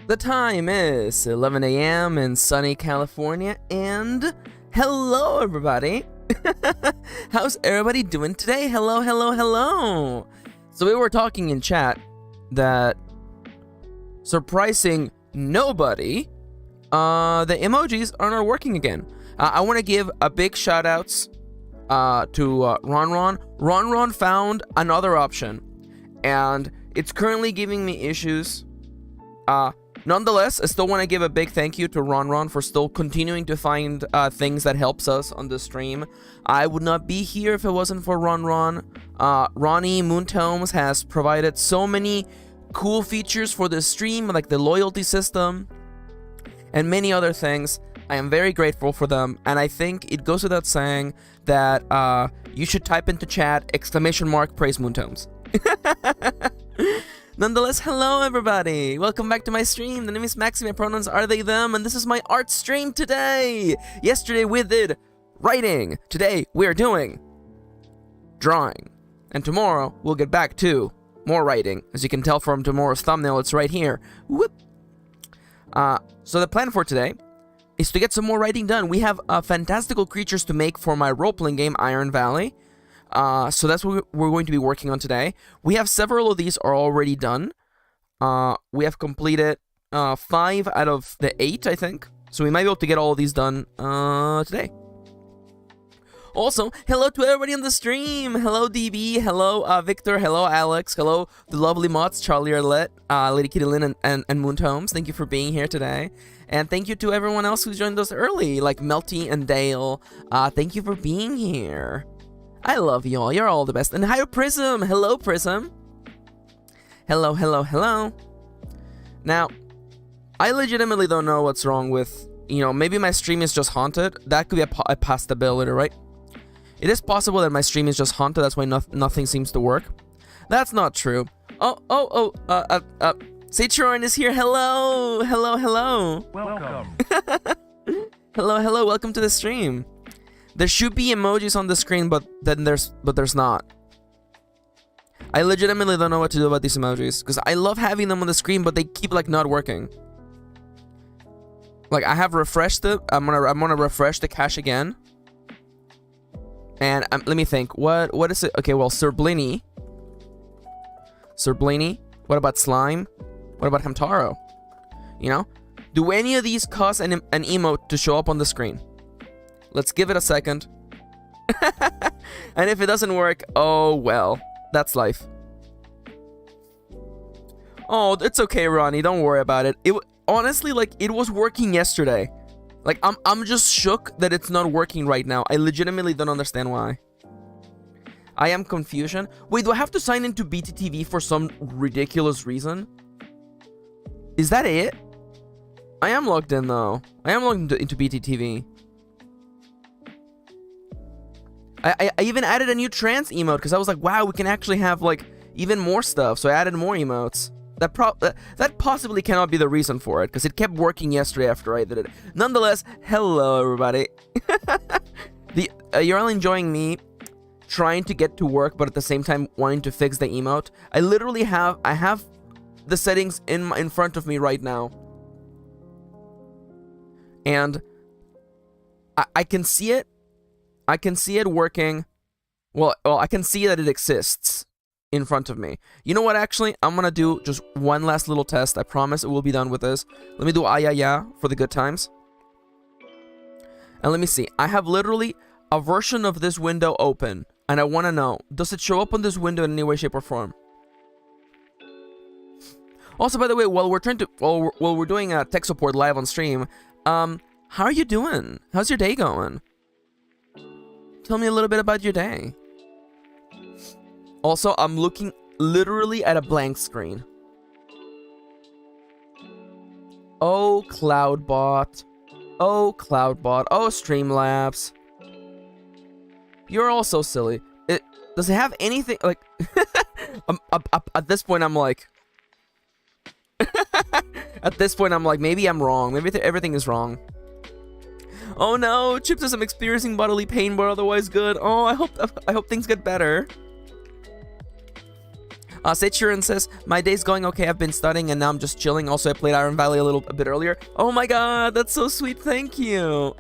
The time is 11 a.m. in sunny California, and hello, everybody. How's everybody doing today? Hello, hello, hello. So we were talking in chat that, surprising nobody, the emojis are not working again. I want to give a big shout outs to Ron. Ron found another option, and it's currently giving me issues. Nonetheless, I still want to give a big thank you to Ron for still continuing to find things that helps us on the stream. I would not be here if it wasn't for Ron. Ronnie Moontomes has provided so many cool features for the stream, like the loyalty system and many other things. I am very grateful for them, and I think it goes without saying that you should type into chat !praise Moontomes. Nonetheless, hello everybody! Welcome back to my stream. The name is Maxi, my pronouns are they, them, and this is my art stream today! Yesterday we did writing. Today we are doing drawing. And tomorrow we'll get back to more writing. As you can tell from tomorrow's thumbnail, it's right here. Whoop! So the plan for today is to get some more writing done. We have fantastical creatures to make for my role-playing game, Ironvalley. So that's what we're going to be working on today. We have several of these are already done. We have completed 5 out of the 8, I think. So we might be able to get all of these done today. Also, hello to everybody on the stream. Hello, DB. Hello, Victor. Hello, Alex. Hello, the lovely mods, Charlie Arlette, Lady Kitty Lynn, and Moontomes. Thank you for being here today. And thank you to everyone else who's joined us early, like Melty and Dale. Thank you for being here. I love you all. You're all the best. And hi, Prism. Hello, Prism. Hello, hello, hello. Now, I legitimately don't know what's wrong with, maybe my stream is just haunted. That could be a possibility, right? It is possible that my stream is just haunted. That's why nothing seems to work. That's not true. Sachuron is here. Hello. Hello, hello. Welcome. Hello, hello. Welcome to the stream. There should be emojis on the screen, but there's not. I legitimately don't know what to do about these emojis because I love having them on the screen, but they keep not working. Like I have refreshed it. I'm gonna refresh the cache again. And let me think. What is it? Okay, well, Serblini. What about Slime? What about Hamtaro? Do any of these cause an emote to show up on the screen? Let's give it a second. And if it doesn't work, oh well. That's life. Oh, it's okay, Ronnie. Don't worry about it. Honestly, it was working yesterday. I'm just shook that it's not working right now. I legitimately don't understand why. I am confusion. Wait, do I have to sign into BTTV for some ridiculous reason? Is that it? I am logged in, though. I am logged into BTTV. I even added a new trans emote because I was like, wow, we can actually have even more stuff. So I added more emotes. That possibly cannot be the reason for it because it kept working yesterday after I did it. Nonetheless, hello everybody. You're all enjoying me trying to get to work, but at the same time wanting to fix the emote. I have the settings in front of me right now, and I can see it. I can see it working. Well, I can see that it exists in front of me. You know what, actually? I'm gonna do just one last little test. I promise it will be done with this. Let me do yeah for the good times. And let me see. I have literally a version of this window open, and I want to know, does it show up on this window in any way, shape, or form? Also, by the way, while we're doing tech support live on stream, how are you doing? How's your day going? Tell me a little bit about your day. Also, I'm looking literally at a blank screen. Oh, Cloudbot. Oh, Cloudbot. Oh, Streamlabs. You're all so silly. Does it have anything, at this point, I'm like... At this point, I'm like, maybe I'm wrong. Maybe everything is wrong. Oh no, Chip says I'm experiencing bodily pain, but otherwise good. Oh, I hope things get better. Kirin says, my day's going okay. I've been studying and now I'm just chilling. Also, I played Iron Valley a bit earlier. Oh my god, that's so sweet. Thank you.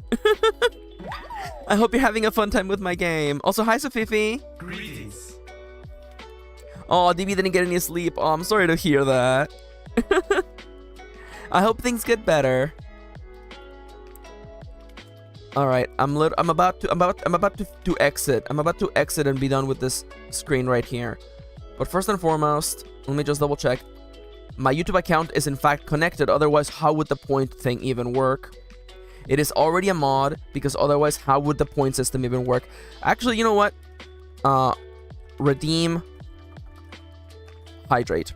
I hope you're having a fun time with my game. Also, hi, Sofifi. Greetings. Oh, DB didn't get any sleep. Oh, I'm sorry to hear that. I hope things get better. All right, I'm about to exit. I'm about to exit and be done with this screen right here. But first and foremost, let me just double check. My YouTube account is in fact connected. Otherwise, how would the point thing even work? It is already a mod, because otherwise, how would the point system even work? Actually, you know what? Redeem. Hydrate.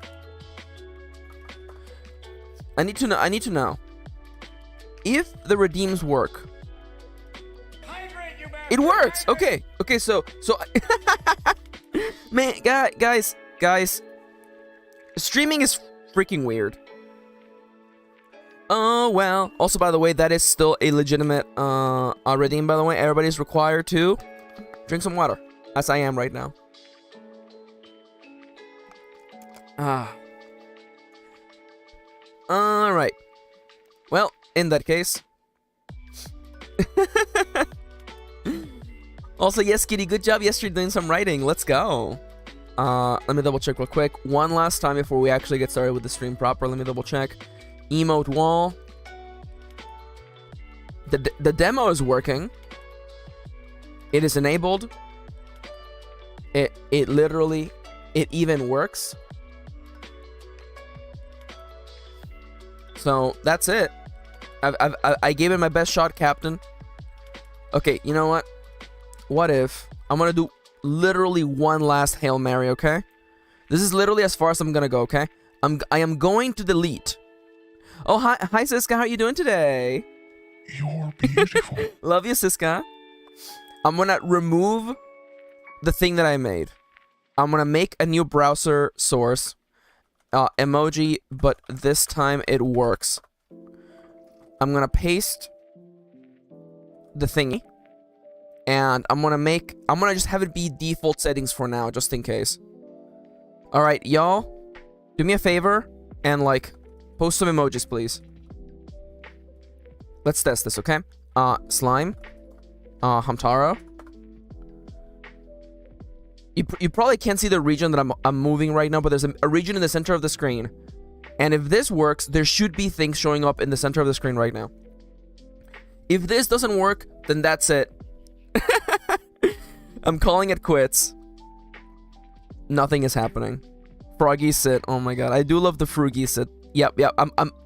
I need to know. If the redeems work. It works. Okay, so man, guys, streaming is freaking weird. Oh well. Also, by the way, that is still a legitimate redeem. By the way, everybody's required to drink some water, as I am right now. All right. Well, in that case. Also, yes, Kitty, good job yesterday doing some writing. Let's go. Let me double check real quick. One last time before we actually get started with the stream proper. Let me double check. Emote wall. The demo is working. It is enabled. It literally, it even works. So that's it. I gave it my best shot, Captain. Okay, you know what? What if I'm gonna do literally one last Hail Mary, okay? This is literally as far as I'm gonna go, okay? I am going to delete. Oh, hi Siska, how are you doing today? You're beautiful. Love you, Siska. I'm gonna remove the thing that I made. I'm gonna make a new browser source emoji, but this time it works. I'm gonna paste the thingy. And I'm gonna just have it be default settings for now, just in case. Alright, y'all, do me a favor and like post some emojis, please. Let's test this, okay? Slime. Hamtaro. You probably can't see the region that I'm moving right now, but there's a region in the center of the screen. And if this works, there should be things showing up in the center of the screen right now. If this doesn't work, then that's it. I'm calling it quits. Nothing is happening. Froggy sit. Oh my god, I do love the froggy sit. Yep.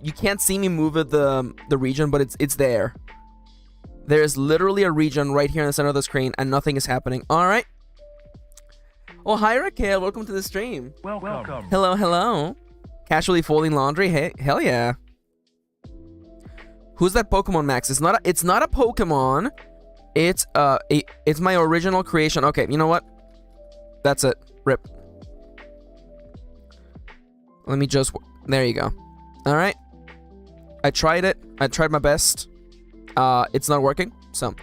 You can't see me move at the region, but it's there. There's literally a region right here in the center of the screen, and nothing is happening. All right. Oh, hi Raquel. Welcome to the stream. Welcome. Hello. Casually folding laundry. Hey, hell yeah. Who's that Pokemon, Max? It's not a Pokemon. It's my original creation. Okay, you know what? That's it. Rip. Let me just... There you go. Alright. I tried it. I tried my best. It's not working. So,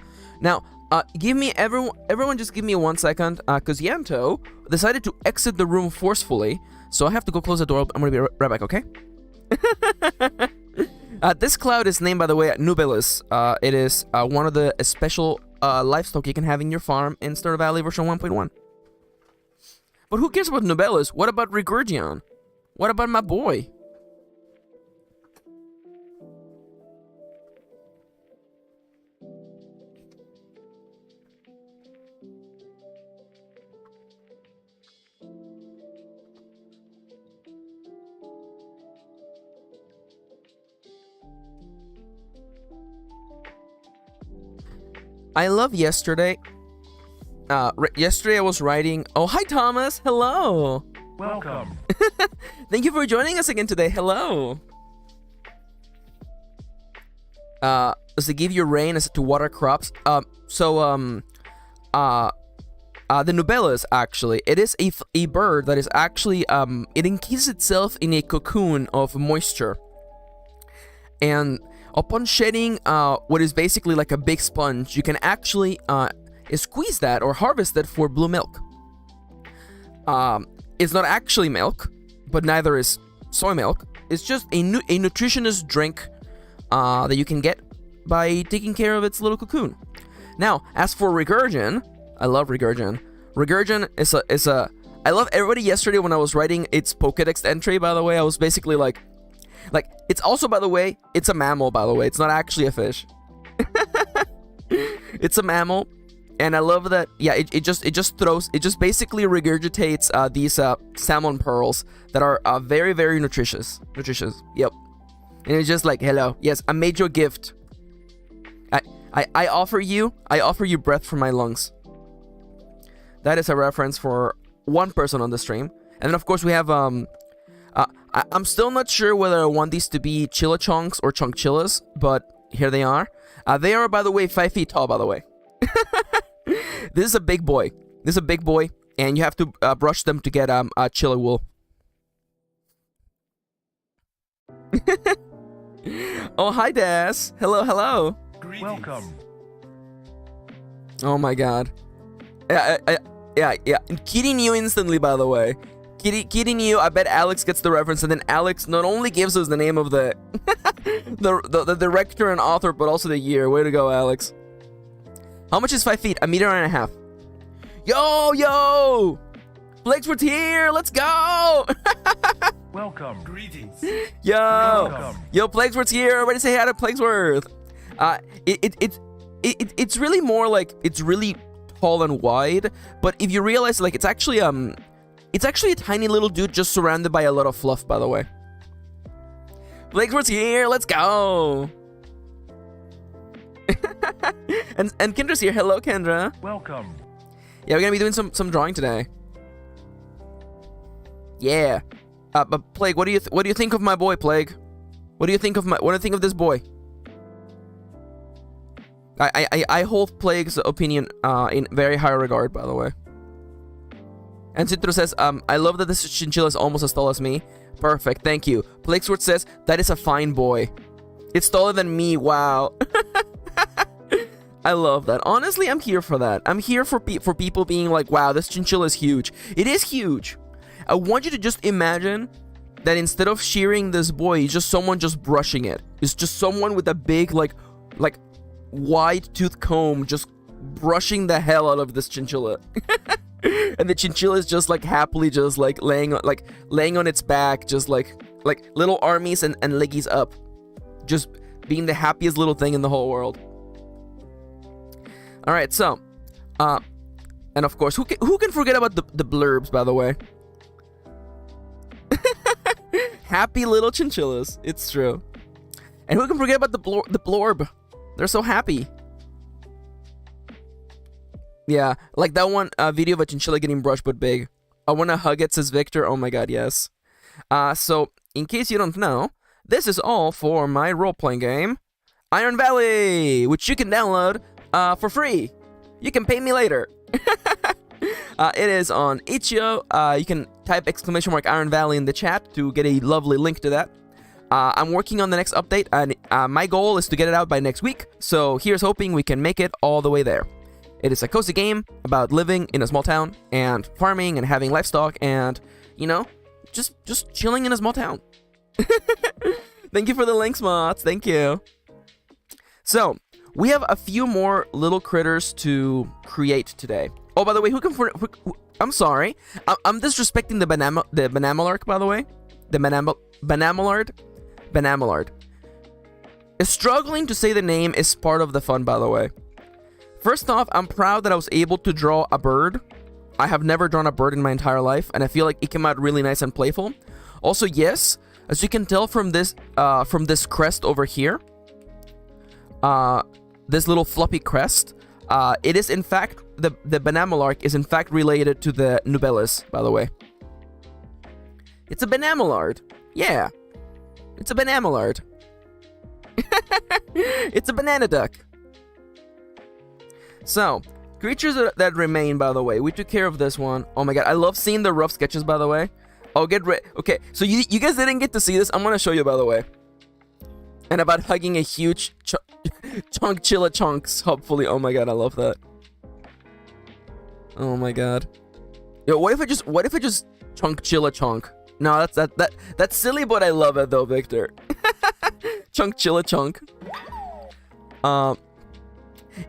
now, everyone just give me 1 second. Because Yanto decided to exit the room forcefully. So I have to go close the door. I'm going to be right back, okay? This cloud is named, by the way, Nubilis. It is one of the special livestock you can have in your farm in Stardew Valley version 1.1. But who cares about Nubilis? What about Regurgion? What about my boy? I love yesterday. Yesterday I was writing. Oh, hi Thomas. Hello. Welcome. Thank you for joining us again today. Hello. Does it give you rain? Is it to water crops? The Nubilis, actually, it is a bird that is actually it encases itself in a cocoon of moisture, and upon shedding what is basically like a big sponge, you can actually squeeze that or harvest it for blue milk. It's not actually milk, but neither is soy milk. It's just a nutritious drink that you can get by taking care of its little cocoon. Now, as for Regurgin, I love Regurgin. Regurgin is a I love everybody. Yesterday when I was writing its Pokédex entry, by the way, I was basically like it's also, by the way, it's a mammal, by the way. It's not actually a fish. It's a mammal, and I love that. Yeah, it just basically regurgitates these salmon pearls that are very, very nutritious. Yep. And it's just like, hello, yes, I made you a gift. I offer you breath from my lungs. That is a reference for one person on the stream. And then of course we have I'm still not sure whether I want these to be chilla chunks or chunk chillas, but here they are. They are, by the way, 5 feet tall, by the way. This is a big boy. And you have to brush them to get chilla wool. Oh, hi, Des. Hello. Welcome. Oh my god. Yeah. And Kirin knew instantly, by the way. Kirin knew. I bet Alex gets the reference, and then Alex not only gives us the name of the the director and author, but also the year. Way to go, Alex. How much is 5 feet? 1.5 meters. Yo! Plaguesworth's here! Let's go! Welcome. Greetings. Yo! Welcome. Yo, Plaguesworth's here! Everybody say hi to Plaguesworth! It's really more like, it's really tall and wide, but if you realize, like, it's actually a tiny little dude just surrounded by a lot of fluff, by the way. Plaguesworth's here! Let's go! and Kendra's here. Hello, Kendra. Welcome. Yeah, we're gonna be doing some drawing today. Yeah. But Plague, what do you think of my boy, Plague? What do you think of this boy? I hold Plague's opinion in very high regard, by the way. And Citro says, I love that this chinchilla is almost as tall as me. Perfect, thank you. Plaguesworth says, that is a fine boy. It's taller than me, wow. I love that. Honestly, I'm here for that. I'm here for people being like, wow, this chinchilla is huge. It is huge. I want you to just imagine that instead of shearing this boy, it's just someone just brushing it. It's just someone with a big, like wide tooth comb just brushing the hell out of this chinchilla. And the chinchilla is just like happily just like laying on its back, just like little armies and leggies up, just being the happiest little thing in the whole world. All right, so and of course, who can forget about the blurbs, by the way? Happy little chinchillas, it's true. And who can forget about the blorb? They're so happy. Yeah, like that one video of a chinchilla getting brushed but big. I want to hug it, says Victor. Oh my god, yes. So, in case you don't know, this is all for my role-playing game, Ironvalley, which you can download for free. You can pay me later. It is on itch.io. You can type !Ironvalley in the chat to get a lovely link to that. I'm working on the next update, and my goal is to get it out by next week. So here's hoping we can make it all the way there. It is a cozy game about living in a small town and farming and having livestock and, you know, just chilling in a small town. Thank you for the links, mods. Thank you. So, we have a few more little critters to create today. Oh, by the way, I'm sorry. I'm disrespecting the Banamalard, by the way. The Banamalard. Struggling to say the name is part of the fun, by the way. First off, I'm proud that I was able to draw a bird. I have never drawn a bird in my entire life, and I feel like it came out really nice and playful. Also, yes, as you can tell from this crest over here, this little floppy crest, it is in fact, the Banamalard is in fact related to the Nubellus, by the way. It's a Banamalard. Yeah, it's a Banamalard. It's a banana duck. So, creatures that remain, by the way. We took care of this one. Oh my god, I love seeing the rough sketches, by the way. Oh, get ready. Okay, so you guys didn't get to see this. I'm gonna show you, by the way. And about hugging a huge chilla chunks, hopefully. Oh my god, I love that. Oh my god. Yo, what if I just Chunk Chilla Chunk. No, that's silly, but I love it though, Victor. Chunk Chilla Chunk.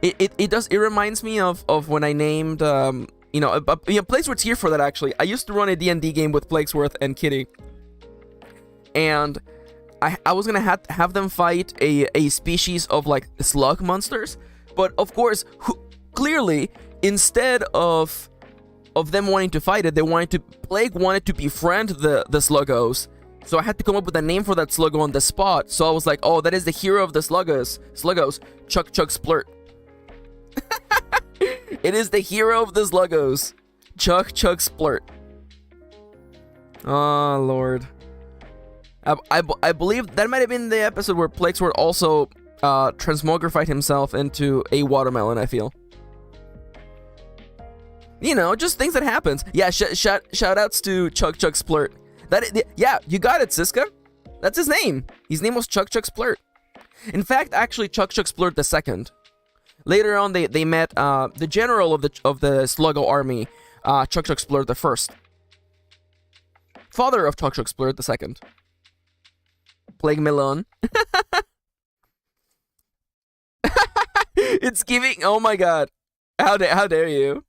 It reminds me of when I named Plaguesworth's here for that actually. I used to run a D&D game with Plaguesworth and Kitty, and I was gonna have them fight a species of like slug monsters, but of course, clearly instead of them wanting to fight it, Plague wanted to befriend the sluggos. So I had to come up with a name for that sluggo on the spot. So I was like, oh, that is the hero of the sluggos, Chuck Splurt. It is the hero of the sluggos, Chuck Splurt. Oh Lord. I believe that might have been the episode where Plaguesworth also transmogrified himself into a watermelon, I feel. You know, just things that happens. Yeah, shout outs to Chuck Splurt. Yeah, you got it, Siska. That's his name. His name was Chuck Splurt. In fact, actually, Chuck Splurt II. Later on, they met the general of the Sluggo army, Chuck Splurt I. Father of Chuck Splurt II. Plague Melon. It's giving. Oh my God! How dare you?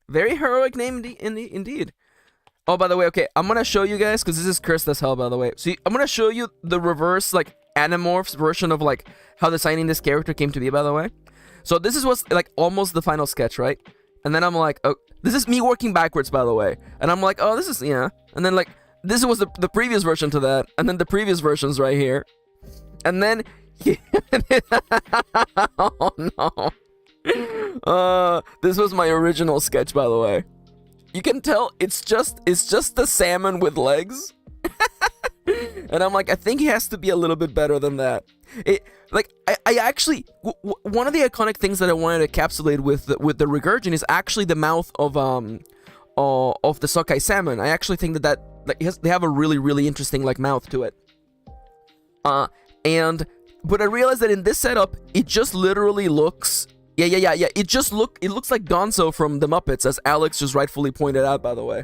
Very heroic name indeed. Oh, by the way, okay, I'm gonna show you guys, because this is cursed as hell, by the way. So I'm gonna show you the reverse, like, Animorphs version of, like, how designing this character came to be, by the way. So this is what's, like, almost the final sketch, right? And then I'm like, oh, this is me working backwards, by the way. And I'm like, oh, this is, yeah. And then, like, this was the previous version to that. And then the previous version's right here. And then, oh, no. This was my original sketch, by the way. You can tell it's just the salmon with legs. And I'm like, I think he has to be a little bit better than that. I actually, one of the iconic things that I wanted to encapsulate with the Regurgin is actually the mouth of the sockeye salmon. I actually think that they have a really, really interesting like mouth to it. But I realized that in this setup, it just literally looks. Yeah. It looks like Gonzo from the Muppets, as Alex just rightfully pointed out, by the way.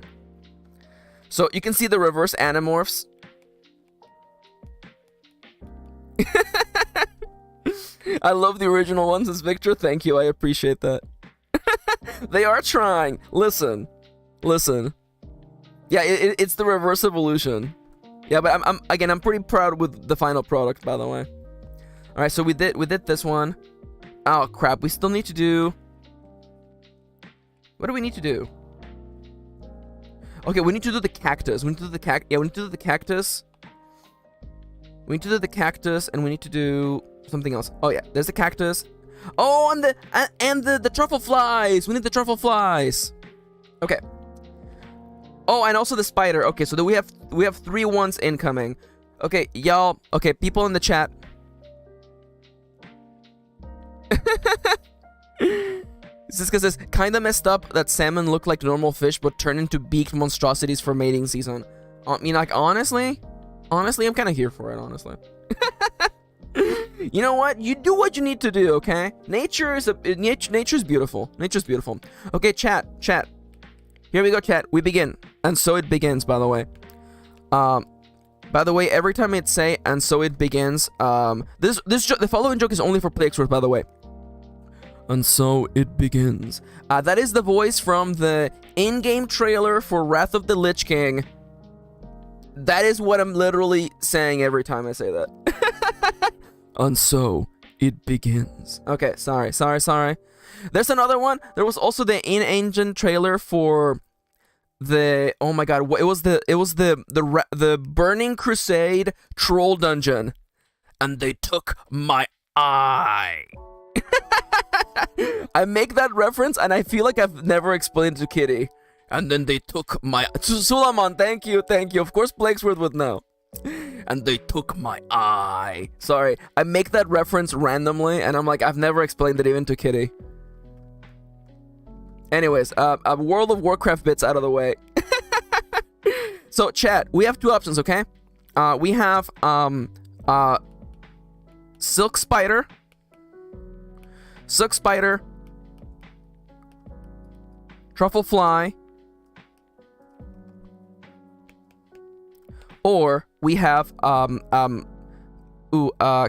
So you can see the reverse Animorphs. I love the original ones, as Victor. Thank you, I appreciate that. They are trying. Listen. Yeah, it's the reverse evolution. Yeah, but I'm pretty proud with the final product, by the way. All right, so we did this one. Oh crap, we still need to do... What do we need to do? Okay, we need to do the cactus. We need to do the cactus. Yeah, we need to do the cactus. We need to do the cactus, and we need to do something else. Oh yeah, there's the cactus. Oh, and the truffle flies. We need the truffle flies. Okay. Oh, and also the spider. Okay, so we have 3 ones incoming. Okay, y'all. Okay, people in the chat. Siska says, kinda messed up that salmon look like normal fish but turn into beaked monstrosities for mating season. I mean, like, honestly, I'm kind of here for it, honestly. You know what? You do what you need to do, okay? Nature's beautiful. Nature's beautiful. Okay, chat. Here we go, chat. We begin. And so it begins, by the way. By the way, every time I'd say, and so it begins, the following joke is only for Plaguesworth, by the way. And so it begins. That is the voice from the in-game trailer for Wrath of the Lich King. That is what I'm literally saying every time I say that. And so it begins. Okay, sorry. There's another one. There was also the in-engine trailer for the, oh my god, it was the Burning Crusade Troll Dungeon. And they took my eye. I make that reference and I feel like I've never explained to Kitty. And then they took my... Suleiman, thank you. Of course Plaguesworth would know. And they took my eye. Sorry, I make that reference randomly and I'm like, I've never explained it even to Kitty. Anyways, World of Warcraft bits out of the way. So, chat, we have 2 options, okay? We have, Silk Spider, Truffle Fly, Or we have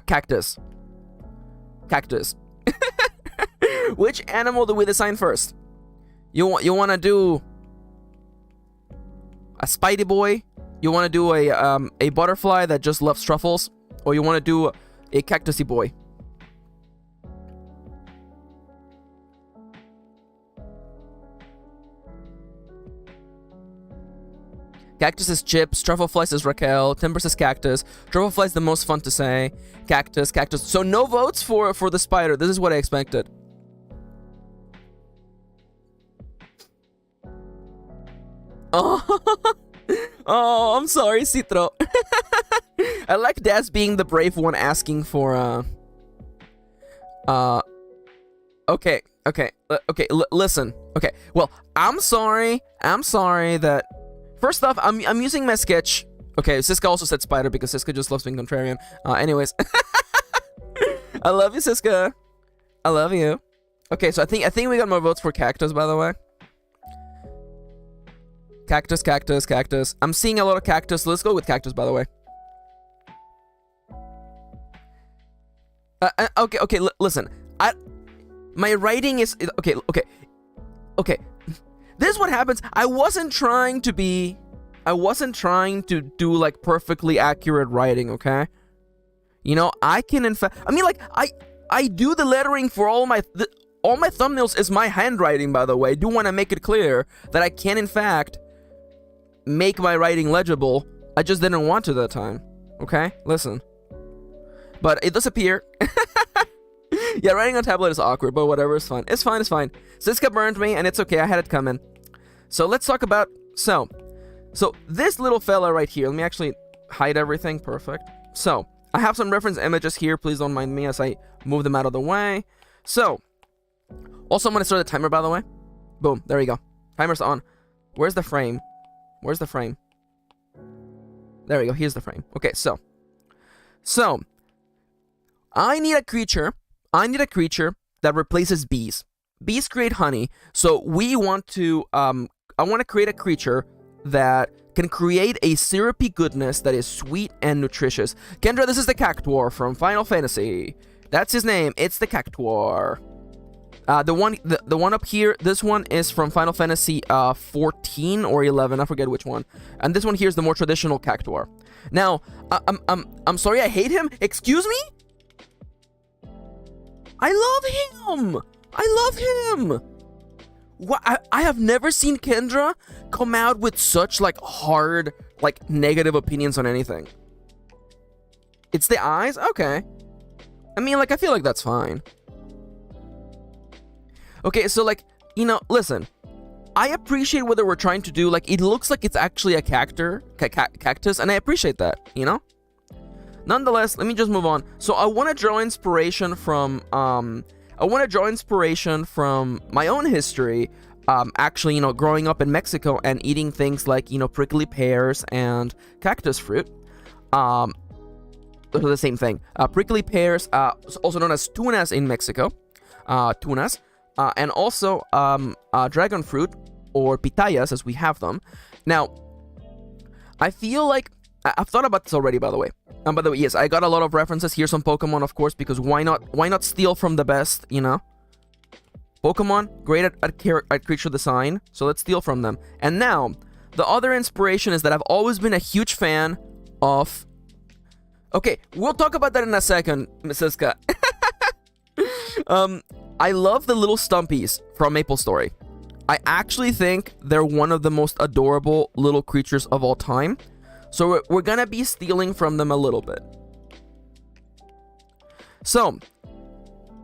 cactus. Cactus. Which animal do we design first? You want to do a Spidey boy? You want to do a butterfly that just loves truffles? Or you want to do a cactusy boy? Cactus is Chips, Truffleflies is Raquel, Timbers is Cactus, Trufflefly is the most fun to say, Cactus, Cactus. So no votes for the spider. This is what I expected. Oh, oh, I'm sorry, Citro. I like Daz being the brave one asking for okay, listen. Okay, well, I'm sorry that. First off, I'm using my sketch. Okay, Siska also said spider because Siska just loves being contrarian. Anyways. I love you, Siska. I love you. Okay, so I think we got more votes for cactus, by the way. Cactus, cactus, cactus. I'm seeing a lot of cactus. Let's go with cactus, by the way. Okay, listen. My writing is okay. This is what happens. I wasn't trying to do like perfectly accurate writing, okay? You know, I can in fact, I mean, like, I do the lettering for all my thumbnails is my handwriting, by the way. I do want to make it clear that I can in fact make my writing legible. I just didn't want to that time, okay? Listen. But it does appear. Yeah, writing on tablet is awkward, but whatever, it's fine. It's fine. Siska burned me, and it's okay, I had it coming. So let's talk about, so this little fella right here, let me actually hide everything, perfect. So, I have some reference images here, please don't mind me as I move them out of the way. So, also I'm going to start the timer, by the way. Boom, there you go. Timer's on. Where's the frame? There we go, here's the frame. Okay, so, I need a creature that replaces bees. Bees create honey, so we want to, I want to create a creature that can create a syrupy goodness that is sweet and nutritious. Kendra, this is the Cactuar from Final Fantasy. That's his name, it's the Cactuar. The one up here, this one is from Final Fantasy 14 or 11, I forget which one. And this one here is the more traditional Cactuar. Now, I'm sorry I hate him, excuse me? I love him! What, I have never seen Kendra come out with such, like, hard, like, negative opinions on anything. It's the eyes? Okay. I mean, like, I feel like that's fine. Okay, so, like, you know, listen. I appreciate what they were trying to do. Like, it looks like it's actually a cactus, and I appreciate that, you know? Nonetheless, let me just move on. So I want to draw inspiration from my own history. Actually, you know, growing up in Mexico and eating things like, you know, prickly pears and cactus fruit. Those are the same thing. Prickly pears, also known as tunas in Mexico. Tunas. And also dragon fruit, or pitayas as we have them. Now, I feel like I've thought about this already, by the way. By the way, yes, I got a lot of references. Here's some Pokemon, of course, because why not steal from the best, you know? Pokemon, great at creature design, so let's steal from them. And now, the other inspiration is that I've always been a huge fan of... Okay, we'll talk about that in a second, Mrs. I love the little Stumpies from MapleStory. I actually think they're one of the most adorable little creatures of all time. So we're gonna be stealing from them a little bit. So,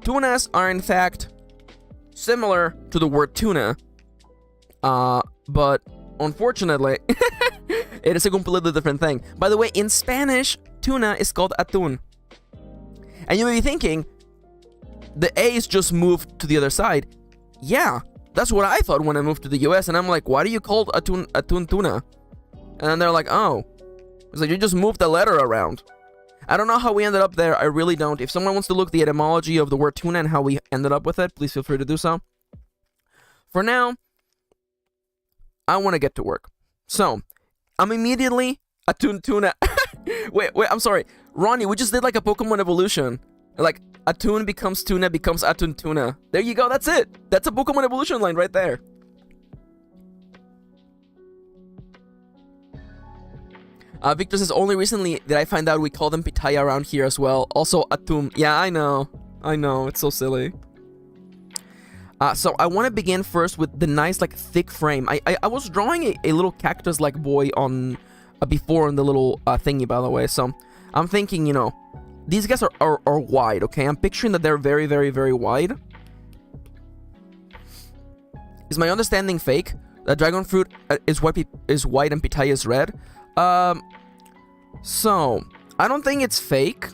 tunas are in fact similar to the word tuna. But unfortunately, it is a completely different thing. By the way, in Spanish, tuna is called atún. And you may be thinking, the A's just moved to the other side. Yeah, that's what I thought when I moved to the US. And I'm like, why do you call atún tuna? And then they're like, oh. It's like, you just moved the letter around. I don't know how we ended up there. I really don't. If someone wants to look the etymology of the word tuna and how we ended up with it, please feel free to do so. For now, I want to get to work. So, I'm immediately Atun tuna. wait, I'm sorry. Ronnie, we just did like a Pokemon evolution. Like, Atun becomes tuna, becomes Atun tuna. There you go, that's it. That's a Pokemon evolution line right there. Victor says, only recently did I find out we call them pitaya around here as well. Also, Atum. Yeah, I know. It's so silly. So I want to begin first with the nice, like, thick frame. I was drawing a little cactus-like boy on before on the little thingy, by the way. So I'm thinking, you know, these guys are wide, okay? I'm picturing that they're very, very, very wide. Is my understanding fake? That dragon fruit is white and pitaya is red? So I don't think it's fake.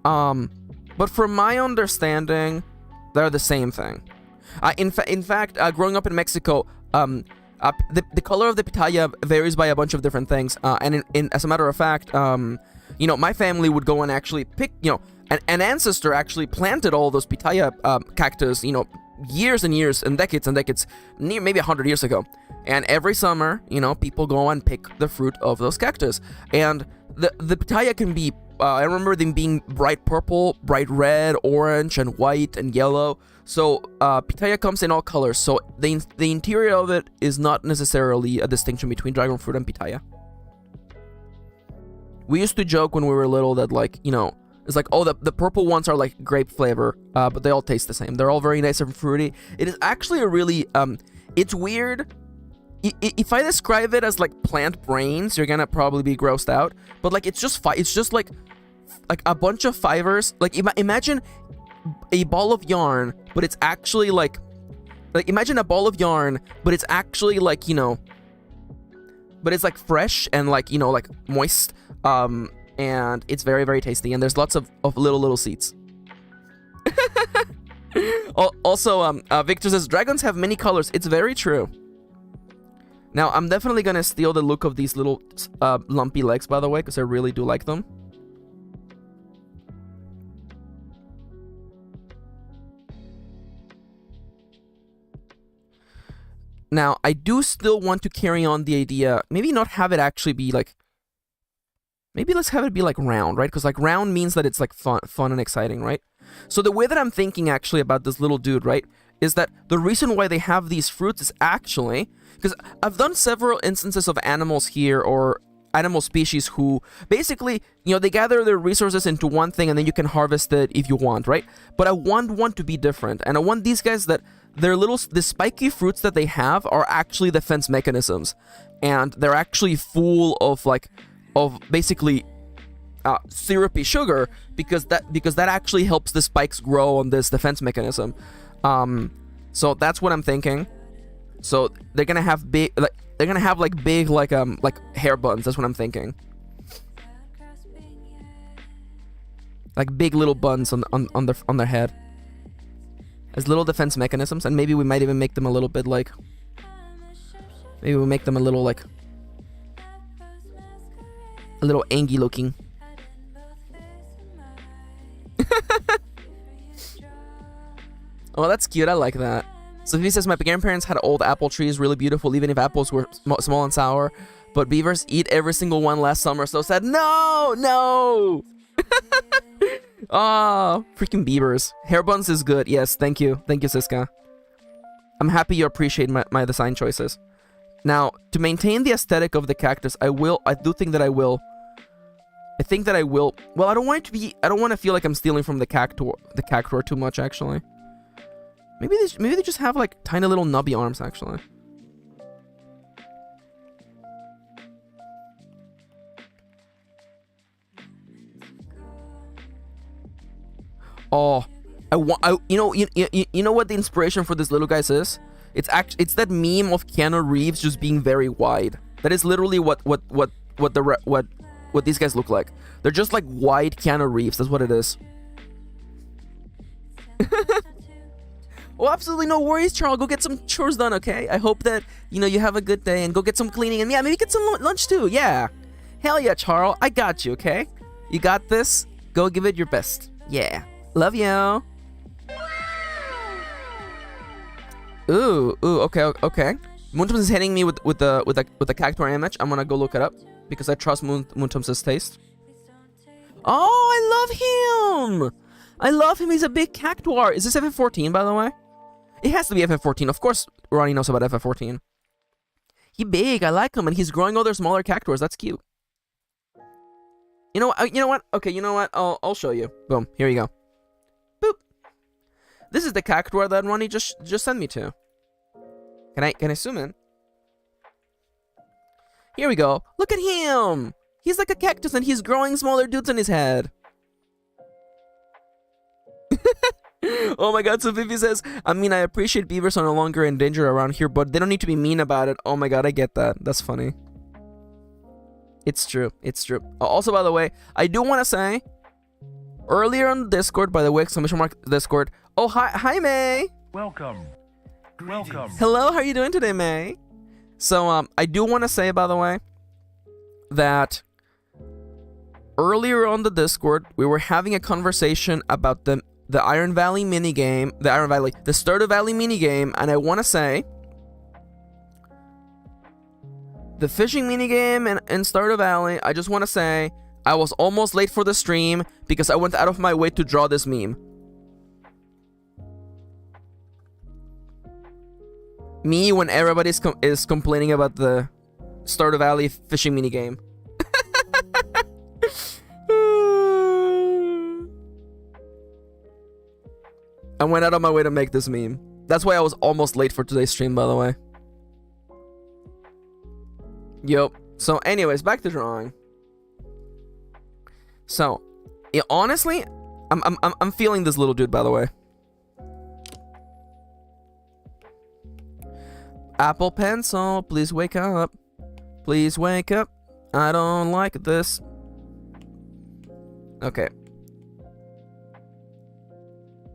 But from my understanding, they're the same thing. In fact, growing up in Mexico, the color of the pitaya varies by a bunch of different things. And as a matter of fact, you know, my family would go and actually pick, you know, an ancestor actually planted all those pitaya cactus, you know, years and years and decades, maybe 100 years ago. And every summer, you know, people go and pick the fruit of those cactus. And the pitaya can be, I remember them being bright purple, bright red, orange, and white, and yellow. So pitaya comes in all colors. So the interior of it is not necessarily a distinction between dragon fruit and pitaya. We used to joke when we were little that, like, you know, it's like, oh, the purple ones are like grape flavor, but they all taste the same. They're all very nice and fruity. It is actually a really, it's weird. If I describe it as like plant brains, you're gonna probably be grossed out. But like, it's just like a bunch of fibers. Like, imagine a ball of yarn, but it's actually like imagine a ball of yarn, but it's actually like, you know, but it's like fresh and like, you know, like moist. And it's very, very tasty. And there's lots of little seeds. Also, Victor says, dragons have many colors. It's very true. Now, I'm definitely going to steal the look of these little lumpy legs, by the way, because I really do like them. Now, I do still want to carry on the idea, maybe not have it actually be like, maybe let's have it be like round, right? Because like round means that it's like fun and exciting, right? So the way that I'm thinking actually about this little dude, right, is that the reason why they have these fruits is actually, because I've done several instances of animals here, or animal species who basically, you know, they gather their resources into one thing and then you can harvest it if you want, right? But I want one to be different, and I want these guys that the spiky fruits that they have are actually defense mechanisms, and they're actually full of like, of basically syrupy sugar, because that actually helps the spikes grow on this defense mechanism. So that's what I'm thinking. So they're gonna have big, like big hair buns. That's what I'm thinking. Like big little buns on their head as little defense mechanisms, and maybe we might even make them a little bit like, maybe we'll make them a little like, a little angry looking. Oh, that's cute. I like that. Sophie says, my grandparents had old apple trees, really beautiful, even if apples were small and sour. But beavers eat every single one last summer. So sad. No. Oh, freaking beavers. Hair buns is good. Yes, thank you. Thank you, Siska. I'm happy you appreciate my design choices. Now, to maintain the aesthetic of the cactus, I think that I will. Well, I don't want to feel like I'm stealing from the cactuar too much, actually. Maybe they just have like tiny little nubby arms, actually. Oh, you know what the inspiration for this little guys is? It's that meme of Keanu Reeves just being very wide. That is literally what these guys look like. They're just like wide Keanu Reeves. That's what it is. Oh, absolutely no worries, Charles. Go get some chores done, okay? I hope that, you know, you have a good day, and go get some cleaning, and yeah, maybe get some lunch too. Yeah. Hell yeah, Charles. I got you, okay? You got this. Go give it your best. Yeah. Love you. Ooh, okay. Moontrums is hitting me with the cactuar image. I'm gonna go look it up. because I trust Moontum's taste. Oh, I love him! I love him. He's a big cactuar. Is this FF14, by the way? It has to be FF14. Of course, Ronnie knows about FF14. He big. I like him, and he's growing other smaller cactuars. That's cute. You know what? You know what? Okay, you know what? I'll show you. Boom. Here you go. Boop. This is the cactuar that Ronnie just sent me to. Can I zoom in? Here we go. Look at him. He's like a cactus, and he's growing smaller dudes in his head. Oh my god, so Vivi says, I mean, I appreciate beavers are no longer in danger around here, but they don't need to be mean about it. Oh my god, I get that. That's funny. It's true. It's true. Also, by the way, I do want to say, earlier on Discord, by the way, exclamation mark Discord. Oh, hi, May. Welcome. Welcome. Hello, how are you doing today, May? So, I do want to say, by the way, that earlier on the Discord, we were having a conversation about the Iron Valley minigame, the Stardew Valley minigame, and I want to say, the fishing minigame in Stardew Valley, I just want to say, I was almost late for the stream because I went out of my way to draw this meme. Me when everybody is complaining about the Stardew Valley fishing minigame. I went out of my way to make this meme. That's why I was almost late for today's stream, by the way. Yup. So, anyways, back to drawing. So, yeah, honestly, I'm feeling this little dude, by the way. Apple Pencil, please wake up. Please wake up. I don't like this. Okay.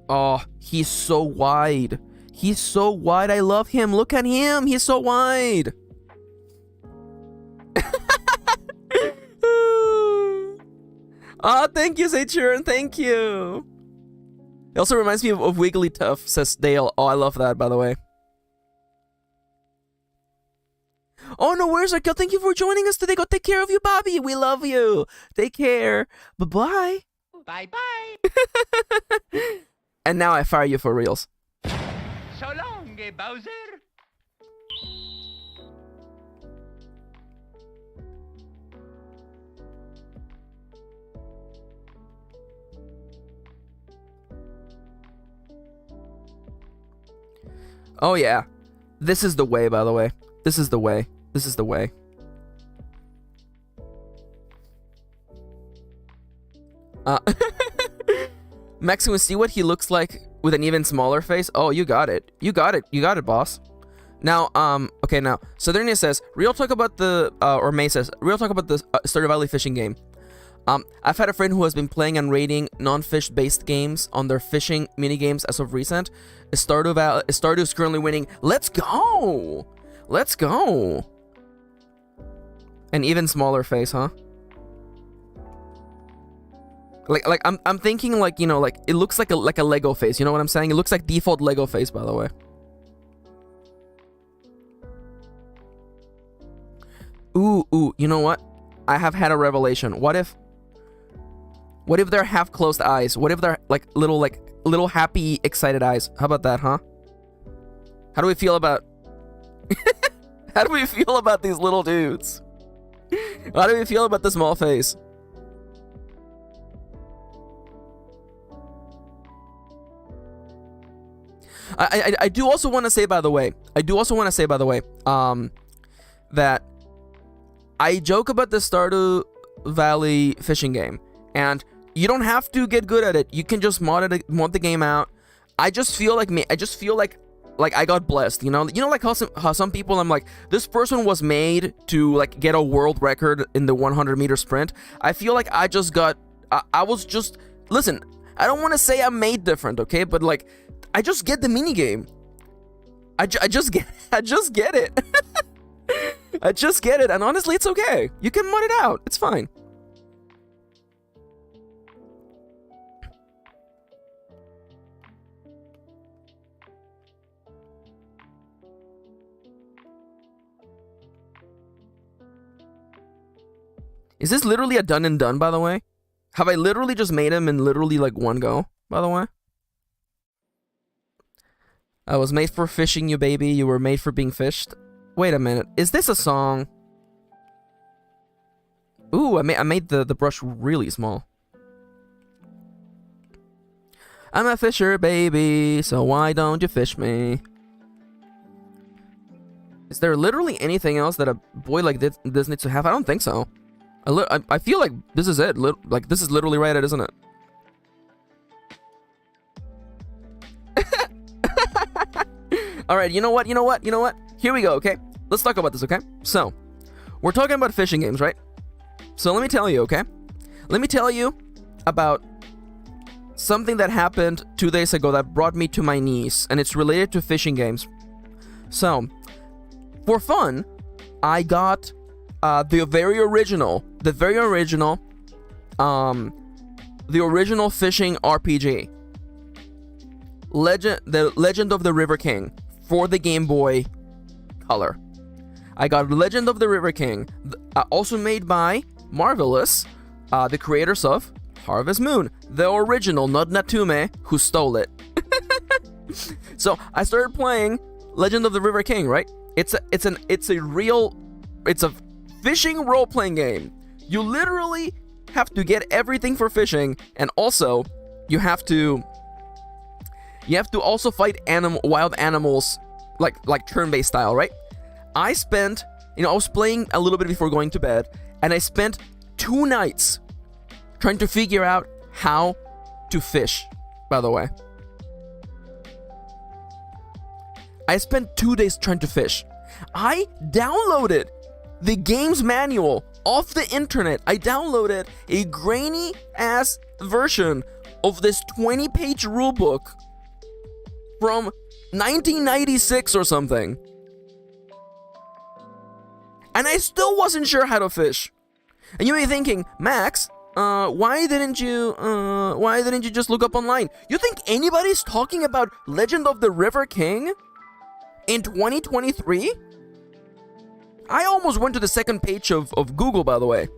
Oh, he's so wide. He's so wide. I love him. Look at him. He's so wide. Oh, thank you, Kirin. Thank you. It also reminds me of Wigglytuff, says Dale. Oh, I love that, by the way. Oh, no, where's Raquel? Thank you for joining us today. Go take care of you, Bobby. We love you. Take care. Bye-bye. Bye-bye. And now I fire you for reals. So long, Bowser. Oh, yeah. This is the way, by the way. This is the way. This is the way. Max, can we see what he looks like with an even smaller face? Oh, you got it. You got it. You got it, boss. Now, okay, now, Sodernia says, real talk about the, or May says, real talk about the Stardew Valley fishing game. I've had a friend who has been playing and rating non-fish-based games on their fishing minigames as of recent. Stardew is currently winning. Let's go! Let's go! An even smaller face, huh? Like I'm thinking like, you know, like it looks like a Lego face. You know what I'm saying? It looks like default Lego face, by the way. Ooh, you know what? I have had a revelation. What if they're half closed eyes? What if they're like little happy, excited eyes? How about that, huh? How do we feel about how do we feel about these little dudes? How do we feel about the small face? I do also want to say, by the way, that I joke about the Stardew Valley fishing game, and you don't have to get good at it. You can just mod the game out. I just feel like I got blessed, you know like how some people, I'm like, this person was made to like get a world record in the 100-meter sprint. I feel like I was just listen. I don't want to say I'm made different, okay, but like I just get the mini game. I just get it. I just get it, and honestly, it's okay. You can mod it out. It's fine. Is this literally a done and done, by the way? Have I literally just made him in literally like one go, by the way? I was made for fishing you, baby. You were made for being fished. Wait a minute. Is this a song? Ooh, I made the brush really small. I'm a fisher, baby, so why don't you fish me? Is there literally anything else that a boy like this needs to have? I don't think so. I feel like this is it. Like, this is literally right, isn't it? Alright, you know what? Here we go, okay? Let's talk about this, okay? So, we're talking about fishing games, right? So let me tell you, okay? Let me tell you about something that happened 2 days ago that brought me to my knees, and it's related to fishing games. So, for fun, I got the original fishing RPG, the Legend of the River King, for the Game Boy Color. I got Legend of the River King, also made by Marvelous, the creators of Harvest Moon, the original, not Natume, who stole it. So I started playing Legend of the River King, right? It's a fishing role-playing game. You literally have to get everything for fishing, and also you have to also fight wild animals, like turn-based style, right? I spent, I was playing a little bit before going to bed, and I spent 2 nights trying to figure out how to fish, by the way. I spent 2 days trying to fish. I downloaded the game's manual off the internet. I downloaded a grainy-ass version of this 20-page rulebook from 1996 or something. And I still wasn't sure how to fish. And you may be thinking, Max, why didn't you just look up online? You think anybody's talking about Legend of the River King in 2023? I almost went to the second page of Google, by the way.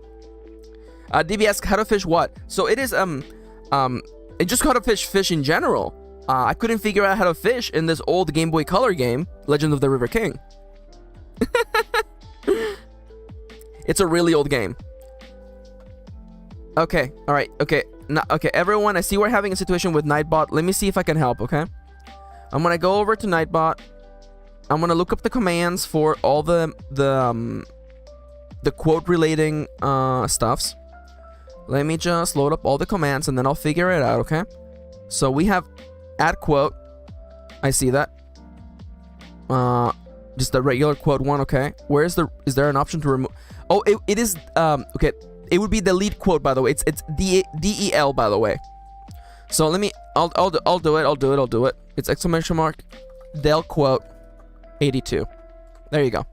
DB asked how to fish what? So it is it just how to fish in general. I couldn't figure out how to fish in this old Game Boy Color game, Legend of the River King. It's a really old game. Okay, alright, okay. Okay, everyone, I see we're having a situation with Nightbot. Let me see if I can help, okay? I'm gonna go over to Nightbot. I'm gonna look up the commands for all the quote relating stuffs. Let me just load up all the commands and then I'll figure it out, okay? So we have add quote. I see that. Just the regular quote one, okay? Is there an option to remove? Oh, it is, okay. It would be the lead quote, by the way. It's DEL, by the way. So let me, I'll do it. It's exclamation mark, del quote 82. There you go.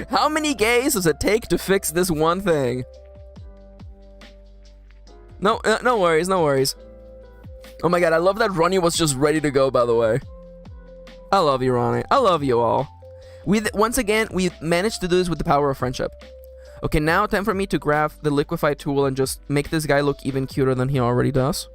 How many gays does it take to fix this one thing? No worries. Oh my god, I love that Ronnie was just ready to go, by the way. I love you, Ronnie. I love you all. Once again, we managed to do this with the power of friendship. Okay, now time for me to grab the liquefy tool and just make this guy look even cuter than he already does.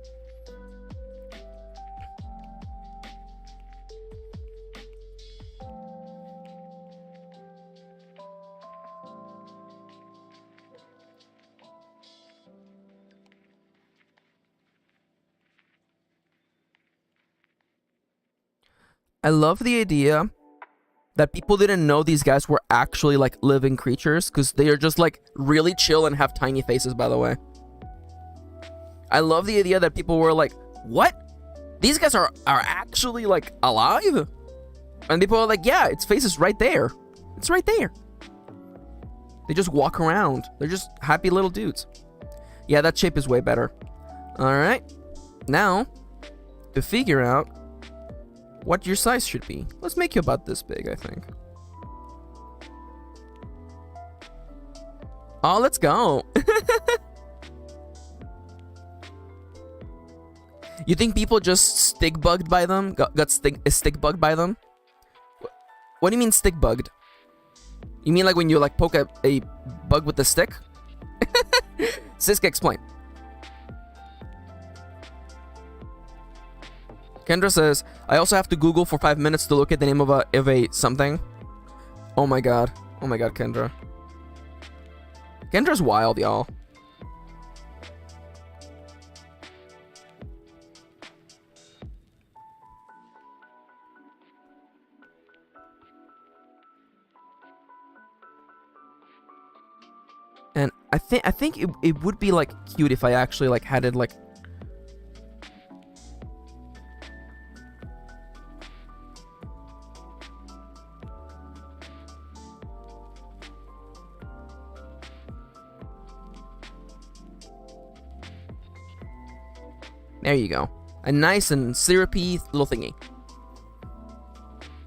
I love the idea that people didn't know these guys were actually like living creatures, because they are just like really chill and have tiny faces, by the way. I love the idea that people were like, what? These guys are actually like alive? And people are like, yeah, its face is right there. It's right there. They just walk around. They're just happy little dudes. Yeah, that shape is way better. Alright. Now, to figure out what your size should be. Let's make you about this big, I think. Oh, let's go. You think people just stick bugged by them? Got stick bugged by them? What do you mean stick bugged? You mean like when you like poke a bug with the stick? Siska, explain. Kendra says, I also have to Google for 5 minutes to look at the name of a something. Oh my god. Oh my god, Kendra. Kendra's wild, y'all. And I think it would be like cute if I actually like had it like there you go. A nice and syrupy little thingy.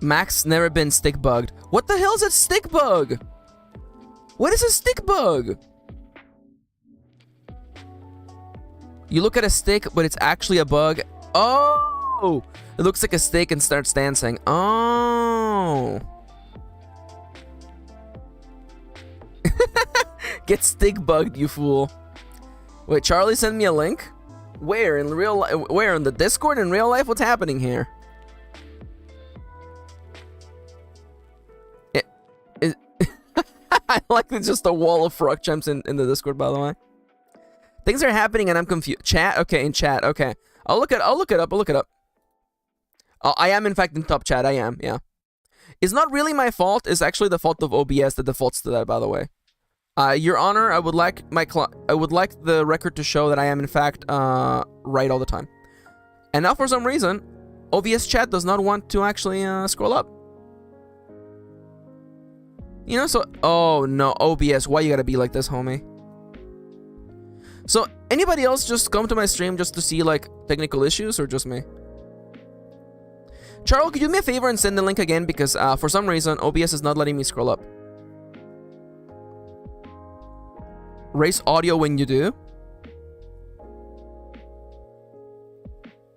Max never been stick bugged. What the hell is a stick bug? What is a stick bug? You look at a stick, but it's actually a bug. Oh! It looks like a stick and starts dancing. Oh! Get stick bugged, you fool. Wait, Charlie sent me a link? Where in real life? Where in the Discord in real life? What's happening here? I like it's just a wall of frog chimps in the Discord, by the way. Things are happening and I'm confused. Chat? Okay, in chat. Okay. I'll look it up. Oh, I am in fact in top chat. I am, yeah. It's not really my fault. It's actually the fault of OBS that defaults to that, by the way. Your Honor, I would like the record to show that I am in fact right all the time. And now for some reason, OBS chat does not want to actually scroll up. You know, so oh no, OBS, why you gotta be like this, homie? So anybody else just come to my stream just to see like technical issues, or just me? Charles, could you do me a favor and send the link again, because for some reason OBS is not letting me scroll up. Raise audio when you do.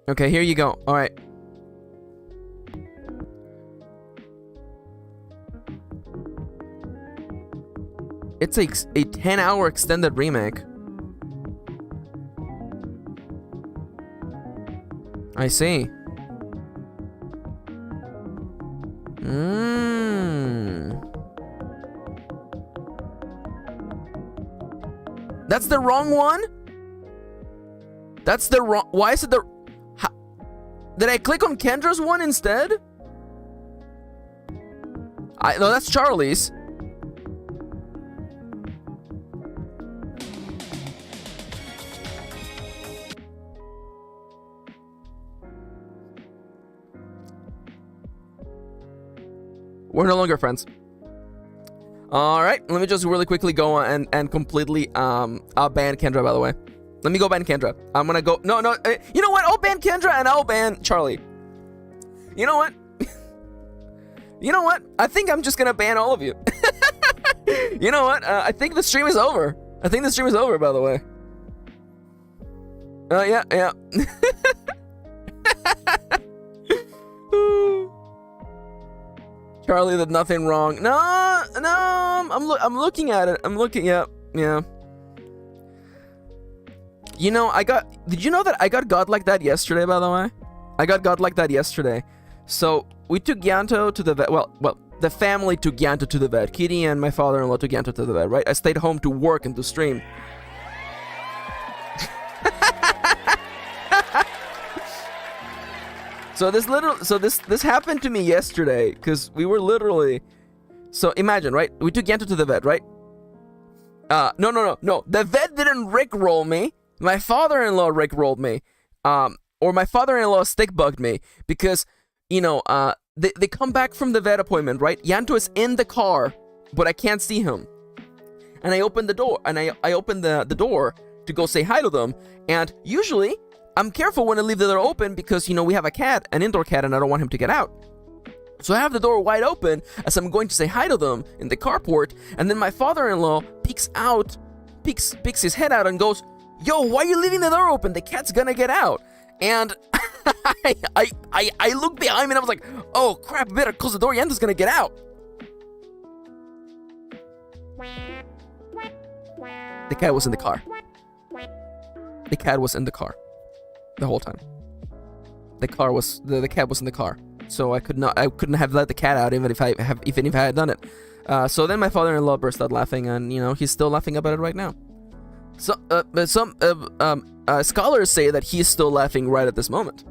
Okay, here you go. All right. It's a 10-hour extended remake. I see. That's the wrong one? That's the wrong... Why is it the... How, did I click on Kendra's one instead? No, that's Charlie's. We're no longer friends. Alright, let me just really quickly go on and completely ban Kendra, by the way. Let me go ban Kendra. I'm gonna go... No, you know what? I'll ban Kendra and I'll ban Charlie. You know what? You know what? I think I'm just gonna ban all of you. You know what? I think the stream is over. I think the stream is over, by the way. Yeah. Charlie did nothing wrong. No, I'm looking at it. I'm looking at, yeah. You know, did you know that I got God like that yesterday, by the way? I got God like that yesterday. So, we took Yanto to the vet. Well, the family took Yanto to the vet. Kitty and my father-in-law took Yanto to the vet, right? I stayed home to work and to stream. So this happened to me yesterday, because we were literally... So imagine, right? We took Yanto to the vet, right? No. The vet didn't rickroll me. My father-in-law rickrolled me. Or my father-in-law stick-bugged me. Because, you know, they come back from the vet appointment, right? Yanto is in the car, but I can't see him. And I opened the door, and I opened the door to go say hi to them. And usually... I'm careful when I leave the door open because, you know, we have a cat, an indoor cat, and I don't want him to get out. So I have the door wide open as I'm going to say hi to them in the carport, and then my father-in-law peeks his head out and goes, "Yo, why are you leaving the door open? The cat's gonna get out." And I looked behind me and I was like, oh crap, I better close the door. Yanda's gonna get out. The cat was in the car. The cat was in the car the whole time. The cat was in the car. So I couldn't have let the cat out even if I had done it. So then my father-in-law burst out laughing, and you know, he's still laughing about it right now. So some scholars say that he's still laughing right at this moment.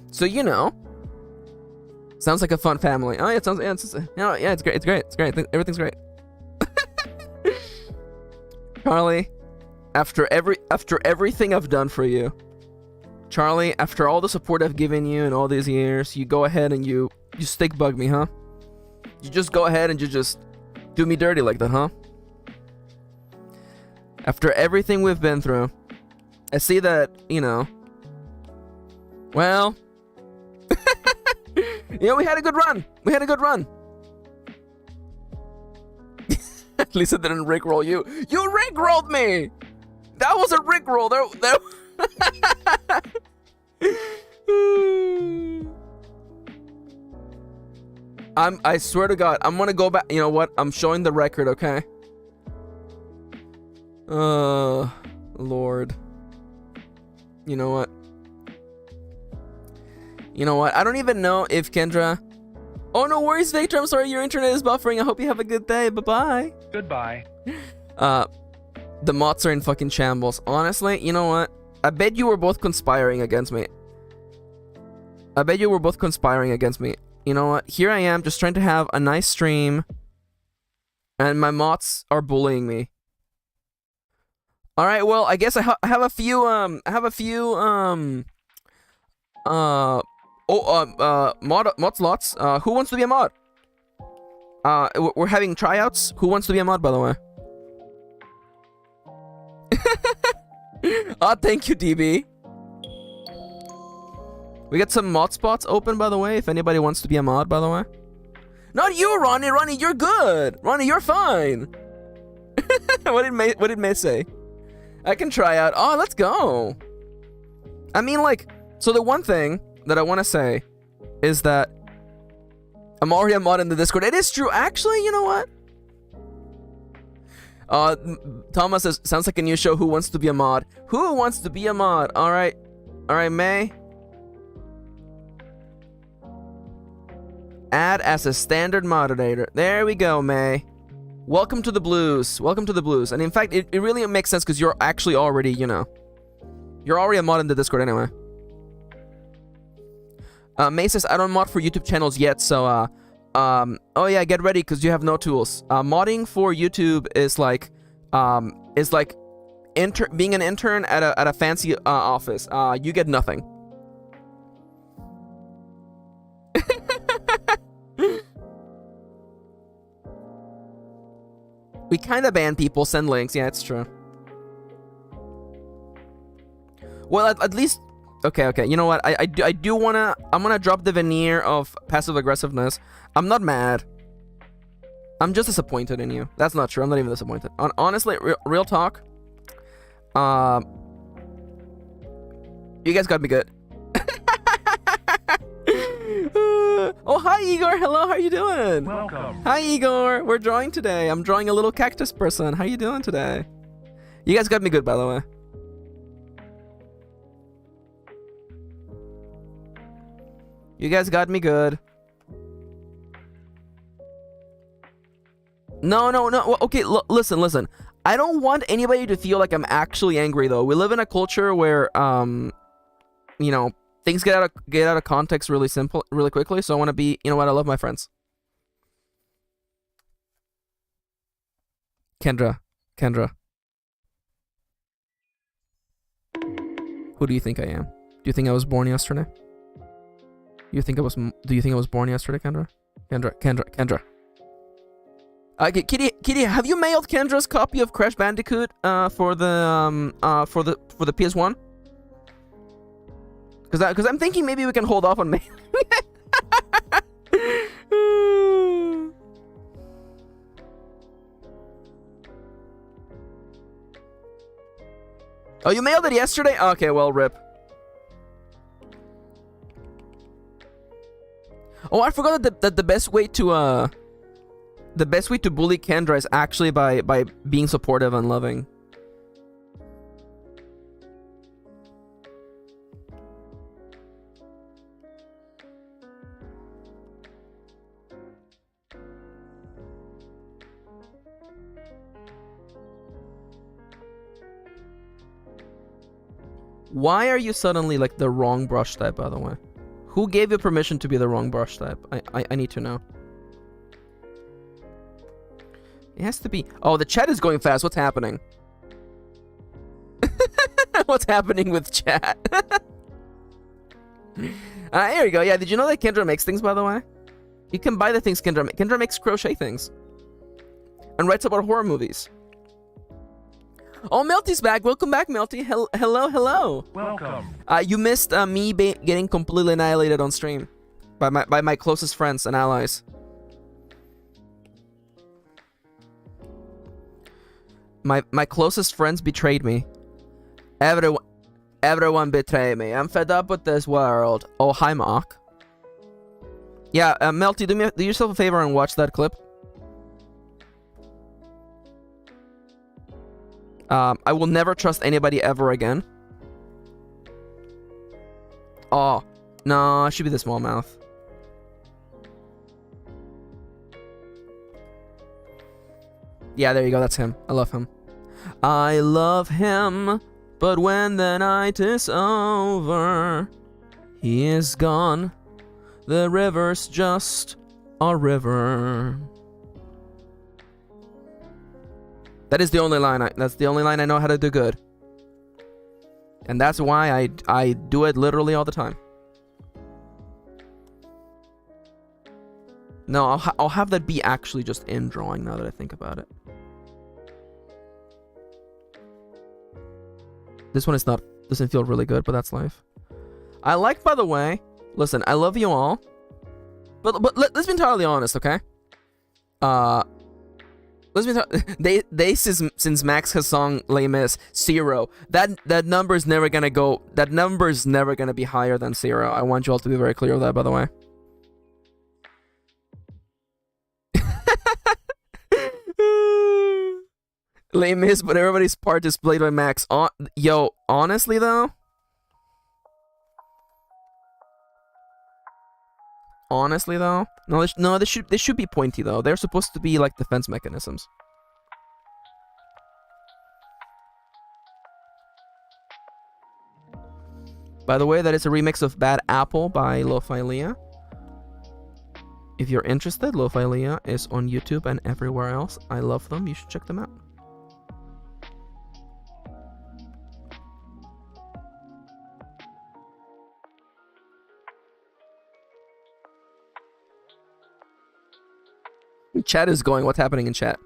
So you know, sounds like a fun family. Oh yeah, it's great. It's great. Everything's great. Charlie, after everything I've done for you, Charlie, after all the support I've given you in all these years, you go ahead and you stick bug me, huh? You just go ahead and you just do me dirty like that, huh? After everything we've been through, I see that, you know, well, you know, we had a good run. At least it didn't rickroll you. You rickrolled me! That was a rickroll. I swear to God, I'm gonna go back. You know what? I'm showing the record, okay? Lord. You know what? I don't even know if Kendra... Oh, no worries, Victor. I'm sorry, your internet is buffering. I hope you have a good day. Bye-bye. Goodbye. The mods are in fucking shambles. Honestly, you know what? I bet you were both conspiring against me. You know what? Here I am, just trying to have a nice stream, and my mods are bullying me. All right, well, I guess I have a few mod slots. Who wants to be a mod? We're having tryouts. Who wants to be a mod, by the way? Thank you, DB. We got some mod spots open, by the way, if anybody wants to be a mod, by the way. Not you, Ronnie. Ronnie, you're good. Ronnie, you're fine. What did May say? I can try out. Oh, let's go. I mean, like, so the one thing that I want to say is that I'm already a mod in the Discord. It is true. Actually, you know what? Thomas says, sounds like a new show. Who wants to be a mod? Who wants to be a mod? All right, May. Add as a standard moderator. There we go, May. Welcome to the blues. And in fact, it really makes sense because you're actually already, you know, you're already a mod in the Discord anyway. May says, I don't mod for YouTube channels yet, so, oh yeah, get ready because you have no tools. Modding for YouTube is like being an intern at a fancy office. You get nothing. We kind of ban people, send links. Yeah, it's true. Well, at least... Okay. You know what? I do wanna... I'm gonna drop the veneer of passive aggressiveness. I'm not mad. I'm just disappointed in you. That's not true. I'm not even disappointed. Honestly, real talk. You guys got me good. Oh, hi, Igor. Hello, how are you doing? Welcome. Hi, Igor. We're drawing today. I'm drawing a little cactus person. How you doing today? You guys got me good, by the way. You guys got me good. No. Well, okay, listen. I don't want anybody to feel like I'm actually angry, though. We live in a culture where, you know, things get out of context really quickly. So I want to be, you know what? I love my friends. Kendra. Who do you think I am? Do you think I was born yesterday? Do you think I was born yesterday, Kendra? Kendra. Okay, Kitty, have you mailed Kendra's copy of Crash Bandicoot for the PS1? Because I'm thinking maybe we can hold off on mailing it. Oh, you mailed it yesterday? Okay, well, rip. Oh, I forgot that the best way to bully Kendra is actually by being supportive and loving. Why are you suddenly like the wrong brush type, by the way? Who gave you permission to be the wrong brush type? I need to know. It has to be... Oh, the chat is going fast. What's happening? What's happening with chat? Here you go. Yeah, did you know that Kendra makes things, by the way? You can buy the things Kendra makes crochet things. And writes about horror movies. Oh, Melty's back. Welcome back, Melty. Hello, hello. Welcome. You missed me getting completely annihilated on stream by my closest friends and allies. My closest friends betrayed me. Everyone betrayed me. I'm fed up with this world. Oh, hi, Mark. Yeah, Melty, do yourself a favor and watch that clip. I will never trust anybody ever again. Oh, no, it should be the small mouth. Yeah, there you go, that's him. I love him. I love him, but when the night is over, he is gone. The river's just a river. That is the only line. That's the only line I know how to do good, and that's why I do it literally all the time. No, I'll have that be actually just in drawing now that I think about it. This one is not doesn't feel really good, but that's life. I like, by the way. Listen, I love you all, but let's be entirely honest, okay? Since Max has song Les Mis 0, that number's never gonna go. That number's never gonna be higher than 0. I want you all to be very clear of that, by the way. Les Mis, but everybody's part is played by Max. Yo, honestly though. No, they should be pointy though. They're supposed to be like defense mechanisms. By the way, that is a remix of Bad Apple by Lo-Fi Leah. If you're interested, Lo-Fi Leah is on YouTube and everywhere else. I love them. You should check them out. Chat is going. What's happening in chat?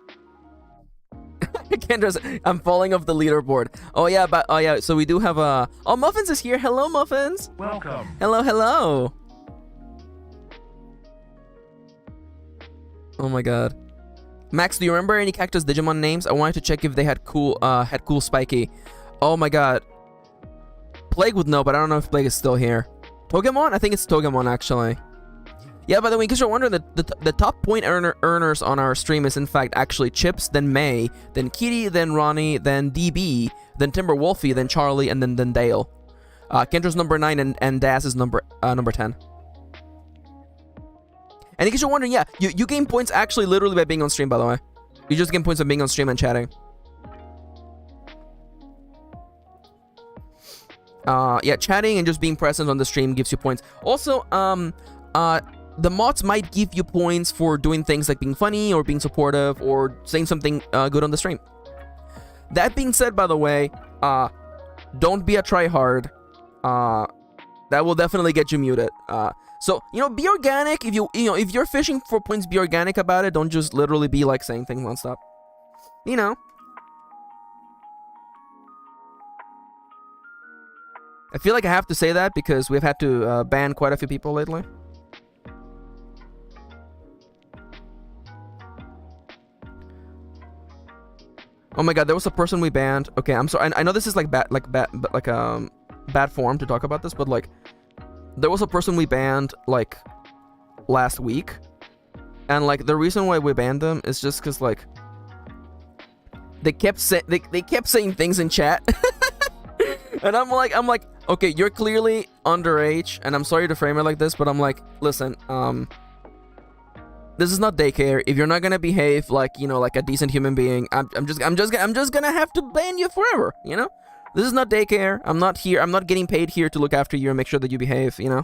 Kendra's. I'm falling off the leaderboard. Oh yeah, but oh yeah. So we do have a. Oh, Muffins is here. Hello, Muffins. Welcome. Hello, hello. Oh my God. Max, do you remember any Cactus Digimon names? I wanted to check if they had cool spiky. Oh my God. Plague would know, but I don't know if Plague is still here. Togemon? I think it's Togemon actually. Yeah, by the way, in case you're wondering, the top point earners on our stream is in fact actually Chips, then May, then Kitty, then Ronnie, then DB, then Timber Wolfie, then Charlie, and then Dale. Kendra's number 9 and Daz is number 10. And in case you're wondering, yeah, you gain points actually literally by being on stream, by the way. You just gain points by being on stream and chatting. Yeah, chatting and just being present on the stream gives you points. Also, the mods might give you points for doing things like being funny or being supportive or saying something good on the stream. That being said, by the way, don't be a tryhard. That will definitely get you muted. So, you know, be organic. If if you're fishing for points, be organic about it. Don't just literally be like saying things nonstop. You know. I feel like I have to say that because we've had to ban quite a few people lately. Oh my God, there was a person we banned. Okay, I'm sorry. I know this is like bad form to talk about this, but like, there was a person we banned like last week. And, like, the reason why we banned them is just because, like, they kept saying things in chat. And I'm like, okay, you're clearly underage, and I'm sorry to frame it like this, but I'm like, listen, this is not daycare. If you're not gonna behave like, you know, like a decent human being, I'm just gonna have to ban you forever, you know? This is not daycare. I'm not getting paid here to look after you and make sure that you behave, you know?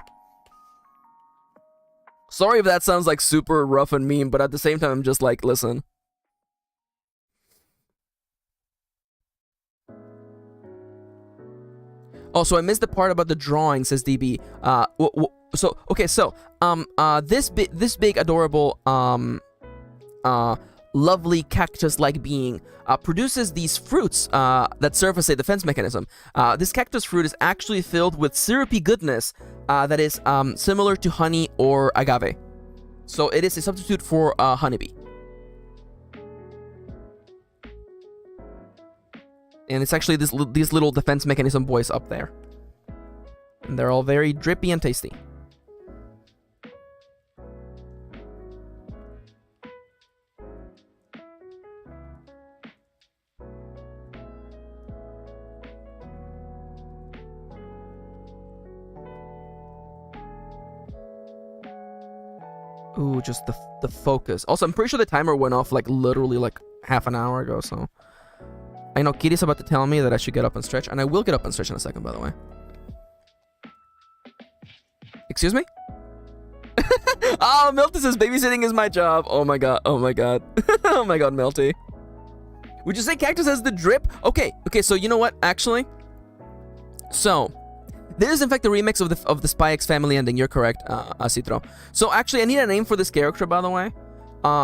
Sorry if that sounds like super rough and mean, but at the same time, I'm just like, listen. Oh, so I missed the part about the drawing, says DB. This big, adorable, lovely cactus-like being produces these fruits that serve as a defense mechanism. This cactus fruit is actually filled with syrupy goodness that is similar to honey or agave. So it is a substitute for honeybee. And it's actually these little defense mechanism boys up there. And they're all very drippy and tasty. Ooh, just the focus. Also, I'm pretty sure the timer went off like literally like half an hour ago, so... I know Kitty's about to tell me that I should get up and stretch, and I will get up and stretch in a second, by the way. Excuse me? Oh, Melty says babysitting is my job. Oh my god, oh my god. Oh my god, Melty. Would you say Cactus has the drip? Okay, so you know what, actually? So, this is in fact a remix of the Spy X Family ending, you're correct, Citro. So actually, I need a name for this character, by the way.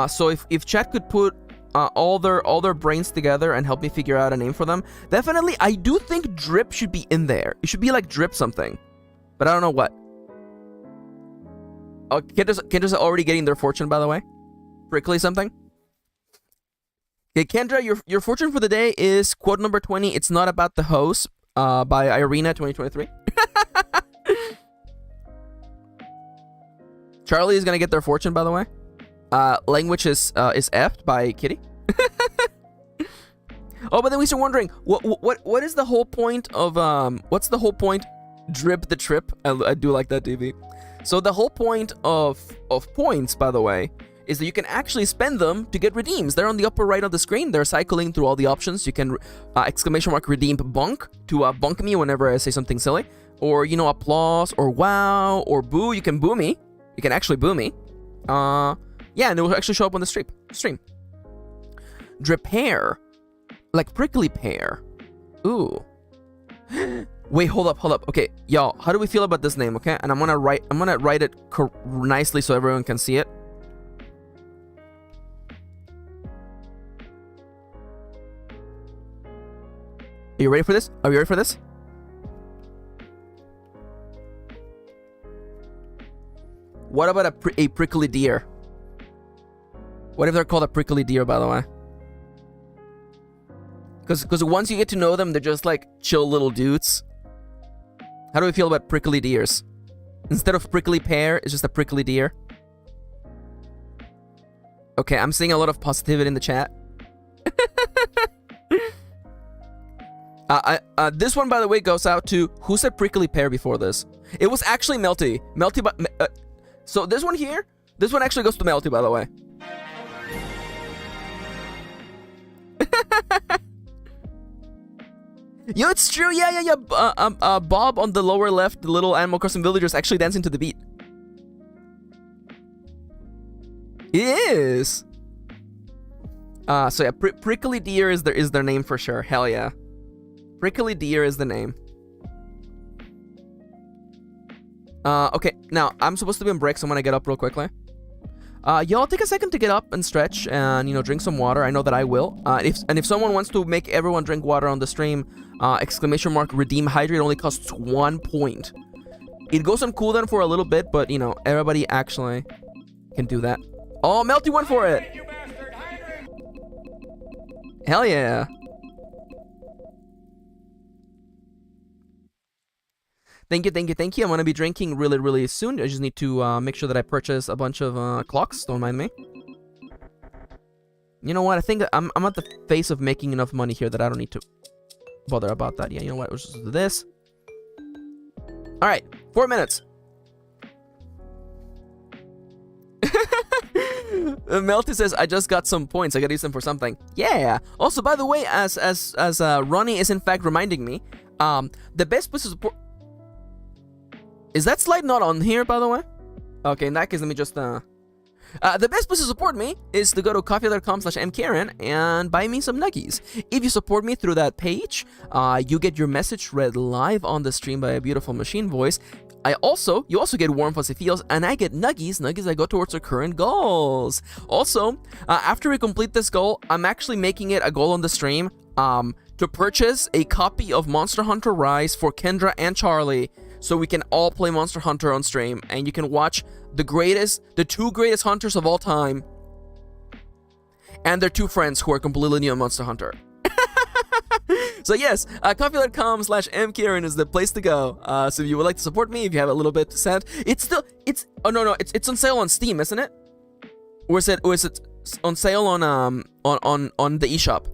So if chat could put all their brains together and help me figure out a name for them. Definitely, I do think Drip should be in there. It should be like Drip something, but I don't know what. Oh, Kendra's already getting their fortune, by the way. Prickly something. Okay, Kendra, your fortune for the day is quote number 20. It's not about the host by Irina 2023. Charlie is gonna get their fortune, by the way. Language is F'd by Kitty. Oh, but then we start wondering what is the whole point of what's the whole point? Drip the trip. I do like that, DB. So the whole point of points, by the way, is that you can actually spend them to get redeems. They're on the upper right of the screen. They're cycling through all the options. You can exclamation mark redeem bunk to bunk me whenever I say something silly, or you know, applause, or wow, or boo. You can boo me. You can actually boo me. Yeah, and it will actually show up on the stream. Drip hair. Like prickly pear. Ooh. Wait, hold up. Okay, y'all, how do we feel about this name, okay? And I'm gonna write it nicely so everyone can see it. Are you ready for this? Are you ready for this? What about a prickly deer? What if they're called a prickly deer, by the way? Because once you get to know them, they're just like chill little dudes. How do we feel about prickly deers? Instead of prickly pear, it's just a prickly deer. Okay, I'm seeing a lot of positivity in the chat. This one, by the way, goes out to... Who said prickly pear before this? It was actually Melty. So this one here, this one actually goes to Melty, by the way. Yo, it's true. Yeah. Bob on the lower left, the little Animal Crossing villager is actually dancing to the beat. It is. So yeah, prickly deer is their name for sure. Hell yeah. Prickly deer is the name. Okay, now I'm supposed to be on break, so I'm gonna get up real quickly. Y'all take a second to get up and stretch and, you know, drink some water. I know that I will. If someone wants to make everyone drink water on the stream, exclamation mark redeem hydrate only costs 1 point. It goes on cooldown for a little bit, but, you know, everybody actually can do that. Oh, Melty went for it! Hell yeah! Thank you, thank you, thank you. I'm gonna be drinking really, really soon. I just need to make sure that I purchase a bunch of clocks. Don't mind me. You know what? I think I'm at the phase of making enough money here that I don't need to bother about that. Yeah, you know what? Let's just do this. All right, 4 minutes. Melty says, I just got some points. I gotta use them for something. Yeah. Also, by the way, as Ronnie is in fact reminding me, the best place to support. Is that slide not on here, by the way? Okay, in that case, let me just the best place to support me is to go to coffee.com/MKirin and buy me some nuggies. If you support me through that page, you get your message read live on the stream by a beautiful machine voice. You also get warm fuzzy feels, and I get nuggies that go towards our current goals. Also, after we complete this goal, I'm actually making it a goal on the stream to purchase a copy of Monster Hunter Rise for Kendra and Charlie, so we can all play Monster Hunter on stream, and you can watch the two greatest hunters of all time, and their two friends who are completely new on Monster Hunter. So yes, coffee.com/MKirin is the place to go. So if you would like to support me, if you have a little bit to send, it's on sale on Steam, isn't it? Or is it on sale on the eShop?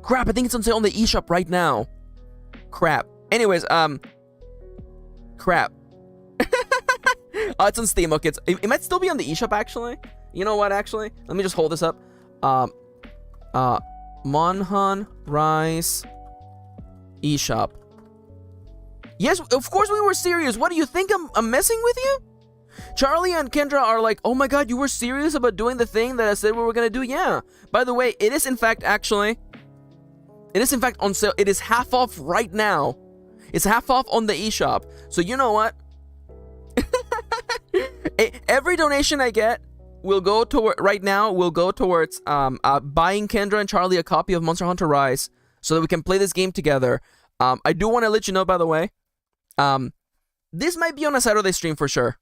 Crap, I think it's on sale on the eShop right now. Crap. Anyways, crap. Oh, it's on Steam. Okay, it might still be on the eShop actually. You know what? Actually, let me just hold this up. Monhan Rise eShop. Yes, of course we were serious. What do you think? I'm messing with you? Charlie and Kendra are like, oh my god, you were serious about doing the thing that I said we were gonna do? Yeah. By the way, it is in fact on sale. It is half off right now. It's half off on the eShop. So you know what? Every donation I get will go towards buying Kendra and Charlie a copy of Monster Hunter Rise so that we can play this game together. I do want to let you know, by the way, this might be on a Saturday stream for sure.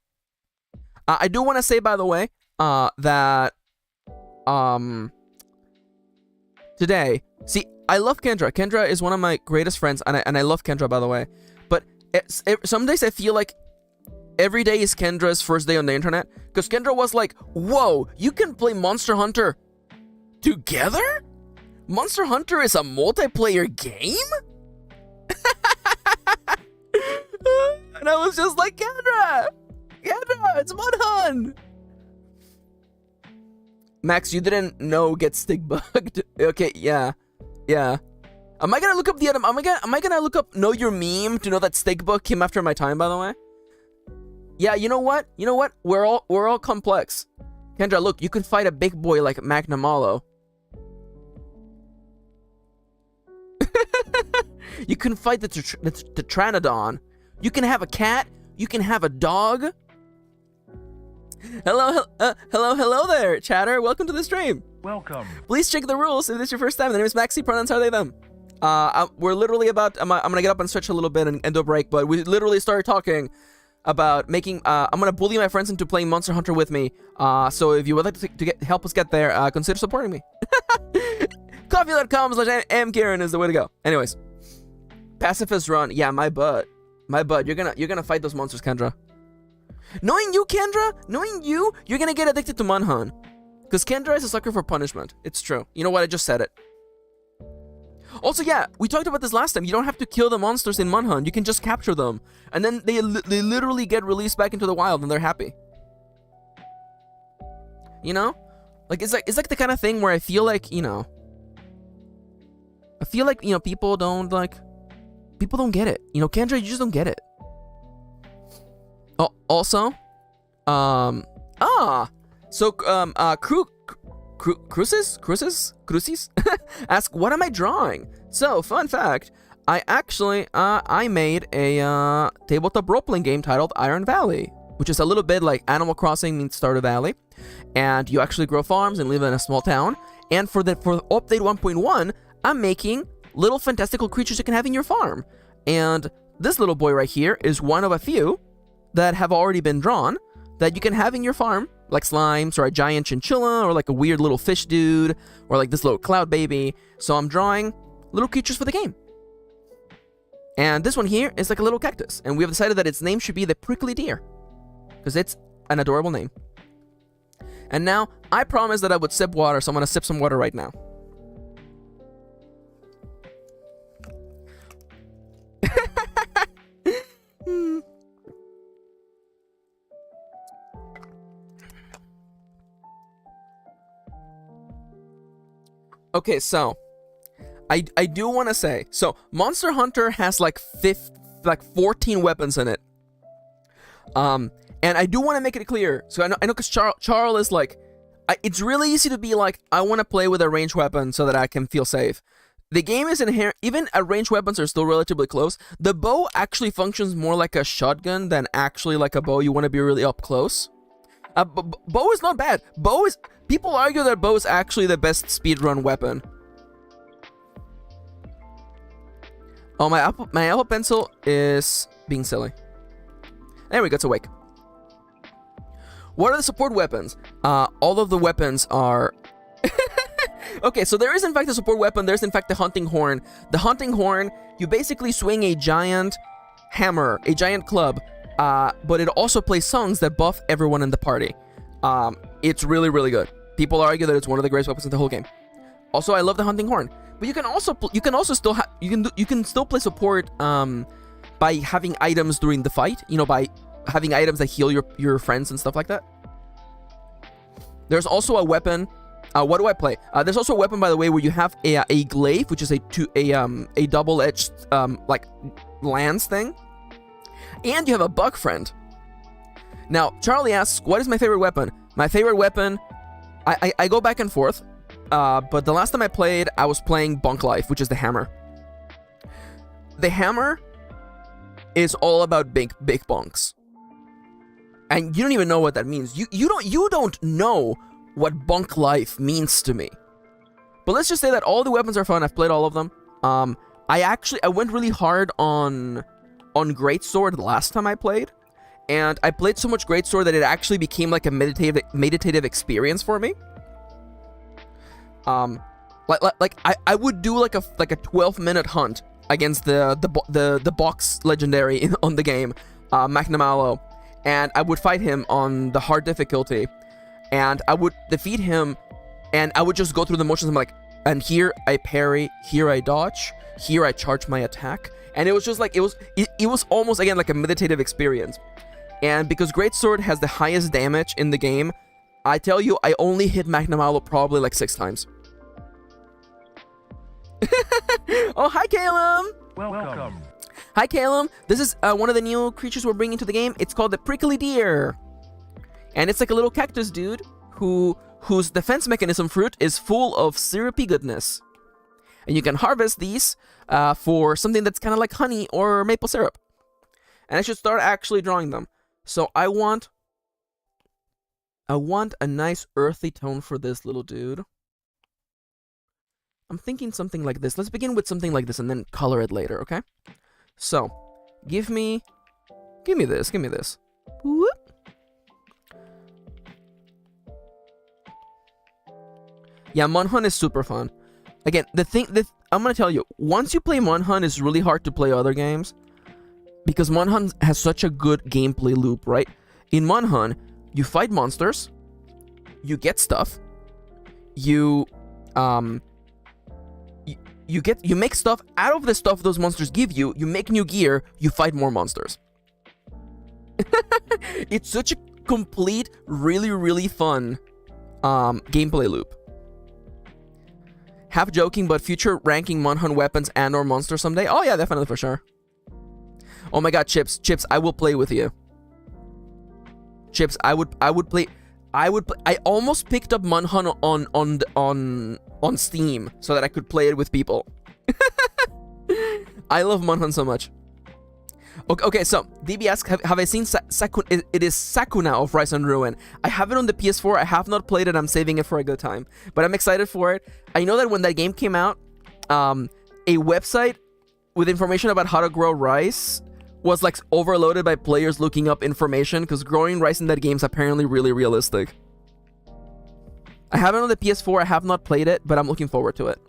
I do want to say, by the way, that today, see, I love Kendra. Kendra is one of my greatest friends, and I love Kendra, by the way. But some days I feel like every day is Kendra's first day on the internet, because Kendra was like, whoa, you can play Monster Hunter together? Monster Hunter is a multiplayer game? And I was just like, Kendra, it's Monhan. Max, you didn't know get stick bugged. Okay, yeah. Am I gonna look up am I gonna look up Know Your Meme to know that stick bug came after my time, by the way? Yeah, you know what? We're all complex. Kendra, look, you can fight a big boy like Magnamalo. You can fight the Tetranodon. You can have a cat. You can have a dog. Hello there, chatter. Welcome to the stream. Welcome. Please check the rules if this is your first time. The name is Maxi. Pronouns are they, them. We're literally about. I'm gonna get up and stretch a little bit and do a break, but we literally started talking about making. I'm gonna bully my friends into playing Monster Hunter with me. So if you would like to help us get there, consider supporting me. Coffee.com/MKirin is the way to go. Anyways, pacifist run. Yeah, my butt. You're gonna fight those monsters, Kendra. Knowing you, Kendra, you're gonna get addicted to Monhan. Because Kendra is a sucker for punishment. It's true. You know what? I just said it. Also, yeah, we talked about this last time. You don't have to kill the monsters in Monhan. You can just capture them. And then they literally get released back into the wild and they're happy. You know? Like, it's like the kind of thing where I feel like, people don't get it. Kendra, you just don't get it. Oh, also, Cruces ask, what am I drawing? So, fun fact, I made a tabletop role-playing game titled Iron Valley, which is a little bit like Animal Crossing meets Stardew Valley, and you actually grow farms and live in a small town. And for update 1.1, I'm making little fantastical creatures you can have in your farm. And this little boy right here is one of a few that have already been drawn that you can have in your farm, like slimes or a giant chinchilla or like a weird little fish dude or like this little cloud baby. So I'm drawing little creatures for the game. And this one here is like a little cactus. And we have decided that its name should be the Prickly Deer, because it's an adorable name. And now, I promised that I would sip water, so I'm going to sip some water right now. Okay, so I do want to say, so Monster Hunter has like 14 weapons in it. And I do want to make it clear. So I know because Charles is like, it's really easy to be like, I want to play with a ranged weapon so that I can feel safe. The game is inherent, even ranged weapons are still relatively close. The bow actually functions more like a shotgun than actually like a bow. You want to be really up close. Bow is not bad. People argue that bow is actually the best speedrun weapon. Oh, my Apple Pencil is being silly. There we go, it's awake. What are the support weapons? All of the weapons are... Okay, so there is in fact a support weapon. There's in fact the hunting horn. The hunting horn, you basically swing a giant hammer, a giant club, but it also plays songs that buff everyone in the party. It's really, really good. People argue that it's one of the greatest weapons in the whole game. Also, I love the hunting horn. But you can also still play support by having items during the fight. You know, by having items that heal your friends and stuff like that. There's also a weapon. What do I play? There's also a weapon, by the way, where you have a glaive, which is a double-edged like lance thing, and you have a bug friend. Now, Charlie asks, what is my favorite weapon? My favorite weapon, I go back and forth, but the last time I played, I was playing Bunk Life, which is the hammer. The hammer is all about big bunks. And you don't even know what that means. You don't know what Bunk Life means to me. But let's just say that all the weapons are fun. I've played all of them. I went really hard on Greatsword the last time I played. And I played so much Greatsword that it actually became like a meditative experience for me. Like I would do like a 12-minute hunt against the box legendary on the game, Magnamalo, and I would fight him on the hard difficulty, and I would defeat him, and I would just go through the motions. I'm like, and here I parry, here I dodge, here I charge my attack, and it was just like it was almost again like a meditative experience. And because Greatsword has the highest damage in the game, I tell you, I only hit Magnamalo probably like 6 times. Oh, hi, Calum! Welcome. Hi, Calum. This is one of the new creatures we're bringing to the game. It's called the Prickly Deer. And it's like a little cactus dude whose defense mechanism fruit is full of syrupy goodness. And you can harvest these for something that's kind of like honey or maple syrup. And I should start actually drawing them. So I want a nice earthy tone for this little dude. I'm thinking something like this. Let's begin with something like this and then color it later, okay? So, give me this. Whoop. Yeah, Monhunt is super fun. Again, I'm gonna tell you, once you play Monhunt, it's really hard to play other games. Because Monhunt has such a good gameplay loop, right? In Monhunt, you fight monsters, you get stuff, you make stuff out of the stuff those monsters give you, you make new gear, you fight more monsters. It's such a complete, really, really fun gameplay loop. Half joking, but future ranking Monhunt weapons and or monsters someday? Oh yeah, definitely, for sure. Oh my god, Chips, I will play with you. Chips, I would play. I almost picked up Monhunt on Steam so that I could play it with people. I love Monhunt so much. Okay, so DB asks, have I seen it is Sakuna of Rise and Ruin. I have it on the PS4. I have not played it. I'm saving it for a good time, but I'm excited for it. I know that when that game came out, a website with information about how to grow rice was like overloaded by players looking up information, because growing rice in that game is apparently really realistic. I have it on the PS4. I have not played it, but I'm looking forward to it.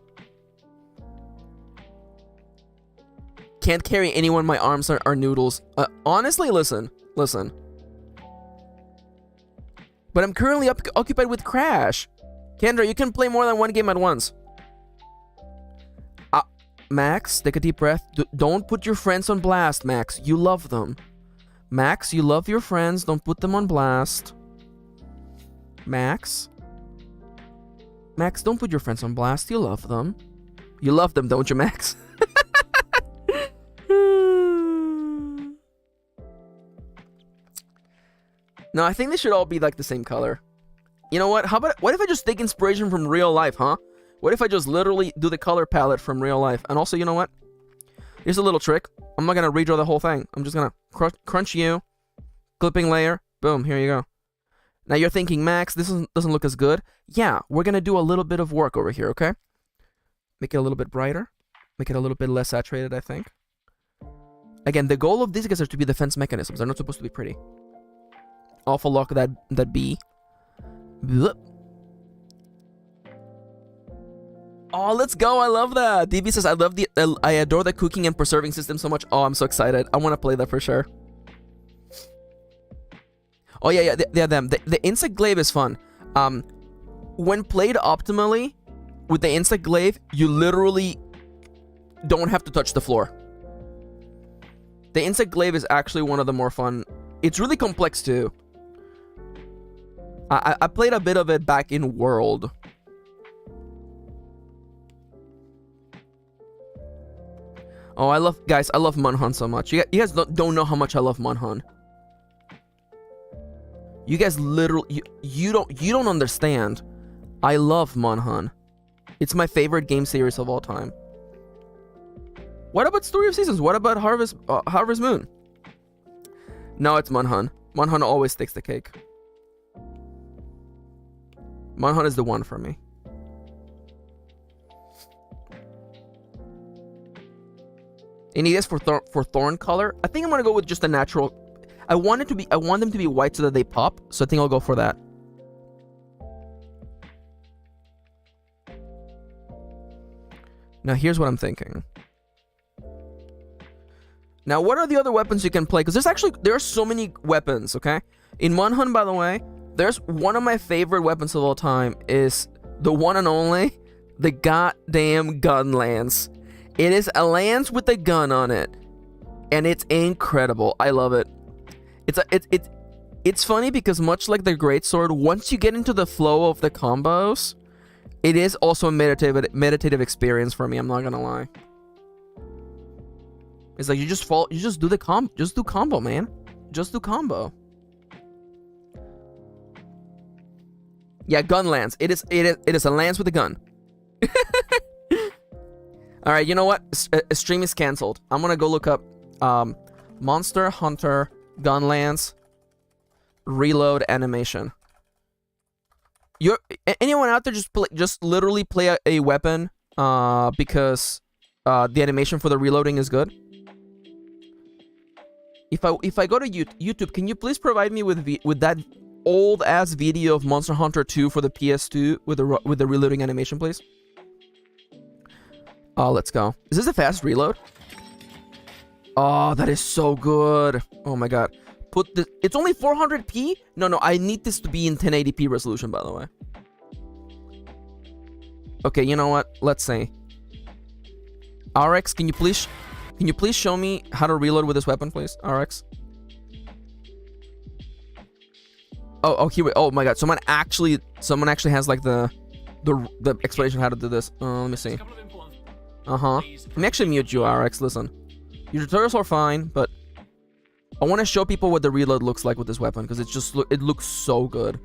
can't carry anyone. My arms are noodles. Honestly, listen. But I'm currently occupied with Crash. Kendra, you can play more than one game at once. Max, take a deep breath. Don't put your friends on blast, Max. You love them. Max, you love your friends. Don't put them on blast. Max, don't put your friends on blast. You love them. You love them, don't you, Max? No, I think they should all be like the same color. You know what? What if I just take inspiration from real life, huh? What if I just literally do the color palette from real life? And also, you know what? Here's a little trick. I'm not gonna redraw the whole thing. I'm just gonna crunch you, clipping layer, boom, here you go. Now you're thinking, Max, this doesn't look as good. Yeah, we're gonna do a little bit of work over here, okay? Make it a little bit brighter. Make it a little bit less saturated, I think. Again, the goal of these guys are to be defense mechanisms. They're not supposed to be pretty. Awful luck that bee. Blip. Oh, let's go. I love that. DB says, I adore the cooking and preserving system so much. Oh, I'm so excited. I want to play that for sure. Oh, yeah, the insect glaive is fun. When played optimally, with the insect glaive, you literally don't have to touch the floor. The insect glaive is actually one of the more fun. It's really complex, too. I played a bit of it back in World. Oh, I love Munhun so much. You guys don't know how much I love Munhun. You guys literally, you don't understand. I love Munhun. It's my favorite game series of all time. What about Story of Seasons? What about Harvest Moon? No, it's Munhun. Munhun always takes the cake. Munhun is the one for me. Any guess for Thorn color? I think I'm gonna go with just a natural. I want them to be white so that they pop. So I think I'll go for that. Now here's what I'm thinking. Now what are the other weapons you can play? Because there are so many weapons. Okay, in Munhun, by the way, there's one of my favorite weapons of all time is the one and only, the goddamn gun lance. It is a lance with a gun on it, and it's incredible. I love it. It's funny because much like the greatsword, once you get into the flow of the combos, it is also a meditative experience for me. I'm not gonna lie. It's like you just do the combo, man. Just do combo. Yeah, gun lance. It is a lance with a gun. All right, you know what? Stream is canceled. I'm gonna go look up Monster Hunter gun lance reload animation. Anyone out there just literally play a weapon because the animation for the reloading is good? If I go to YouTube, can you please provide me with that old ass video of Monster Hunter 2 for the PS2 with the reloading animation, please? Oh, let's go. Is this a fast reload? Oh, that is so good. Oh my god. It's only 400p? No, I need this to be in 1080p resolution, by the way. Okay, you know what? Let's see. RX, can you please show me how to reload with this weapon, please? RX. Oh, here we. Oh my god, someone actually has like the explanation how to do this. Let me see. Let me actually mute you, RX. Listen, your tutorials are fine, but I want to show people what the reload looks like with this weapon because it looks so good.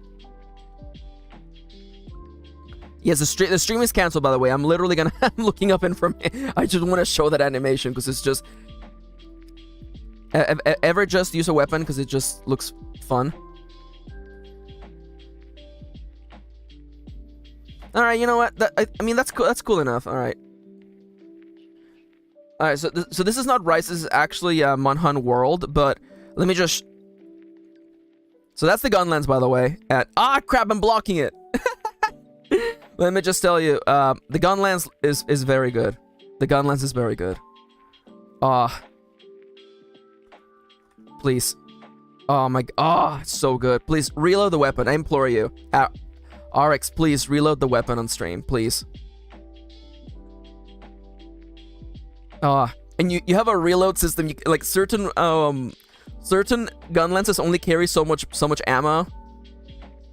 Yes, the stream is canceled, by the way. I'm literally I'm looking up information. I just want to show that animation because it's just. Ever just use a weapon because it just looks fun? All right, you know what? I mean, that's cool. That's cool enough. All right. All right. So this is not Rice. This is actually Munhun World. But let me just. So that's the gun lens, by the way. Crap! I'm blocking it. Let me just tell you, the gun lens is very good. The gun lens is very good. Please. Oh my, it's so good. Please reload the weapon. I implore you. RX, please reload the weapon on stream, please. And you have a reload system. Like certain gun lances only carry so much ammo.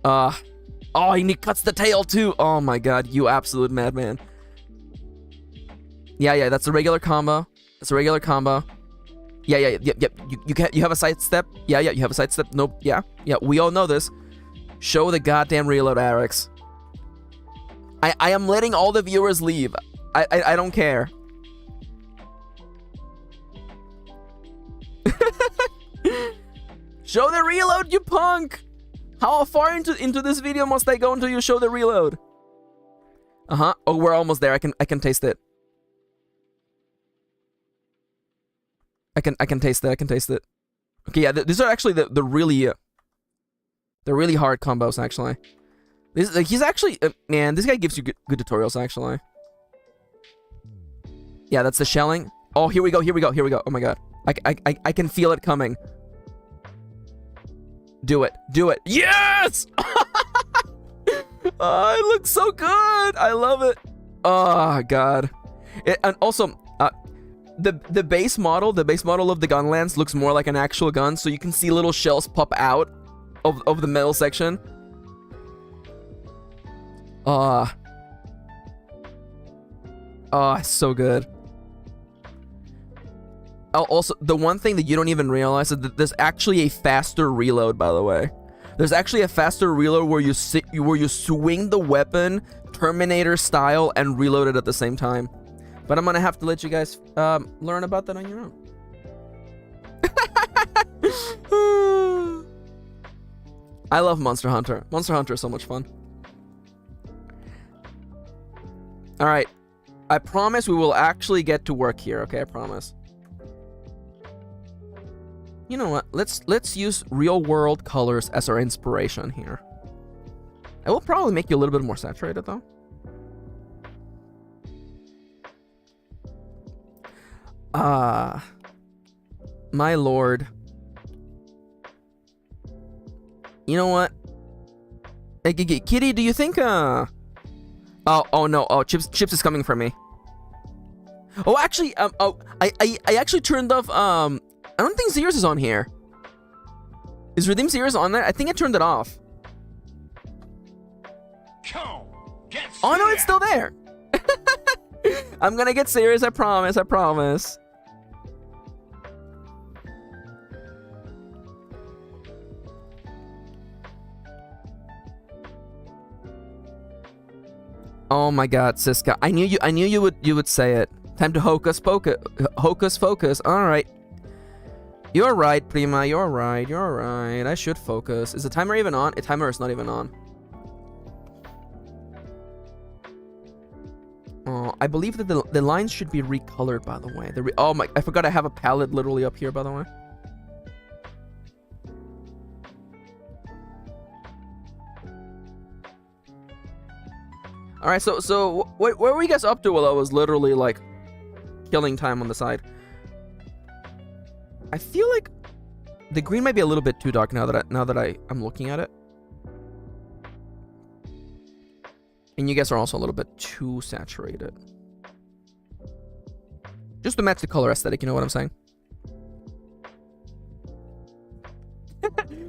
And he cuts the tail too. Oh my god, you absolute madman. Yeah, that's a regular combo. That's a regular combo. Yeah. You have a sidestep. Yeah, you have a sidestep. Nope. Yeah. We all know this. Show the goddamn reload, Arix. I am letting all the viewers leave. I don't care. Show the reload, you punk! How far into this video must I go until you show the reload? Oh, we're almost there. I can taste it. I can taste it. I can taste it. Okay, yeah, these are actually the really hard combos actually. He's actually man, this guy gives you good tutorials actually. Yeah, that's the shelling. Oh, here we go. Oh my god. I can feel it coming. Do it. Yes! Oh, it looks so good. I love it. Oh god. And also, the base model of the gun lance looks more like an actual gun, so you can see little shells pop out of the metal section. It's so good. Also, the one thing that you don't even realize is that there's actually a faster reload, by the way. There's actually a faster reload where you swing the weapon Terminator style and reload it at the same time. But I'm gonna have to let you guys learn about that on your own. I love Monster Hunter. Monster Hunter is so much fun. All right, I promise we will actually get to work here. Okay, I promise. You know what? Let's use real world colors as our inspiration here. It will probably make you a little bit more saturated though. My lord. You know what? Hey, Kitty, do you think oh no, Chips is coming for me. Oh, actually, I actually turned off I don't think Sears is on here. Is Redeem Sears on there? I think I turned it off. Oh no, it's still there. I'm gonna get serious, I promise, I promise. Oh my god, Siska. I knew you would say it. Time to hocus focus. Alright. You're right, Prima. You're right. I should focus. Is the timer even on? The timer is not even on. Oh, I believe that the lines should be recolored, by the way. Oh my, I forgot I have a palette literally up here, by the way. Alright, so what were you guys up to while I was literally like killing time on the side? I feel like the green might be a little bit too dark now that I'm looking at it. And you guys are also a little bit too saturated. Just to match the color aesthetic, you know what I'm saying?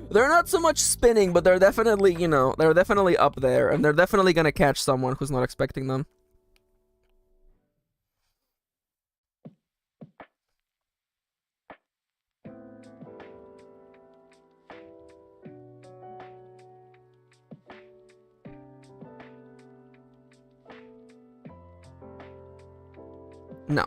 They're not so much spinning, but they're definitely, you know, they're definitely up there. And they're definitely gonna catch someone who's not expecting them. No.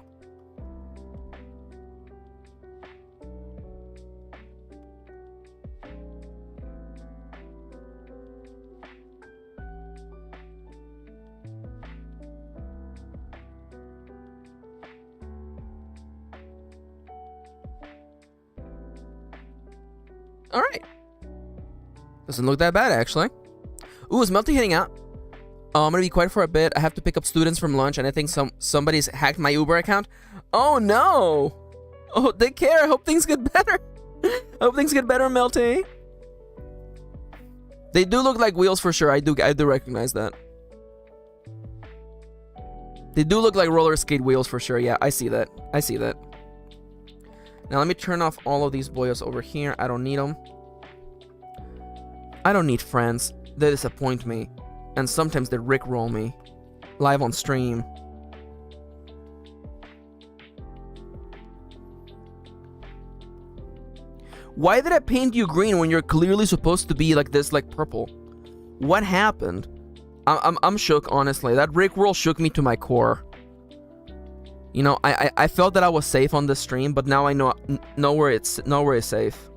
All right. Doesn't look that bad, actually. Ooh, is Melty hitting out? I'm gonna be quiet for a bit. I have to pick up students from lunch, and I think somebody's hacked my Uber account. Oh no! Oh, they care. I hope things get better. I hope things get better, Melty. They do look like wheels for sure. I do recognize that. They do look like roller skate wheels for sure. Yeah, I see that. I see that. Now let me turn off all of these boyos over here. I don't need them. I don't need friends. They disappoint me. And sometimes they rickroll me. Live on stream. Why did I paint you green when you're clearly supposed to be like this, like purple? What happened? I'm shook, honestly. That rickroll shook me to my core. You know, I felt that I was safe on this stream, but now I know nowhere it's safe.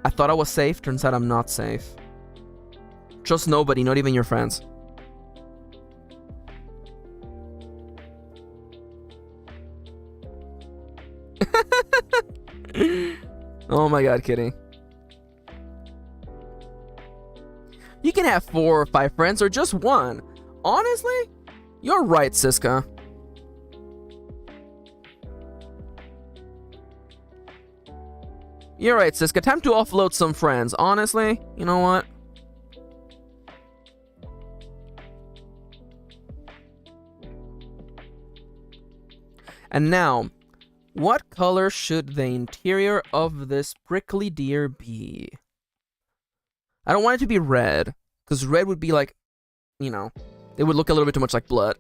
I thought I was safe, turns out I'm not safe. Trust nobody, not even your friends. Oh my god, kidding. You can have 4 or 5 friends or just one. Honestly, you're right, Siska. You're right, Siska. Time to offload some friends. Honestly, you know what? And now, what color should the interior of this prickly deer be? I don't want it to be red, because red would be like, you know, it would look a little bit too much like blood.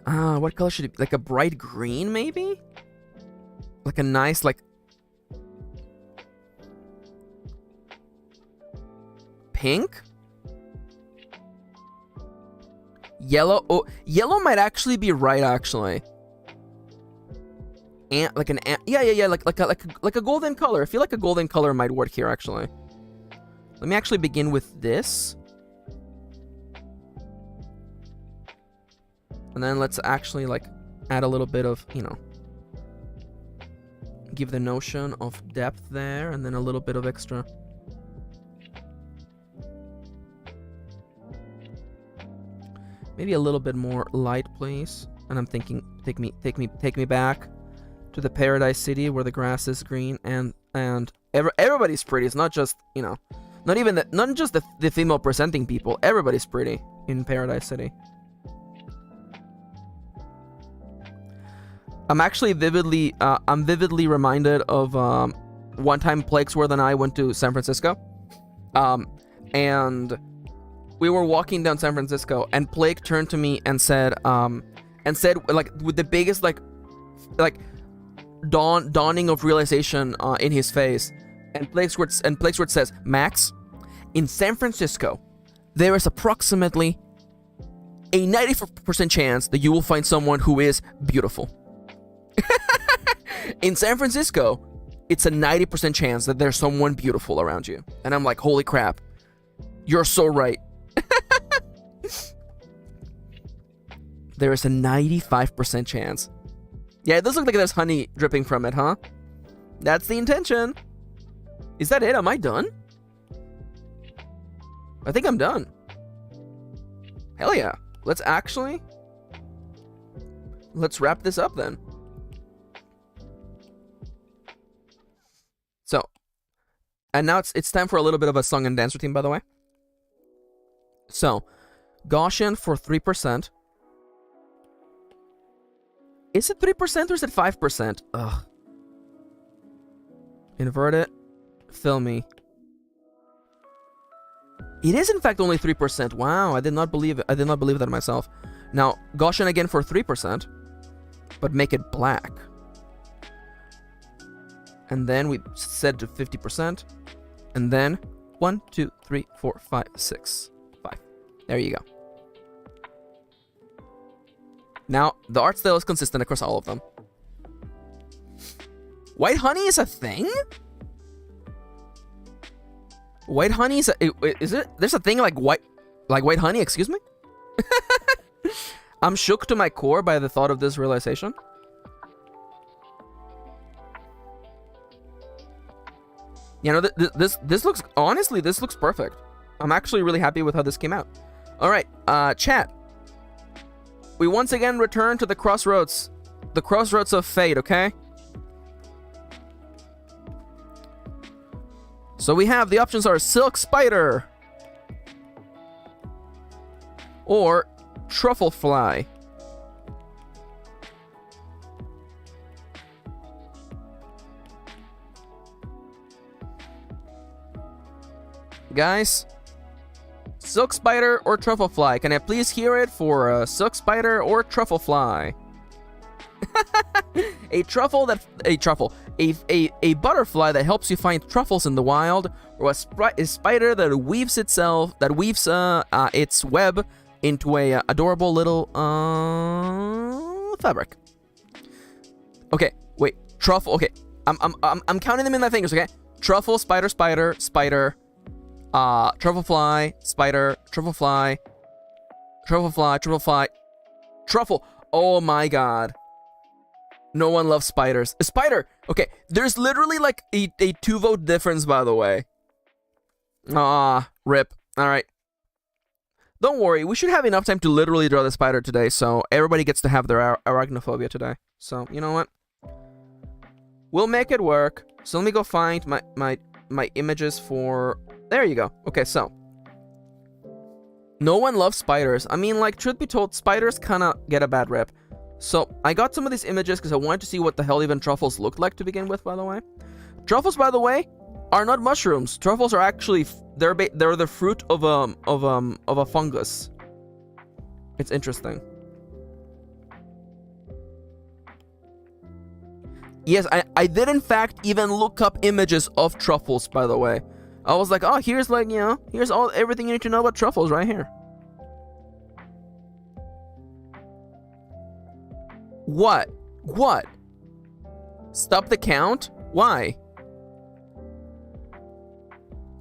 What color should it be? Like a bright green, maybe? Like a nice, like... pink? Yellow? Oh, yellow might actually be right, actually. And like an yeah, like a golden color. I feel like a golden color might work here, actually. Let me actually begin with this. And then let's actually, like, add a little bit of, you know, give the notion of depth there, and then a little bit of extra. Maybe a little bit more light, please. And I'm thinking, take me back to the Paradise City where the grass is green and everybody's pretty. It's not just, you know, not just the female presenting people. Everybody's pretty in Paradise City. I'm actually vividly reminded of one time Plaguesworth and I went to San Francisco, and we were walking down San Francisco, and Plague turned to me and said like with the biggest like dawning of realization in his face, and Plaguesworth says, "Max, in San Francisco, there is approximately a 94% chance that you will find someone who is beautiful." In San Francisco, it's a 90% chance that there's someone beautiful around you. And I'm like, holy crap, you're so right. There is a 95% chance. Yeah, it does look like there's honey dripping from it, huh? That's the intention. Is that it? Am I done? I think I'm done. Hell yeah. Let's wrap this up then. So, and now it's time for a little bit of a song and dance routine, by the way. So, Gaussian for 3%. Is it 3% or is it 5%? Ugh. Invert it. Fill me. It is in fact only 3%. Wow, I did not believe it. I did not believe that myself. Now, Gaussian again for 3%, but make it black. And then we set to 50%. And then 1, 2, 3, 4, 5, 6, 5. There you go. Now, the art style is consistent across all of them. White honey is a thing? White honey is it? There's a thing like white honey, excuse me? I'm shook to my core by the thought of this realization. You know, this looks, honestly, this looks perfect. I'm actually really happy with how this came out. All right, chat. we once again return to the crossroads. The crossroads of fate, okay? So we have, the options are silk spider or truffle fly. Guys, silk spider or truffle fly? Can I please hear it for silk spider or truffle fly? A butterfly that helps you find truffles in the wild, or a spider that weaves its web into a adorable little fabric. Okay, wait, truffle. Okay, I'm counting them in my fingers. Okay, truffle, spider, spider, spider. Truffle fly, spider, truffle fly, truffle fly, truffle fly, truffle. Oh my god. No one loves spiders. A spider! Okay, there's literally like a 2-vote difference, by the way. Rip. Alright. Don't worry, we should have enough time to literally draw the spider today, so everybody gets to have their arachnophobia today. So, you know what? We'll make it work. So let me go find my images for... There you go. Okay, so. No one loves spiders. I mean, like, truth be told, spiders kind of get a bad rep. So, I got some of these images because I wanted to see what the hell even truffles looked like to begin with, by the way. Truffles, by the way, are not mushrooms. Truffles are actually, they're the fruit of a fungus. It's interesting. Yes, I did in fact even look up images of truffles, by the way. I was like, oh, here's like, you know, here's everything you need to know about truffles right here. What? What? Stop the count? Why?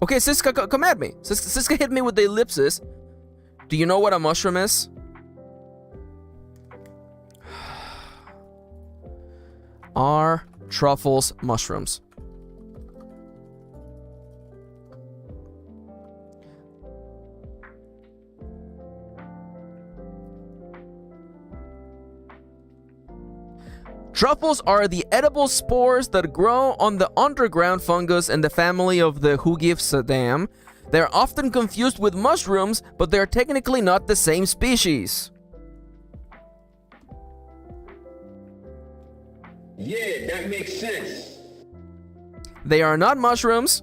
Okay, Siska, come at me. Siska hit me with the ellipsis. Do you know what a mushroom is? Are truffles mushrooms? Truffles are the edible spores that grow on the underground fungus in the family of the Hugifsidae. They are often confused with mushrooms, but they are technically not the same species. Yeah, that makes sense. They are not mushrooms.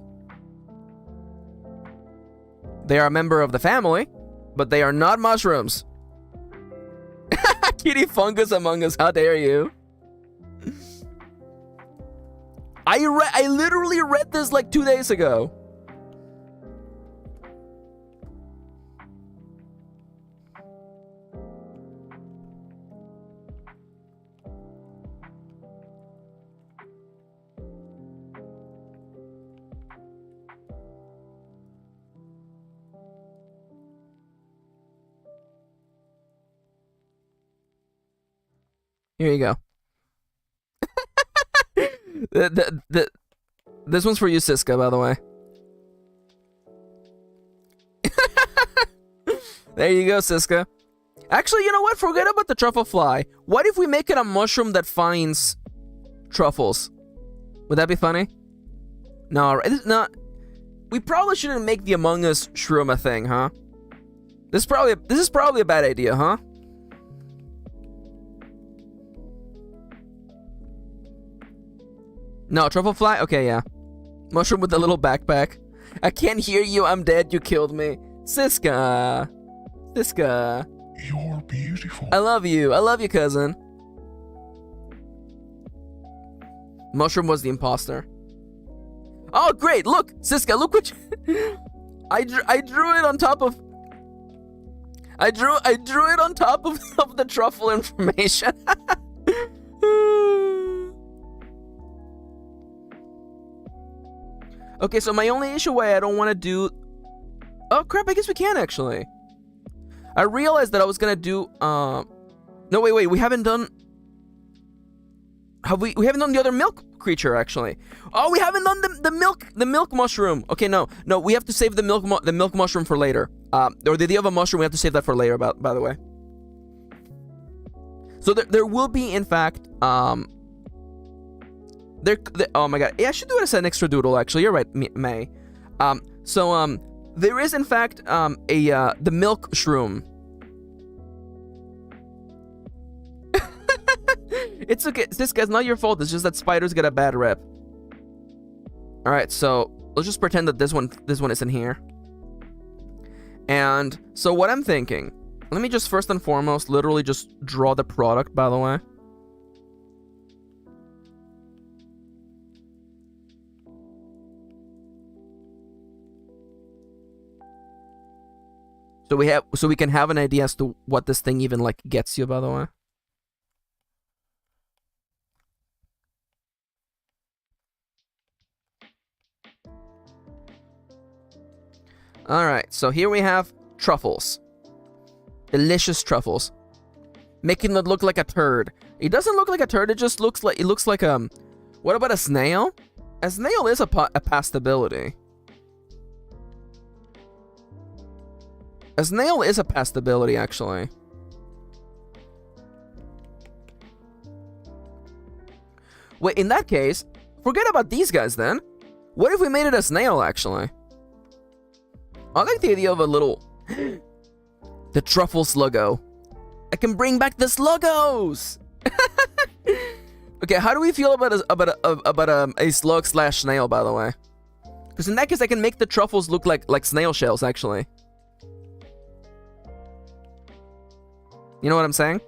They are a member of the family, but they are not mushrooms. Kitty fungus among us, how dare you? I literally read this like 2 days ago. Here you go. This one's for you, Siska, by the way. There you go, Siska. Actually, you know what? Forget about the truffle fly. What if we make it a mushroom that finds truffles? Would that be funny? No, it's not. We probably shouldn't make the Among Us shroom a thing, huh? This is probably a bad idea, huh? No, truffle fly? Okay, yeah. Mushroom with a little backpack. I can't hear you, I'm dead, you killed me. Siska. Siska. You're beautiful. I love you, cousin. Mushroom was the imposter. Oh, great, look! Siska, look what you... I drew it on top of... I drew it on top of the truffle information. Okay, so my only issue why I don't want to do... Oh, crap, I guess we can, actually. I realized that I was going to do... No, wait, we haven't done... We haven't done the other milk creature, actually. Oh, we haven't done the milk mushroom. Okay, no, we have to save the milk mushroom for later. Or the other mushroom, we have to save that for later, by the way. So there will be, in fact, oh my god, yeah, I should do it as an extra doodle. Actually, you're right, May. There is, in fact, the milk shroom. It's okay. This guy's not your fault. It's just that spiders get a bad rep. All right, so let's just pretend that this one isn't here. And so what I'm thinking, let me just first and foremost literally just draw the product, by the way. So we can have an idea as to what this thing even like gets you, by the way. Alright, so here we have truffles. Delicious truffles. Making it look like a turd. It doesn't look like a turd, it just looks like, what about a snail? A snail is a pastability. A snail is a pastability, actually. Wait, in that case, forget about these guys then. What if we made it a snail, actually? I like the idea of a little... the truffle sluggo. I can bring back the sluggos! Okay, how do we feel about a slug slash snail, by the way? Because in that case, I can make the truffles look like snail shells, actually. You know what I'm saying?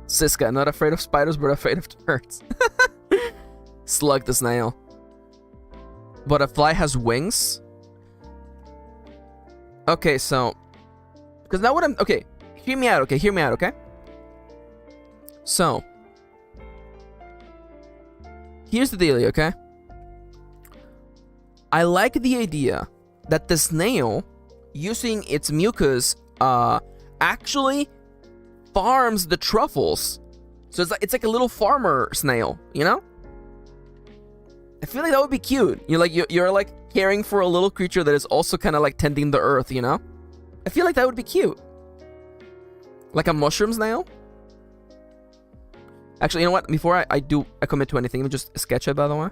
Siska, not afraid of spiders, but afraid of turds. Slug the snail. But a fly has wings? Okay, so... because now what I'm... okay, hear me out, okay? So... here's the deal, okay? I like the idea that the snail, using its mucus, actually farms the truffles. So it's like a little farmer snail, you know? I feel like that would be cute. You're like caring for a little creature that is also kind of like tending the earth, you know? I feel like that would be cute. Like a mushroom snail? Actually, you know what? Before I commit to anything, let me just sketch it, by the way.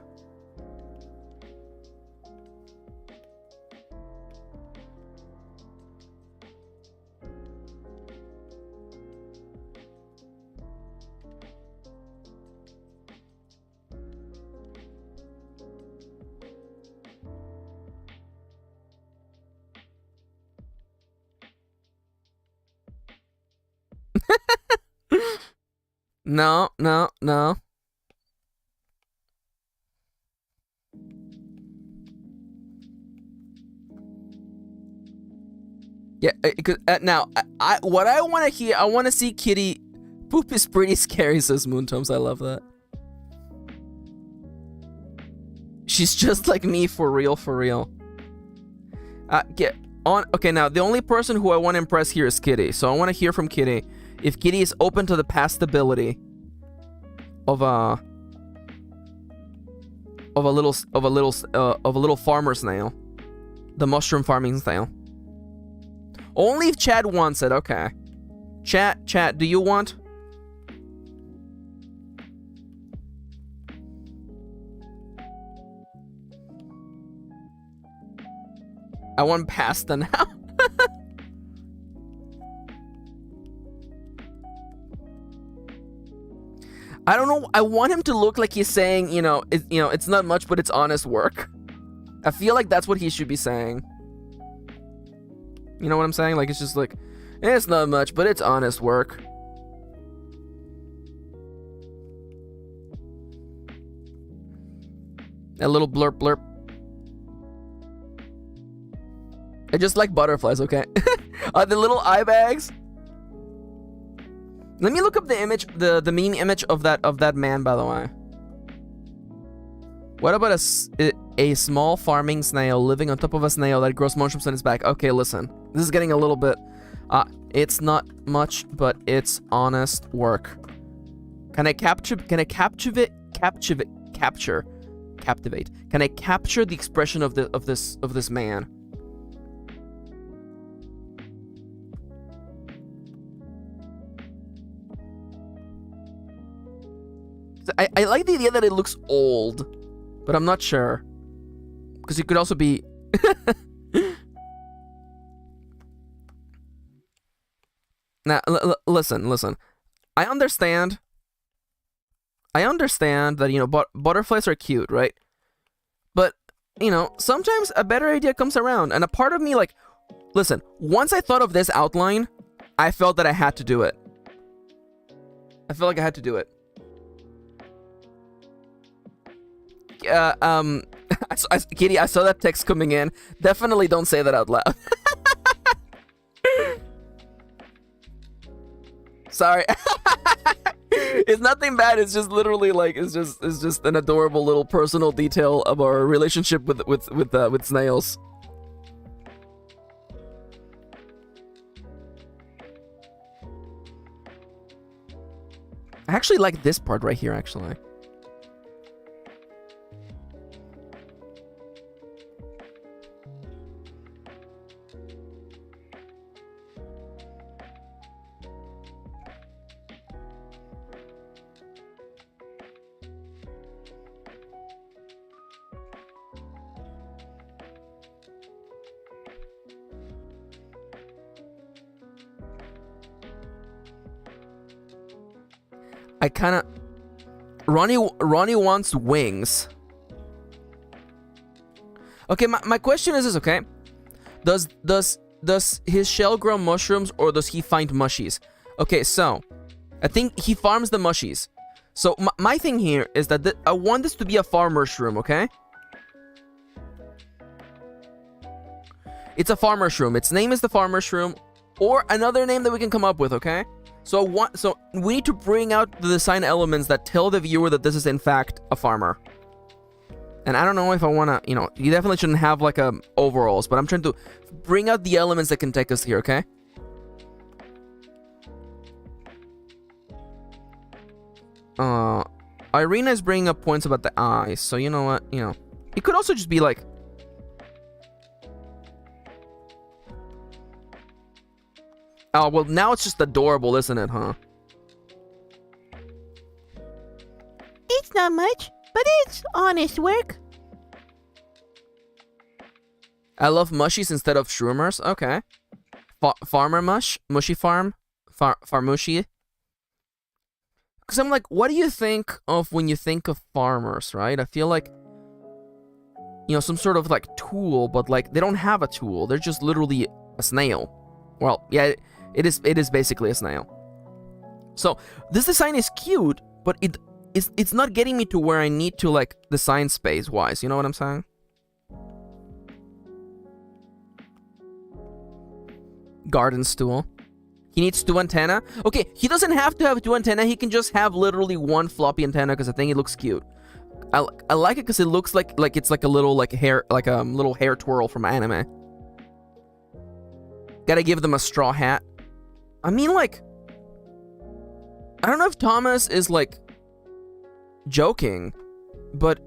No. Yeah, now, what I want to hear, I want to see Kitty. Poop is pretty scary, says Moontomes. I love that. She's just like me, for real, for real. Get on. Okay, now, the only person who I want to impress here is Kitty. So I want to hear from Kitty if Kitty is open to the pastability of a little farmer snail, the mushroom farming snail. Only if Chad wants it. Okay, chat. Do you want? I want pasta now. I don't know. I want him to look like he's saying, it's not much, but it's honest work. I feel like that's what he should be saying. You know what I'm saying? Like, it's just like, it's not much, but it's honest work. A little blurp blurp. I just like butterflies, okay? The little eye bags. Let me look up the image, the meme image of that man, by the way. What about a small farming snail living on top of a snail that grows mushrooms on its back? Okay, listen. This is getting a little bit... it's not much, but it's honest work. Can I capture? Can I captivate? Captivate? Captivate? Can I capture the expression of this man? I like the idea that it looks old, but I'm not sure because it could also be. Now, listen. I understand that, you know, butterflies are cute, right? But, you know, sometimes a better idea comes around. And a part of me, like, listen, once I thought of this outline, I felt that I had to do it. I felt like I had to do it. Kitty, I saw that text coming in. Definitely don't say that out loud. Sorry. It's nothing bad. It's just literally like it's just an adorable little personal detail of our relationship with snails. I actually like this part right here, actually. I kind of... Ronnie wants wings. Okay, my question is this, okay? Does his shell grow mushrooms or does he find mushies? Okay, so I think he farms the mushies. So my thing here is that I want this to be a farmer's room, okay? It's a farmer's room. Its name is the farmer's room, or another name that we can come up with, okay? So we need to bring out the design elements that tell the viewer that this is in fact a farmer. And I don't know if I want to, you know, you definitely shouldn't have like overalls, but I'm trying to bring out the elements that can take us here, okay? Irina is bringing up points about the eyes, so you know what, you know, it could also just be like, oh, well, now it's just adorable, isn't it, huh? It's not much, but it's honest work. I love mushies instead of shroomers. Okay. Farmer mush? Mushy farm? Farmushy? Because I'm like, what do you think of when you think of farmers, right? I feel like, you know, some sort of like tool, but like they don't have a tool. They're just literally a snail. Well, yeah, it is basically a snail. So this design is cute, but it's not getting me to where I need to, like, design space wise. You know what I'm saying? Garden stool. He needs 2 antenna. Okay, he doesn't have to have 2 antenna. He can just have literally 1 floppy antenna because I think it looks cute. I like it because it looks like it's like a little hair, like a little hair twirl from anime. Gotta give them a straw hat. I mean, like, I don't know if Thomas is, like, joking, but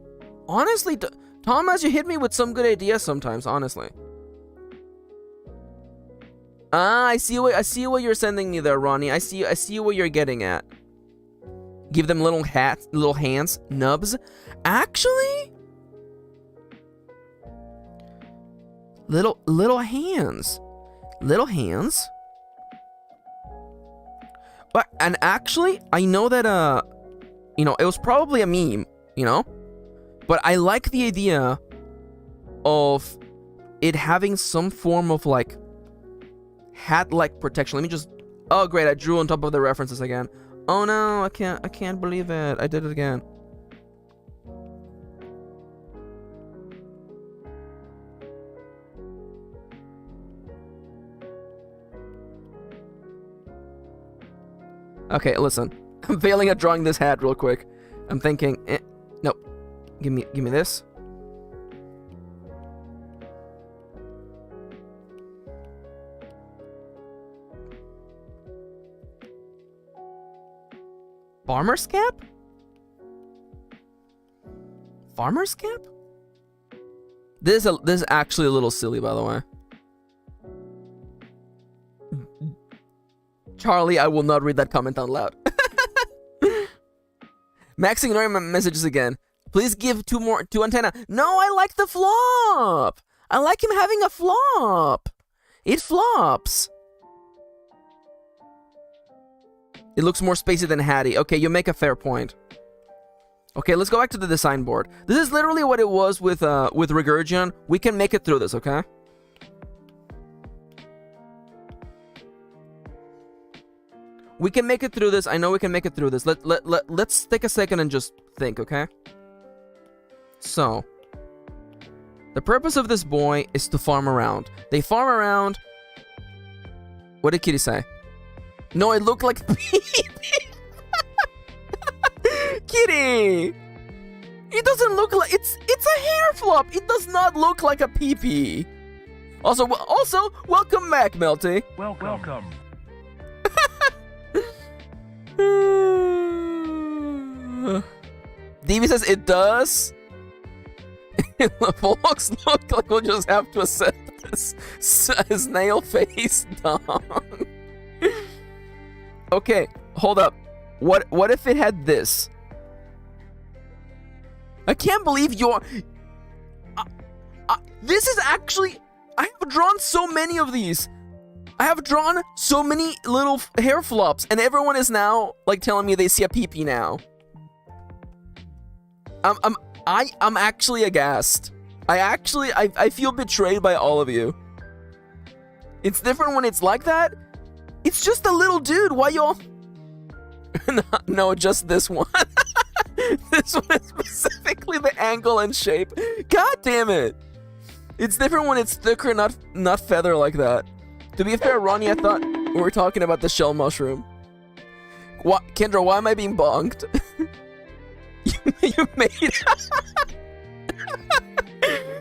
honestly, Thomas, you hit me with some good ideas sometimes, honestly. Ah, I see what you're sending me there, Ronnie. I see what you're getting at. Give them little hats, little hands, nubs. Actually, little hands. Little hands. But, and actually, I know that, you know, it was probably a meme, you know? But I like the idea of it having some form of, like, hat-like protection. Let me just... Oh, great, I drew on top of the references again. Oh, no, I can't believe it. I did it again. Okay, listen. I'm failing at drawing this hat real quick. I'm thinking, nope. Give me this. Farmer's cap? Farmer's cap? This is actually a little silly, by the way. Charlie, I will not read that comment out loud. Max ignoring my messages again. Please give two antenna. No, I like the flop. I like him having a flop. It flops. It looks more spacey than Hattie. Okay, you make a fair point. Okay, let's go back to the design board. This is literally what it was with Regurgion. We can make it through this, okay? We can make it through this. I know we can make it through this. Let's take a second and just think, okay? So, the purpose of this boy is to farm around. They farm around. What did Kitty say? No, it looked like Kitty! It doesn't look like it's a hair flop. It does not look like a pee-pee. Also, welcome back, Melty. Welcome. DB says it does. The folks look like we'll just have to accept this snail face dong. Okay, hold up. What if it had this? I can't believe you're... this is actually... I have drawn so many of these. I have drawn so many little hair flops, and everyone is now like telling me they see a pee-pee now. I'm actually aghast. I feel betrayed by all of you. It's different when it's like that. It's just a little dude. Why y'all? No, just this one. This one is specifically the angle and shape. God damn it. It's different when it's thicker, not feather like that. To be fair, Ronnie, I thought we were talking about the shell mushroom. What, Kendra, why am I being bonked? You made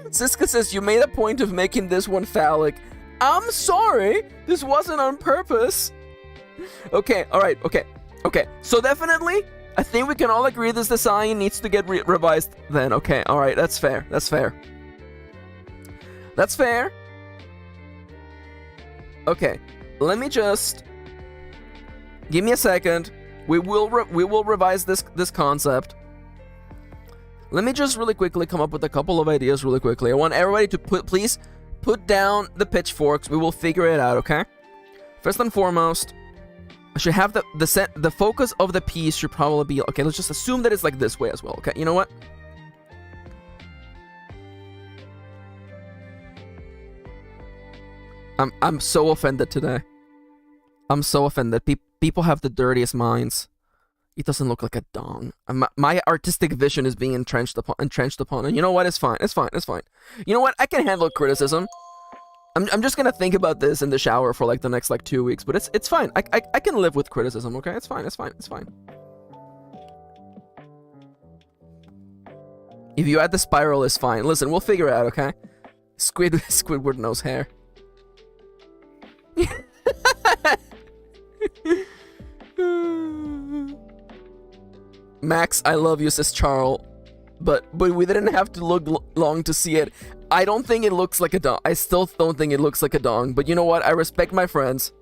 Siska says, you made a point of making this one phallic. I'm sorry. This wasn't on purpose. Okay, alright, okay. So definitely, I think we can all agree this design needs to get revised then. Okay, alright, that's fair. Okay, let me just... Give me a second. We will revise this concept. Let me just really quickly come up with a couple of ideas really quickly. I want everybody to please put down the pitchforks. We will figure it out, okay? First and foremost, I should have the focus of the piece should probably be... Okay, let's just assume that it's like this way as well, okay? You know what? I'm so offended today. I'm so offended. People have the dirtiest minds. It doesn't look like a dong. My artistic vision is being entrenched upon. And you know what? It's fine. You know what? I can handle criticism. I'm just gonna think about this in the shower for like the next 2 weeks. But it's fine. I can live with criticism. Okay? It's fine. If you add the spiral, it's fine. Listen, we'll figure it out. Okay? Squidward knows hair. Max, I love you, says Charles, but we didn't have to look long to see it. I don't think it looks like a dong. I still don't think it looks like a dong, but you know what? I respect my friends.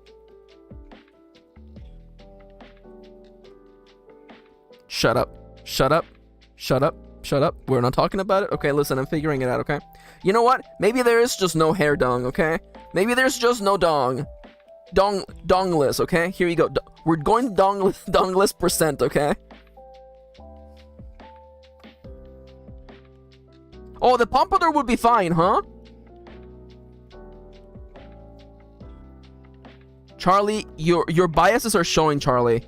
Shut up. We're not talking about it? Okay, listen, I'm figuring it out, okay? You know what? Maybe there is just no hair dong, okay? Maybe there's just no dong. Dongless, okay? Here you go. We're going dongless %, okay? Oh, the pompadour would be fine, huh? Charlie, your biases are showing, Charlie.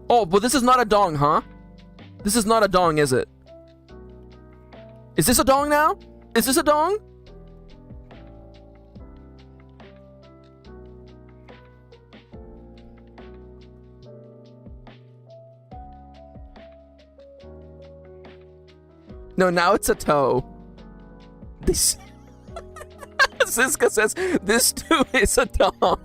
Oh, but this is not a dong, huh? This is not a dong, is it? Is this a dong now? Is this a dong? No, now it's a toe. This Siska says this too is a dong.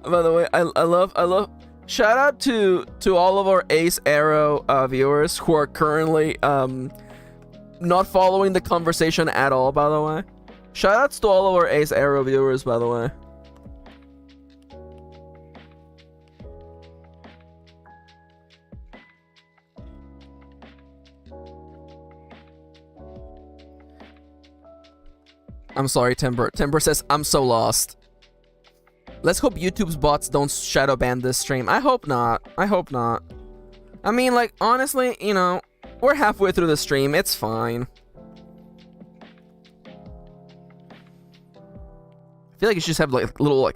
By the way, I love. Shout out to all of our Ace Arrow viewers who are currently not following the conversation at all. By the way, shout outs to all of our Ace Arrow viewers. By the way. I'm sorry, Timber. Timber says, I'm so lost. Let's hope YouTube's bots don't shadow ban this stream. I hope not. I hope not. I mean, like, honestly, you know, we're halfway through the stream. It's fine. I feel like you should just have, like, a little, like...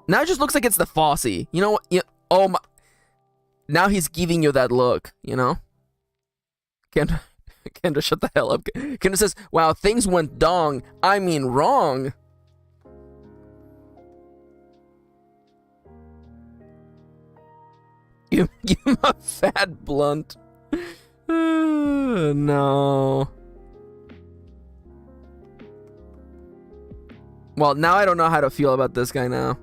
Now it just looks like it's the Fossey. You know what? Oh, my... Now he's giving you that look, you know? Kendra, shut the hell up. Kendra says, wow, things went dong. I mean wrong. Give him a fat blunt. No. Well, now I don't know how to feel about this guy now.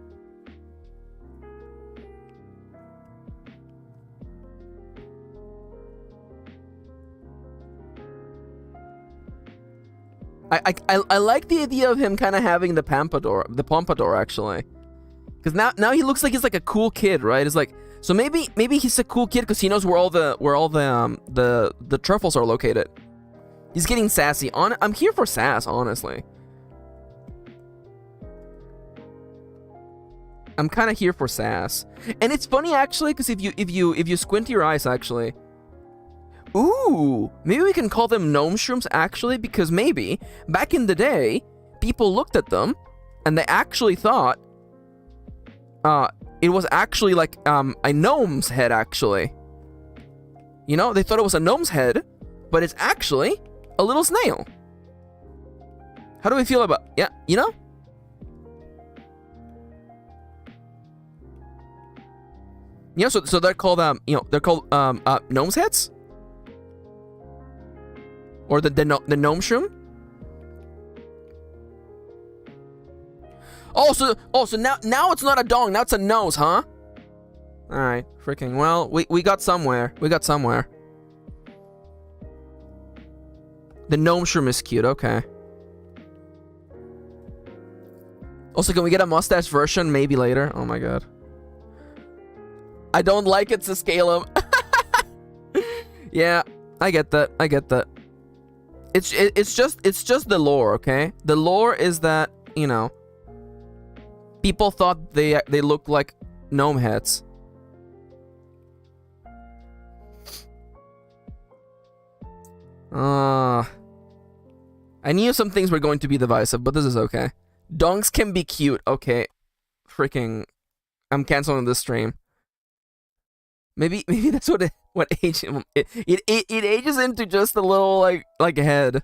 I like the idea of him kind of having the pompadour actually, because now he looks like he's like a cool kid, right? It's like, so maybe he's a cool kid because he knows where all the truffles are located. He's getting sassy. I'm here for sass, honestly. I'm kind of here for sass, and it's funny actually because if you squint your eyes actually. Ooh, maybe we can call them gnome shrooms actually, because maybe back in the day, people looked at them and they actually thought it was actually like a gnome's head actually. You know, they thought it was a gnome's head, but it's actually a little snail. How do we feel about, yeah, you know? You know, so they're called they're called gnome's heads? Or the gnome shroom? Oh, so now it's not a dong, now it's a nose, huh? Alright, freaking, well, we got somewhere. We got somewhere. The gnome shroom is cute, okay. Also, can we get a mustache version maybe later? Oh my god. I don't like it to scale him. Yeah, I get that. I get that. It's just the lore, okay? The lore is that, you know, people thought they looked like gnome heads. I knew some things were going to be divisive, but this is okay. Donks can be cute, okay. Freaking, I'm canceling this stream. Maybe that's what age it ages into just a little like head.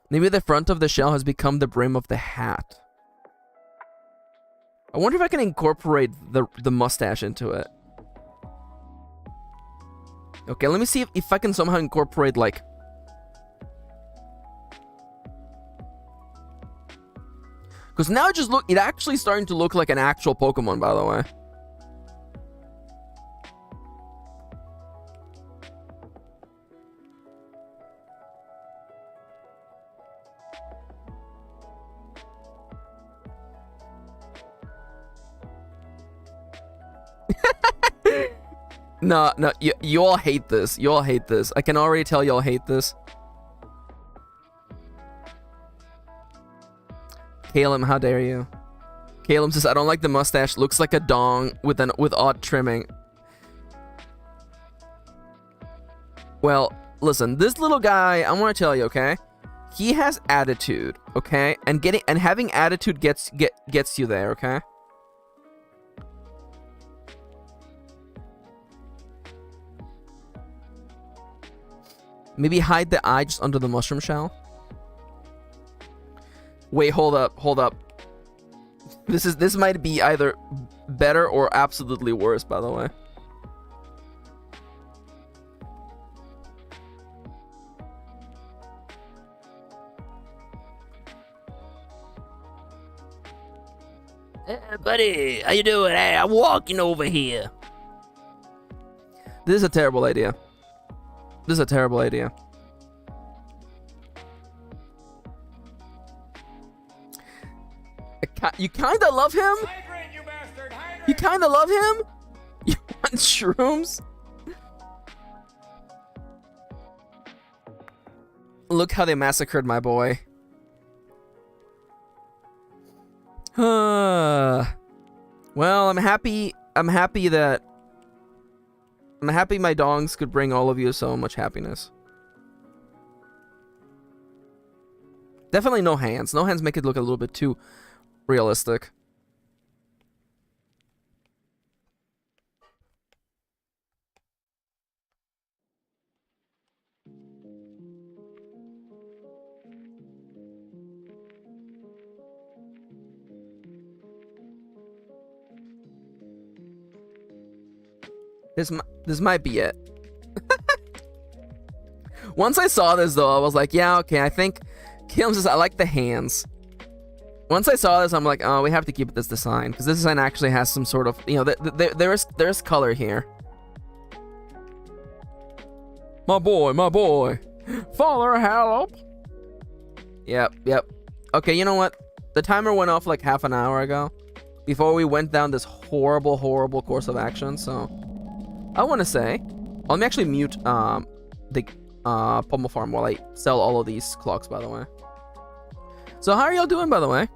Maybe the front of the shell has become the brim of the hat. I wonder if I can incorporate the mustache into it. Okay, let me see if I can somehow incorporate like. Because now it actually starting to look like an actual Pokemon, by the way. No, you all hate this. You all hate this. I can already tell you all hate this. Caleb, how dare you? Caleb says, I don't like the mustache. Looks like a dong with odd trimming. Well, listen, this little guy, I want to tell you, okay? He has attitude, okay? And having attitude gets you there, okay? Maybe hide the eye just under the mushroom shell. Wait, hold up. This might be either better or absolutely worse, by the way. Hey, buddy, how you doing? Hey, I'm walking over here. This is a terrible idea. This is a terrible idea. You kinda love him? You kinda love him? You want shrooms? Look how they massacred my boy. Well, I'm happy my dongs could bring all of you so much happiness. Definitely no hands. No hands make it look a little bit too realistic. This might be it. Once I saw this though, I was like, yeah, okay, I think Kim says I like the hands. Once I saw this, I'm like, oh, we have to keep this design because this design actually has some sort of, you know, there's color here. My boy, father, help. Yep. Okay, you know what? The timer went off like half an hour ago before we went down this horrible course of action. So I want to say, let me actually mute the Pommel Farm while I sell all of these clocks, by the way. So how are y'all doing, by the way?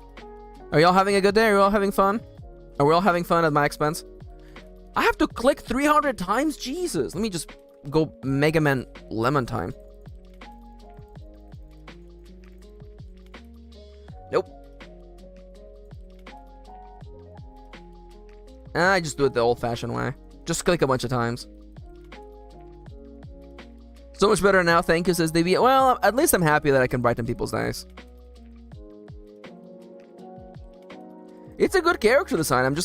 Are y'all having a good day? Are y'all having fun? Are we all having fun at my expense? I have to click 300 times? Jesus. Let me just go Mega Man Lemon time. Nope. I just do it the old-fashioned way. Just click a bunch of times. So much better now, thank you, says DB. Well, at least I'm happy that I can brighten people's days. It's a good character design.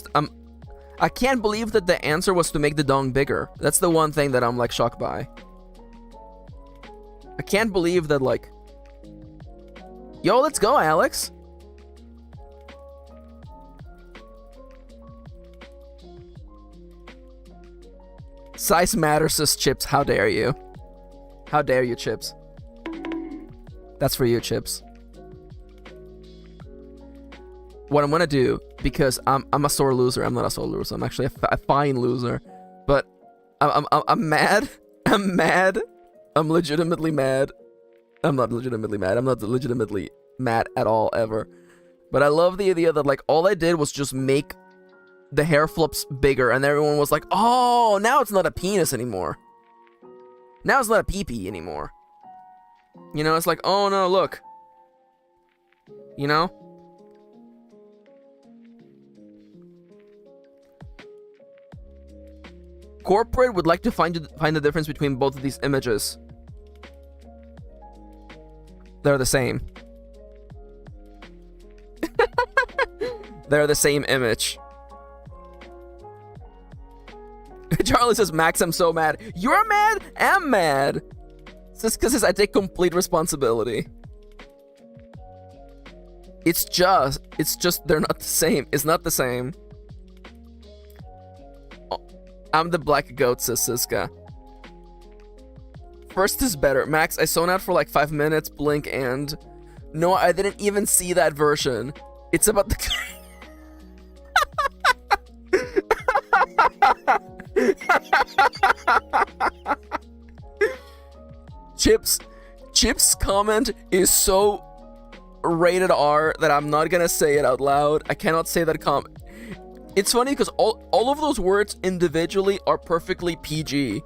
I can't believe that the answer was to make the dong bigger. That's the one thing that I'm like shocked by. I can't believe that, like, yo, let's go, Alex. Size matters, says Chips. How dare you? How dare you, Chips? That's for you, Chips. What I'm gonna do, because I'm a sore loser. I'm not a sore loser. I'm actually a fine loser. But I'm mad. I'm mad. I'm legitimately mad. I'm not legitimately mad. I'm not legitimately mad at all, ever. But I love the idea that, like, all I did was just make the hair flips bigger, and everyone was like, oh, now it's not a penis anymore. Now it's not a pee-pee anymore. You know, it's like, oh no, look. You know? Corporate would like to find the difference between both of these images. They're the same. They're the same image. Charlie says, Max, I'm so mad. You're mad? I'm mad. Because I take complete responsibility. It's just, they're not the same. It's not the same. Oh, I'm the black goat, says Siska. First is better. Max, I zoned out for like 5 minutes, blink, and... No, I didn't even see that version. It's about the... Chip's comment is so rated R that I'm not gonna say it out loud. I cannot say that comment. It's funny because all of those words individually are perfectly PG.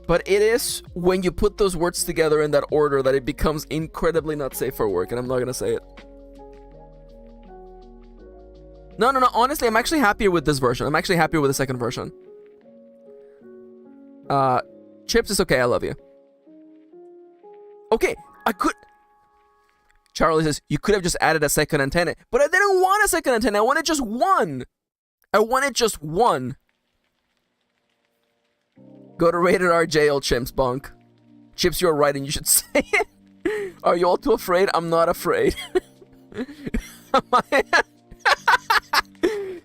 But it is when you put those words together in that order that it becomes incredibly not safe for work, and I'm not gonna say it. No, honestly, I'm actually happier with this version. I'm actually happier with the second version. Chips is okay, I love you. Okay, I could... Charlie says, you could have just added a second antenna. But I didn't want a second antenna, I wanted just one. I wanted just one. Go to rated R jail, Chimps bunk. Chips, you're right and you should say it. Are you all too afraid? I'm not afraid.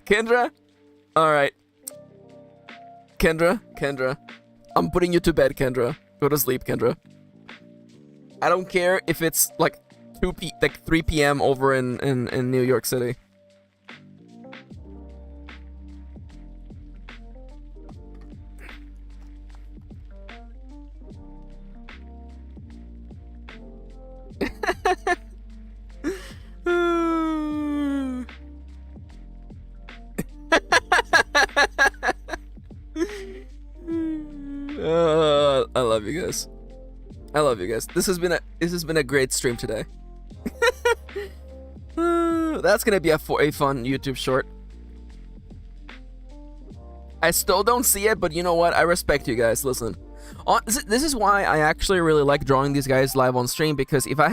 Kendra? Alright. Kendra. I'm putting you to bed, Kendra. Go to sleep, Kendra. I don't care if it's like 3 p.m. over in New York City. I love you guys. I love you guys. This has been a great stream today. That's gonna be a fun YouTube short. I still don't see it, but you know what? I respect you guys. Listen, this is why I actually really like drawing these guys live on stream, because if I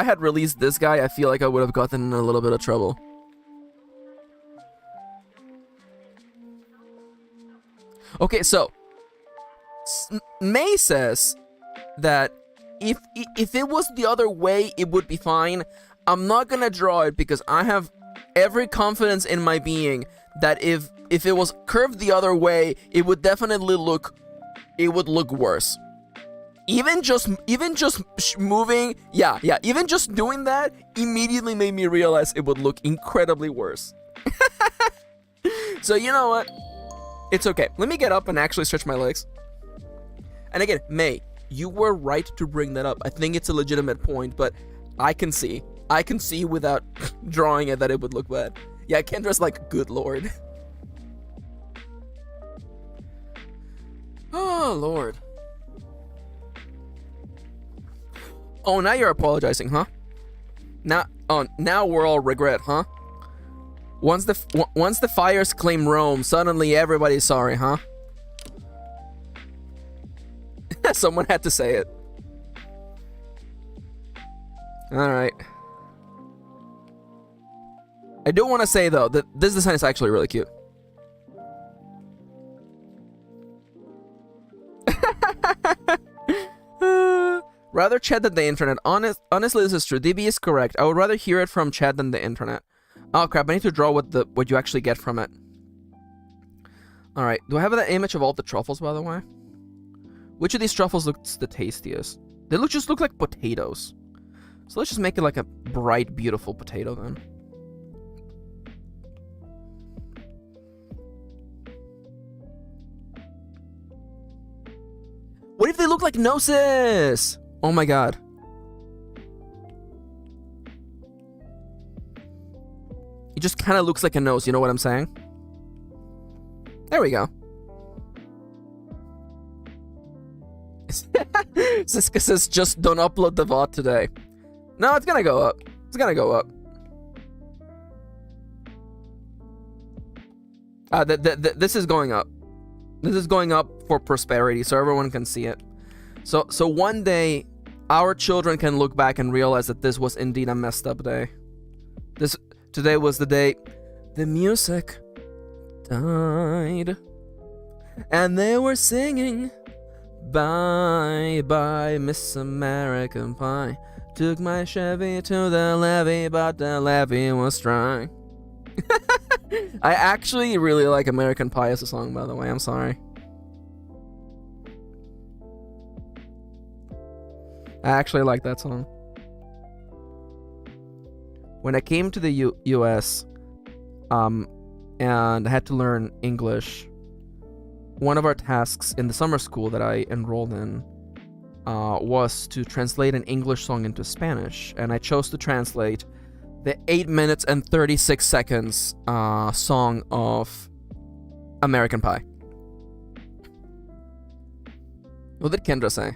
had released this guy, I feel like I would have gotten in a little bit of trouble. Okay, so May says that if it was the other way, it would be fine. I'm not gonna draw it because I have every confidence in my being that if it was curved the other way, it would definitely look worse. Even just moving, even just doing that immediately made me realize it would look incredibly worse. So you know what? It's okay. Let me get up and actually stretch my legs. And again, May, you were right to bring that up. I think it's a legitimate point, but I can see without drawing it that it would look bad. Yeah, Kendra's like, good lord. Oh, lord. Oh, now you're apologizing, huh? Now we're all regret, huh? Once the fires claim Rome, suddenly everybody's sorry, huh? Someone had to say it. Alright. I do want to say, though, that this design is actually really cute. Rather chat than the internet. Honestly, this is true. DB is correct. I would rather hear it from chat than the internet. Oh crap, I need to draw what you actually get from it. Alright, do I have that image of all the truffles, by the way? Which of these truffles looks the tastiest? They just look like potatoes. So let's just make it like a bright, beautiful potato then. What if they look like noses? Oh my god. It just kind of looks like a nose, you know what I'm saying? There we go. Siska says, just don't upload the VOD today. No, it's gonna go up. It's gonna go up. This is going up. This is going up for prosperity, so everyone can see it. So one day, our children can look back and realize that this was indeed a messed up day. Today was the day the music died, and they were singing, "Bye bye, Miss American Pie. Took my Chevy to the levee, but the levee was dry." I actually really like American Pie as a song, by the way. I'm sorry. I actually like that song. When I came to the US and had to learn English, one of our tasks in the summer school that I enrolled in was to translate an English song into Spanish, and I chose to translate the 8 minutes and 36 seconds song of American Pie. What did Kendra say?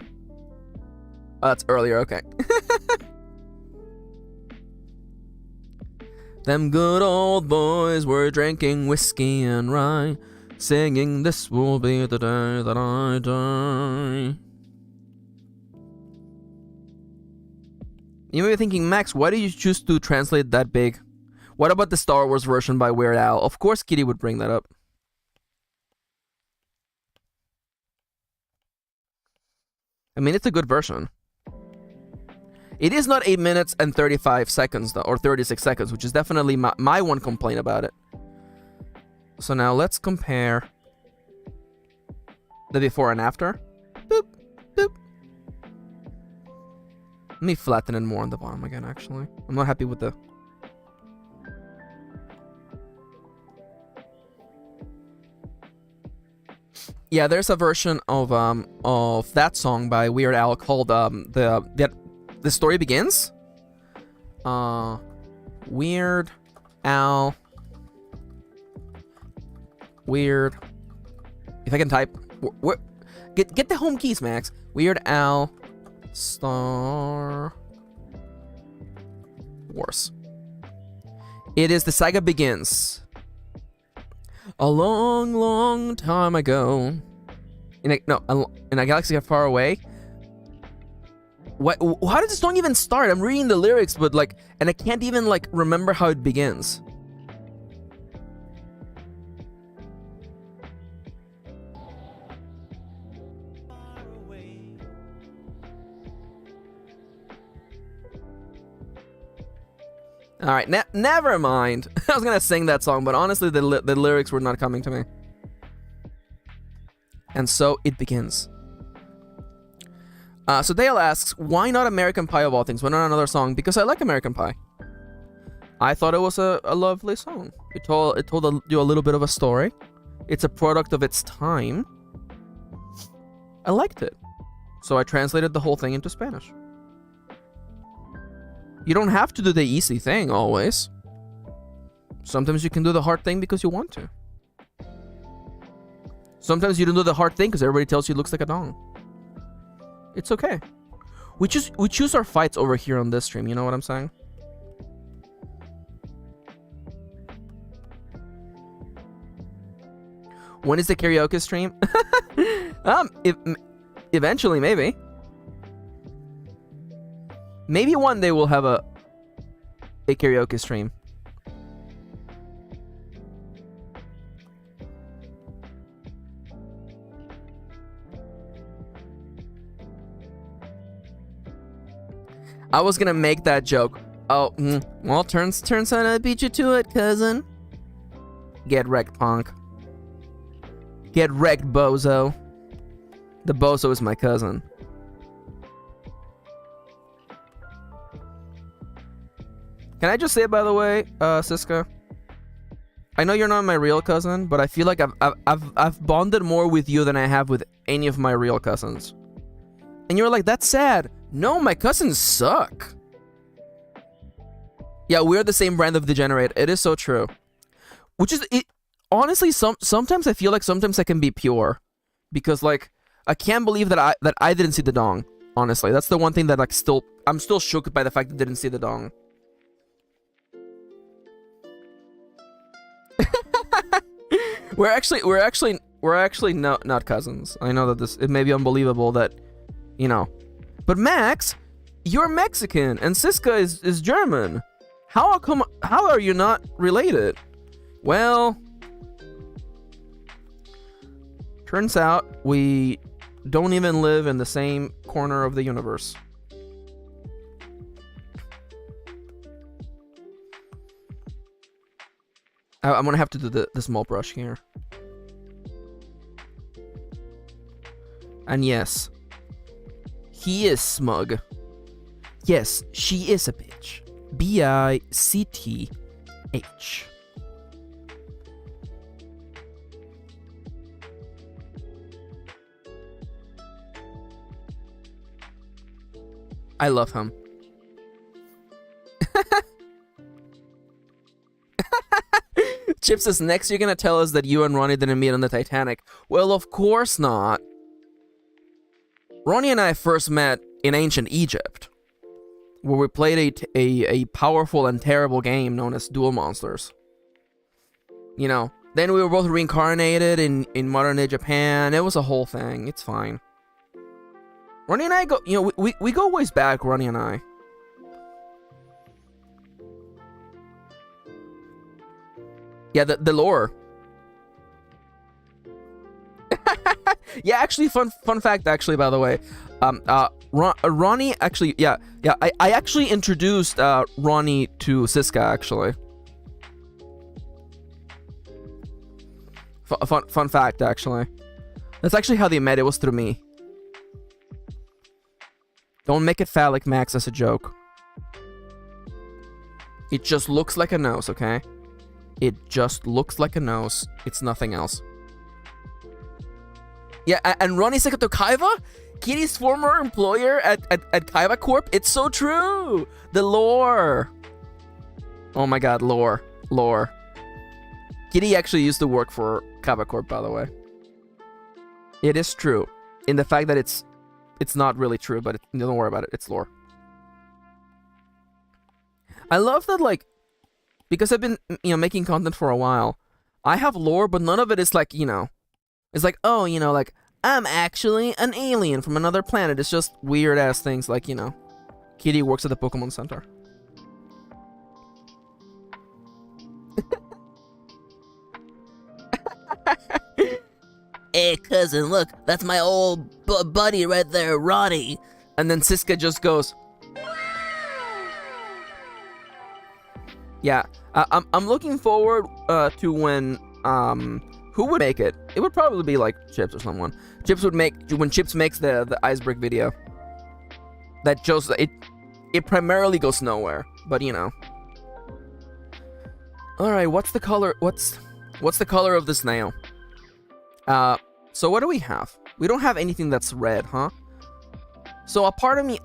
Oh, that's earlier, okay. Them good old boys were drinking whiskey and rye, singing, "This will be the day that I die." You may be thinking, Max, why did you choose to translate that big? What about the Star Wars version by Weird Al? Of course Kitty would bring that up. I mean, it's a good version. It is not 8 minutes and 35 seconds, though, or 36 seconds, which is definitely my one complaint about it. So now let's compare the before and after. Boop, boop. Let me flatten it more on the bottom again, actually. I'm not happy with the... Yeah, there's a version of that song by Weird Al called The Story Begins. Weird Al. Weird. If I can type, get the home keys, Max. Weird Al Star Wars. It is The Saga Begins. A long, long time ago, in a galaxy far away. What? How did this song even start? I'm reading the lyrics, but like, and I can't even like remember how it begins. All right, never mind. I was gonna sing that song, but honestly, the lyrics were not coming to me. And so it begins. So Dale asks, why not American Pie of all things? Why not another song? Because I like American Pie. I thought it was a lovely song. It told you a little bit of a story. It's a product of its time. I liked it. So I translated the whole thing into Spanish. You don't have to do the easy thing always. Sometimes you can do the hard thing because you want to. Sometimes you don't do the hard thing because everybody tells you it looks like a dong. It's okay. We choose our fights over here on this stream, you know what I'm saying? When is the karaoke stream? Eventually, maybe. Maybe one day we'll have a karaoke stream. I was gonna make that joke. Oh, well, turns out I beat you to it, cousin. Get wrecked, punk. Get wrecked, bozo. The bozo is my cousin. Can I just say, by the way, Siska? I know you're not my real cousin, but I feel like I've bonded more with you than I have with any of my real cousins. And you're like, that's sad. No, my cousins suck. Yeah, we're the same brand of degenerate. It is so true. Which is it. Honestly, sometimes I feel like sometimes I can be pure, because like I can't believe that I didn't see the dong. Honestly, that's the one thing that like I'm still shook by the fact that I didn't see the dong. We're actually not cousins. I know that it may be unbelievable that, you know, but Max, you're Mexican and Siska is German. How are you not related? Well, turns out we don't even live in the same corner of the universe. I'm gonna have to do the small brush here. And yes, he is smug. Yes, she is a bitch. B-I-C-T-H. I love him. Chip says, next you're gonna tell us that you and Ronnie didn't meet on the Titanic. Well, of course not. Ronnie and I first met in ancient Egypt, where we played a powerful and terrible game known as Duel Monsters. You know, then we were both reincarnated in modern day Japan. It was a whole thing. It's fine. Ronnie and I go, you know, we go ways back, Ronnie and I. Yeah, the lore. Yeah, actually, fun fact, actually, by the way. Ronnie, actually, yeah, I actually introduced Ronnie to Siska, actually. Fun fact, actually. That's actually how they met. It was through me. Don't make it phallic, Max, as a joke. It just looks like a nose, okay? It just looks like a nose. It's nothing else. Yeah, and Ronnie Sekato Kaiva? Kitty's former employer at Kaiba Corp? It's so true! The lore! Oh my god, lore. Lore. Kitty actually used to work for Kaiba Corp, by the way. It is true. In the fact that it's not really true, but don't worry about it. It's lore. I love that, like, because I've been, making content for a while, I have lore, but none of it is like, it's like, oh, like, I'm actually an alien from another planet. It's just weird-ass things like, Kitty works at the Pokemon Center. Hey, cousin, look, that's my old buddy right there, Ronnie. And then Siska just goes... Yeah, I'm looking forward to when who would make it? It would probably be like Chips or someone. Chips would make when Chips makes the iceberg video. That just it primarily goes nowhere, but All right, what's the color? What's the color of the snail? So what do we have? We don't have anything that's red, huh? So a part of me,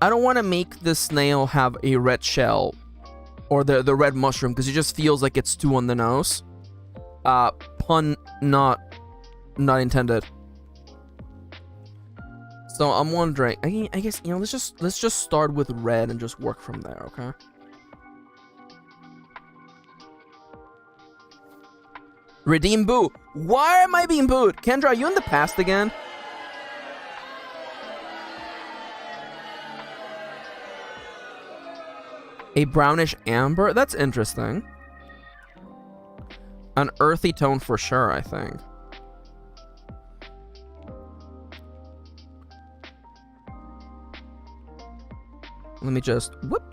I don't want to make the snail have a red shell. Or the red mushroom, because it just feels like it's too on the nose. Pun not intended. So I'm wondering. I guess let's just start with red and just work from there, okay? Redeem boo. Why am I being booed? Kendra, are you in the past again? A brownish amber? That's interesting. An earthy tone for sure, I think. Let me just whip.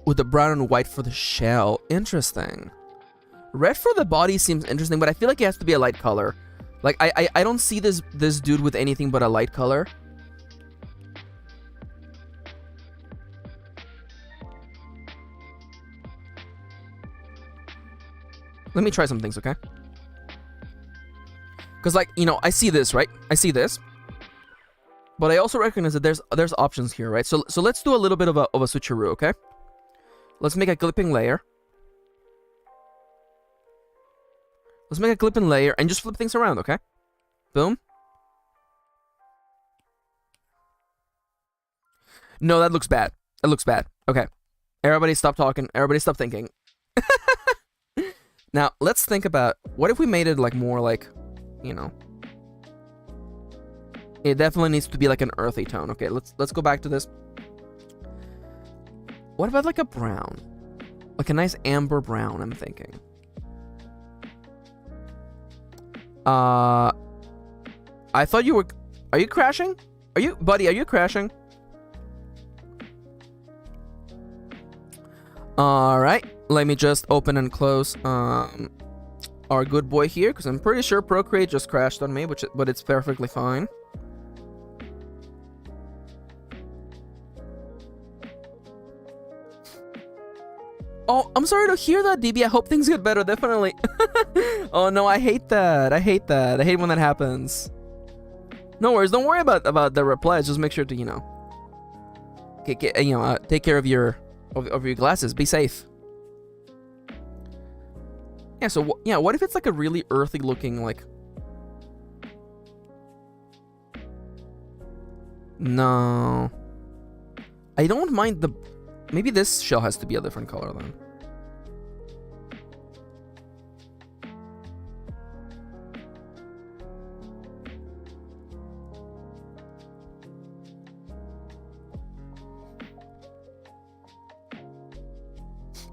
With the brown and white for the shell. Interesting. Red for the body seems interesting, but I feel like it has to be a light color. Like, I don't see this dude with anything but a light color. Let me try some things, okay? Because, like, I see this, right? I see this. But I also recognize that there's options here, right? So let's do a little bit of a switcheroo, okay? Let's make a clipping layer. Let's make a clipping layer and just flip things around, okay? Boom. No, that looks bad. That looks bad. Okay. Everybody stop talking. Everybody stop thinking. Now, let's think about, what if we made it like more like, it definitely needs to be like an earthy tone. Okay, let's go back to this. What about like a brown? Like a nice amber brown, I'm thinking. I thought you were... Are you crashing? Buddy, are you crashing? Alright, let me just open and close our good boy here, because I'm pretty sure Procreate just crashed on me, but it's perfectly fine. Oh, I'm sorry to hear that, DB. I hope things get better, definitely. Oh no, I hate that. I hate that. I hate when that happens. No worries. Don't worry about the replies. Just make sure to, take care of your glasses. Be safe. Yeah. So what if it's like a really earthy looking like? No. I don't mind the... Maybe this shell has to be a different color then.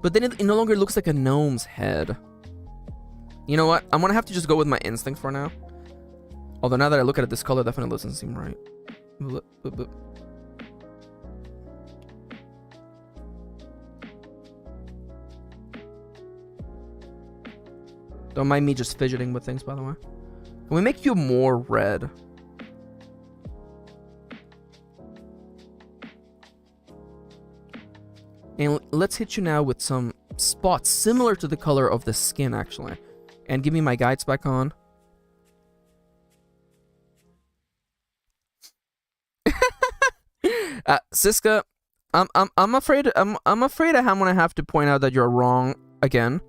But then it no longer looks like a gnome's head. You know what? I'm gonna have to just go with my instinct for now. Although now that I look at it, this color definitely doesn't seem right. Don't mind me just fidgeting with things, by the way. Can we make you more red? And let's hit you now with some spots similar to the color of the skin, actually. And give me my guides back on. Siska, I'm afraid I'm afraid I'm gonna have to point out that you're wrong again.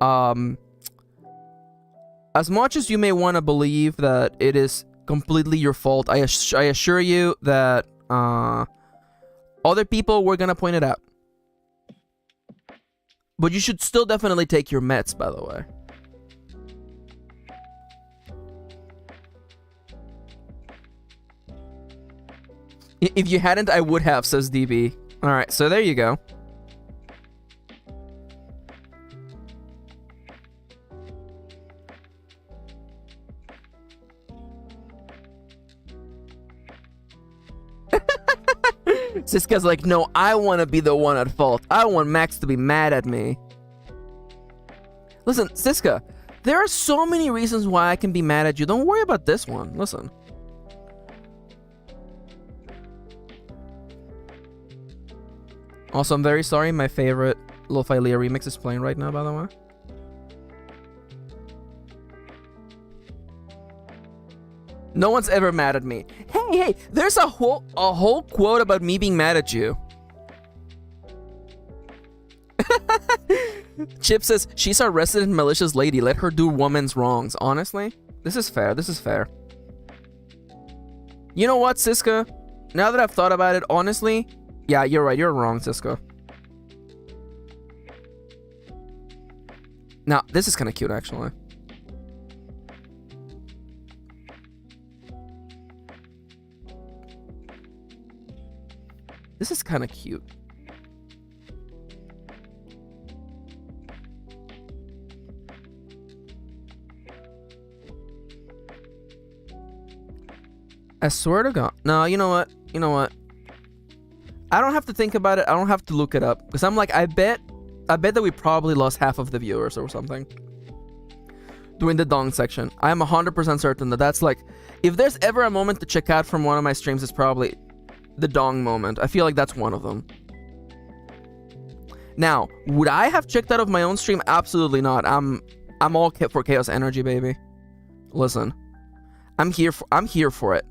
As much as you may want to believe that it is completely your fault, I assure you that other people were gonna point it out. But you should still definitely take your meds, by the way. If you hadn't, I would have, says DB. Alright, so there you go. Siska's like, no, I want to be the one at fault. I want Max to be mad at me. Listen, Siska, there are so many reasons why I can be mad at you. Don't worry about this one. Listen. Also, I'm very sorry. My favorite Lo-Fi Leah remix is playing right now, by the way. No one's ever mad at me. Hey, there's a whole quote about me being mad at you. Chip says, she's our resident malicious lady. Let her do woman's wrongs. Honestly, this is fair. This is fair. You know what, Siska? Now that I've thought about it, honestly, yeah, you're right. You're wrong, Siska. Now, this is kind of cute, actually. This is kind of cute. I swear to God. No, you know what? You know what? I don't have to think about it. I don't have to look it up. Because I'm like, I bet that we probably lost half of the viewers or something. During the dong section. I am 100% certain that that's like... If there's ever a moment to check out from one of my streams, it's probably... the dong moment. I feel like that's one of them. Now, would I have checked out of my own stream? Absolutely not. I'm all for chaos energy, baby. Listen, I'm here for it.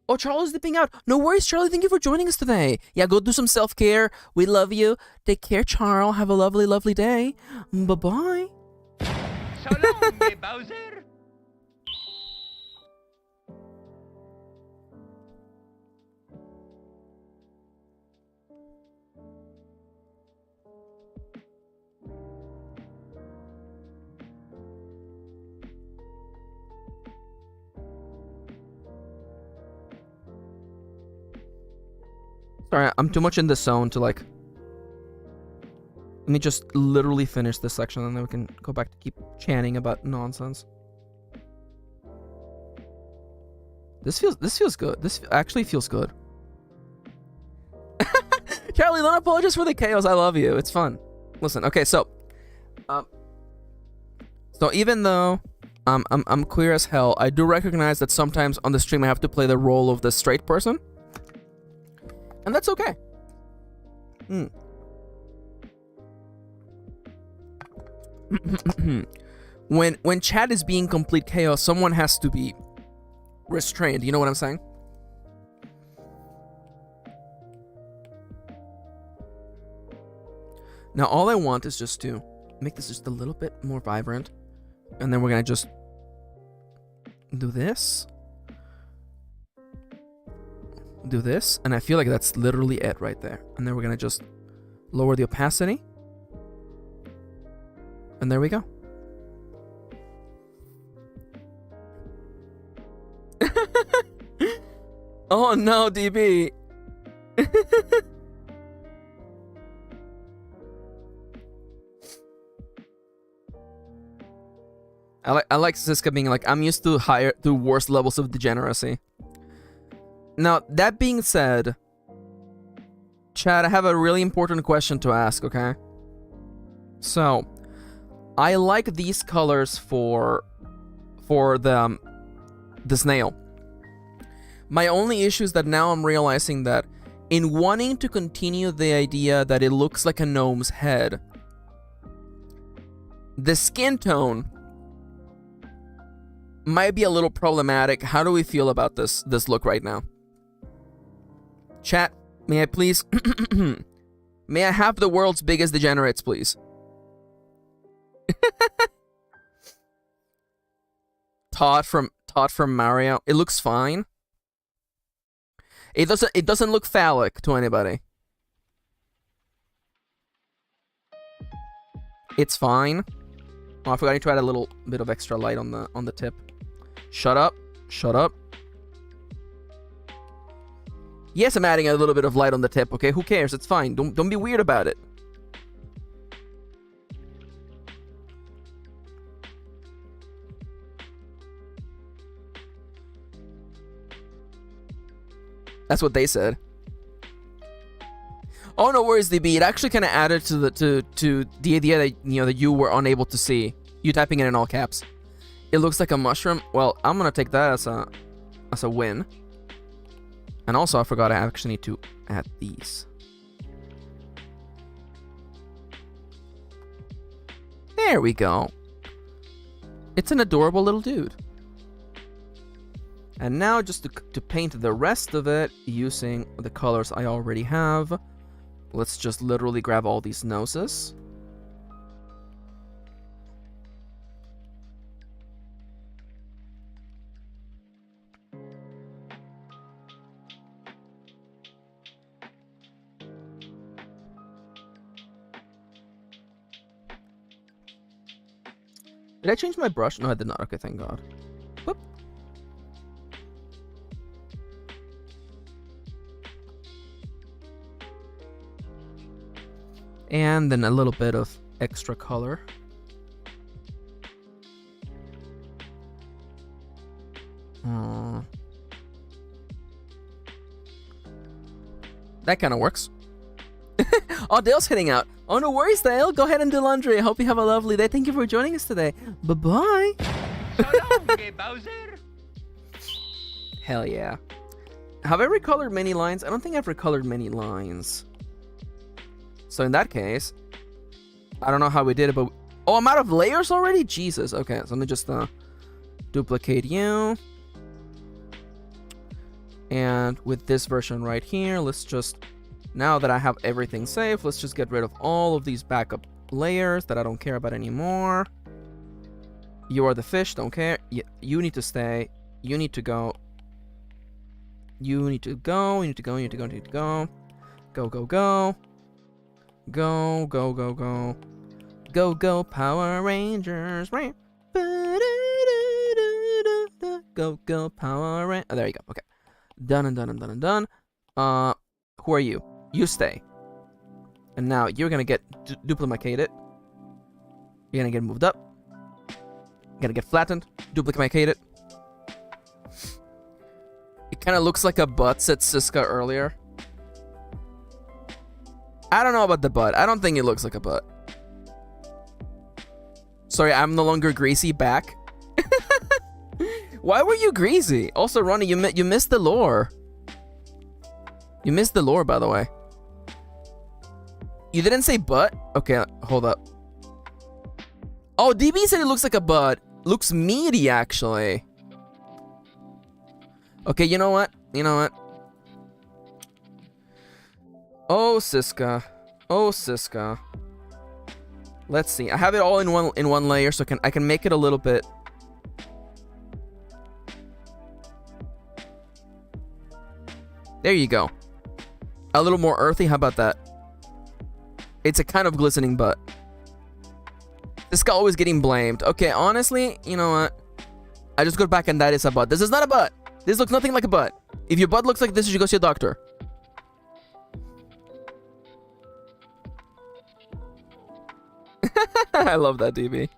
Oh, Charlie's dipping out. No worries, Charlie. Thank you for joining us today. Yeah, go do some self-care. We love you. Take care, Charles. Have a lovely, lovely day. Bye-bye. So long, Bowser. Sorry, I'm too much in the zone to like... Let me just literally finish this section and then we can go back to keep chanting about nonsense. This feels good. This actually feels good. Charlie, don't apologize for the chaos. I love you. It's fun. Listen, okay, so even though I'm queer as hell, I do recognize that sometimes on the stream I have to play the role of the straight person. And that's okay. When chat is being complete chaos, someone has to be restrained. You know what I'm saying? Now all I want is just to make this just a little bit more vibrant. And then we're gonna just do this. Do this, and I feel like that's literally it right there. And then we're gonna just lower the opacity, and there we go. Oh no, DB. I like Siska being like, I'm used to worse levels of degeneracy. Now, that being said, Chad, I have a really important question to ask, okay? So, I like these colors for the snail. My only issue is that now I'm realizing that in wanting to continue the idea that it looks like a gnome's head, the skin tone might be a little problematic. How do we feel about this look right now? Chat, may I please... May I have the world's biggest degenerates, please? Todd from Mario. It looks fine. It doesn't look phallic to anybody. It's fine. Oh, I forgot to add a little bit of extra light on the tip. Shut up. Shut up. Yes, I'm adding a little bit of light on the tip, okay? Who cares? It's fine. Don't be weird about it. That's what they said. Oh, no worries, DB. It actually kind of added to the idea that that you were unable to see. You typing it in all caps. It looks like a mushroom. Well, I'm gonna take that as a win. And also, I forgot I actually need to add these. There we go. It's an adorable little dude. And now just to paint the rest of it using the colors I already have, let's just literally grab all these noses. Did I change my brush? No, I did not. Okay, thank God. Whoop. And then a little bit of extra color. That kind of works. Oh, Dale's heading out. Oh, no worries, Dale. Go ahead and do laundry. I hope you have a lovely day. Thank you for joining us today. Bye-bye. So long, Bowser. Hell yeah. Have I recolored many lines? I don't think I've recolored many lines. So in that case, I don't know how we did it, but... Oh, I'm out of layers already? Jesus. Okay, so let me just duplicate you. And with this version right here, let's just... Now that I have everything safe, let's just get rid of all of these backup layers that I don't care about anymore. You are the fish, don't care. You need to stay. You need to go. You need to go. You need to go. You need to go. You need to go. Go, go, go. Go, go, go, go. Go, go, Power Rangers. Go, go, Power Rangers. Oh, there you go. Okay. Done and done and done and done. Who are you? You stay. And now you're gonna get duplicated. You're gonna get moved up. You're gonna get flattened. Duplicated. It kind of looks like a butt, said Siska earlier. I don't know about the butt. I don't think it looks like a butt. Sorry, I'm no longer greasy. Back. Why were you greasy? Also, Ronnie, you missed the lore. You missed the lore, by the way. You didn't say butt? Okay, hold up. Oh, DB said it looks like a butt. Looks meaty, actually. Okay, you know what? You know what? Oh, Siska. Oh, Siska. Let's see. I have it all in one layer, so I can make it a little bit. There you go. A little more earthy. How about that? It's a kind of glistening butt. This guy always getting blamed. Okay, honestly, you know what? I just go back and that is a butt. This is not a butt. This looks nothing like a butt. If your butt looks like this, you should go see a doctor. I love that, DB.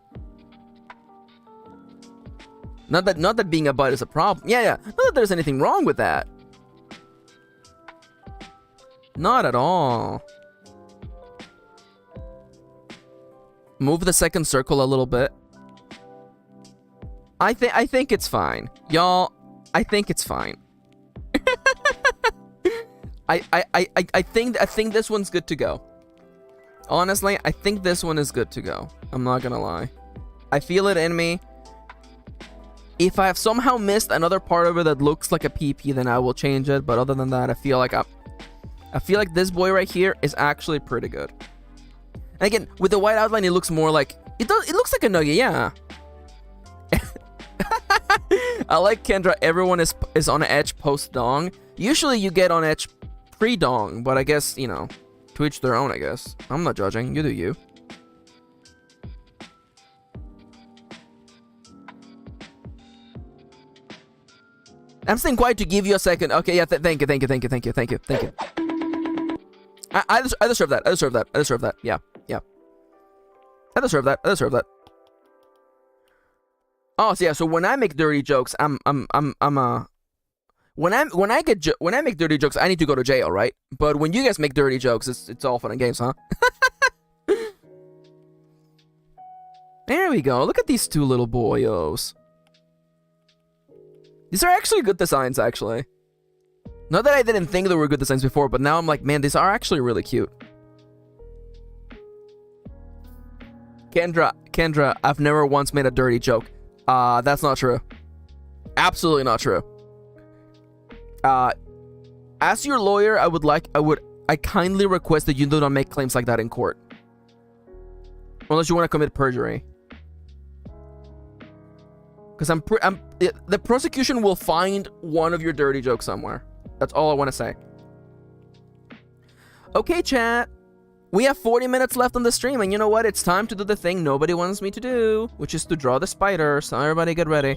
Not that being a butt is a problem. Yeah. Not that there's anything wrong with that. Not at all. Move the second circle a little bit. I think it's fine. Y'all, I think it's fine. I think this one's good to go. Honestly, I think this one is good to go. I'm not gonna lie. I feel it in me. If I have somehow missed another part of it that looks like a PP, then I will change it. But other than that, I feel like this boy right here is actually pretty good. And again, with the white outline, it looks more like it looks like a nugget, yeah. I like Kendra. Everyone is on edge post dong. Usually you get on edge pre dong, but I guess, you know, to each their own. I guess I'm not judging. You do you. I'm staying quiet to give you a second. Okay, yeah, thank you. I deserve that. I deserve that. Yeah. I deserve that. Oh, so yeah. So when I make dirty jokes, when I make dirty jokes, I need to go to jail, right? But when you guys make dirty jokes, it's all fun and games, huh? There we go. Look at these two little boyos. These are actually good designs, actually. Not that I didn't think they were good designs before, but now I'm like, man, these are actually really cute. Kendra, I've never once made a dirty joke. That's not true. Absolutely not true. As your lawyer, I kindly request that you do not make claims like that in court. Unless you want to commit perjury. Because the prosecution will find one of your dirty jokes somewhere. That's all I want to say. Okay, chat. We have 40 minutes left on the stream, and you know what? It's time to do the thing nobody wants me to do, which is to draw the spider. So everybody get ready.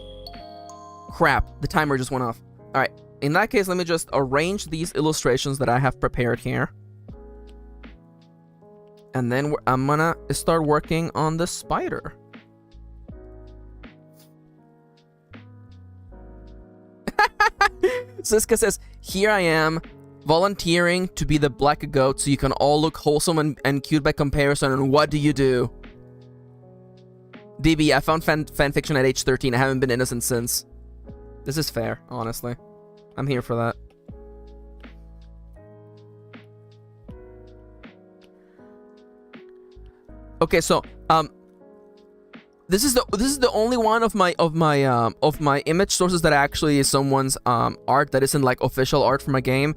Crap, the timer just went off. All right, in that case, let me just arrange these illustrations that I have prepared here. And then I'm gonna start working on the spider. Siska says, here I am, volunteering to be the black goat so you can all look wholesome and cute by comparison, and what do you do? DB, I found fanfiction at age 13. I haven't been innocent since. This is fair, honestly. I'm here for that. Okay, so this is the only one of my image sources that actually is someone's art that isn't like official art from a game.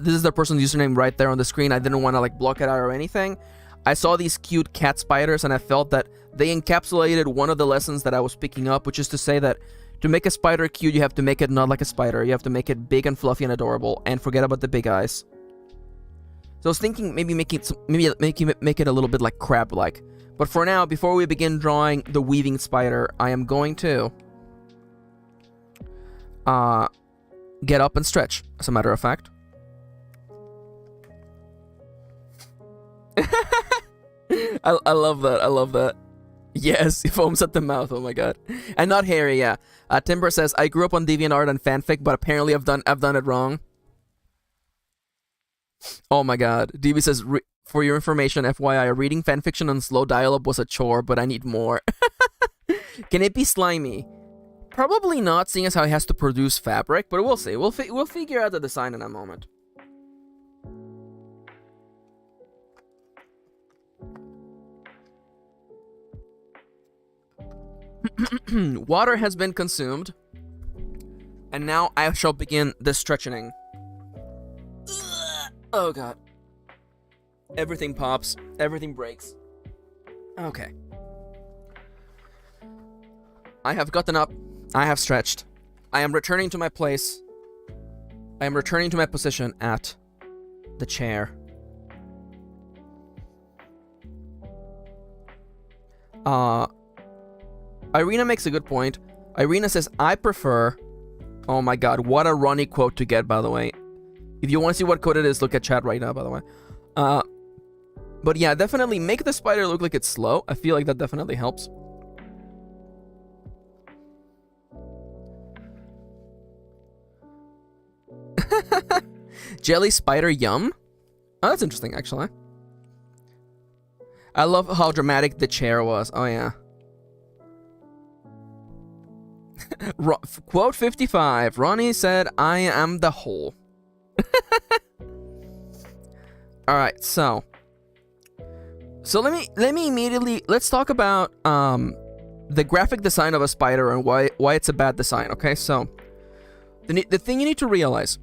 This is the person's username right there on the screen. I didn't want to like block it out or anything. I saw these cute cat spiders and I felt that they encapsulated one of the lessons that I was picking up, which is to say that to make a spider cute, you have to make it not like a spider. You have to make it big and fluffy and adorable, and forget about the big eyes. So I was thinking maybe make it a little bit like crab-like. But for now, before we begin drawing the weaving spider, I am going to get up and stretch, as a matter of fact. I love that. I love that. Yes, it foams at the mouth. Oh my god. And not hairy, yeah. Timber says, I grew up on DeviantArt and fanfic, but apparently I've done it wrong. Oh my god. DB says, for your information, FYI, reading fanfiction on slow dial-up was a chore, but I need more. Can it be slimy? Probably not, seeing as how it has to produce fabric, but we'll see. We'll figure out the design in a moment. Water has been consumed, and now I shall begin the stretching. Oh god. Everything pops, everything breaks. Okay. I have gotten up, I have stretched. I am returning to my place. I am returning to my position at the chair. Irina makes a good point. Irina says, I prefer... Oh my god, what a runny quote to get, by the way. If you want to see what quote it is, look at chat right now, by the way. But yeah, definitely make the spider look like it's slow. I feel like that definitely helps. Jelly spider yum? Oh, that's interesting, actually. I love how dramatic the chair was. Oh, yeah. Quote 55. Ronnie said, I am the hole. Alright, so let me immediately, let's talk about the graphic design of a spider and why it's a bad design, okay? So the thing you need to realize,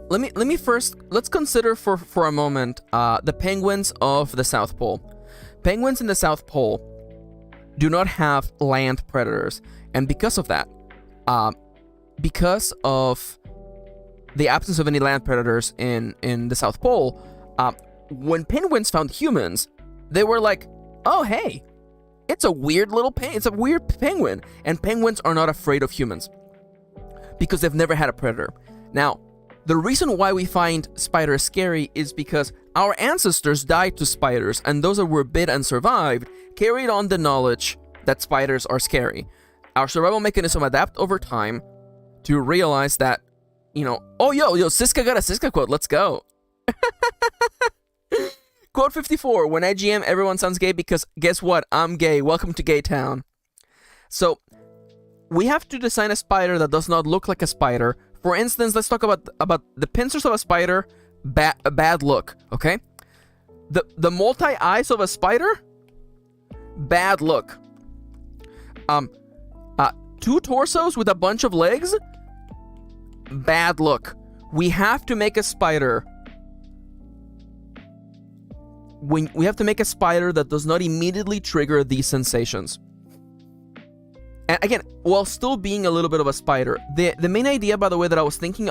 let's consider for a moment the penguins of the South Pole. Penguins in the South Pole do not have land predators, and because of that, because of the absence of any land predators in the South Pole, when penguins found humans, they were like, oh hey, it's a weird penguin, and penguins are not afraid of humans because they've never had a predator. Now, the reason why we find spiders scary is because our ancestors died to spiders, and those that were bit and survived carried on the knowledge that spiders are scary. Our survival mechanism adapt over time to realize that, oh yo, Siska got a Siska quote, let's go. Quote 54, when I GM, everyone sounds gay because guess what? I'm gay. Welcome to Gay Town. So, we have to design a spider that does not look like a spider. For instance, let's talk about the pincers of a spider, a bad look, okay? The multi-eyes of a spider, bad look. Two torsos with a bunch of legs, bad look. We have to make a spider. We have to make a spider that does not immediately trigger these sensations. And again, while still being a little bit of a spider, the main idea, by the way, that I was thinking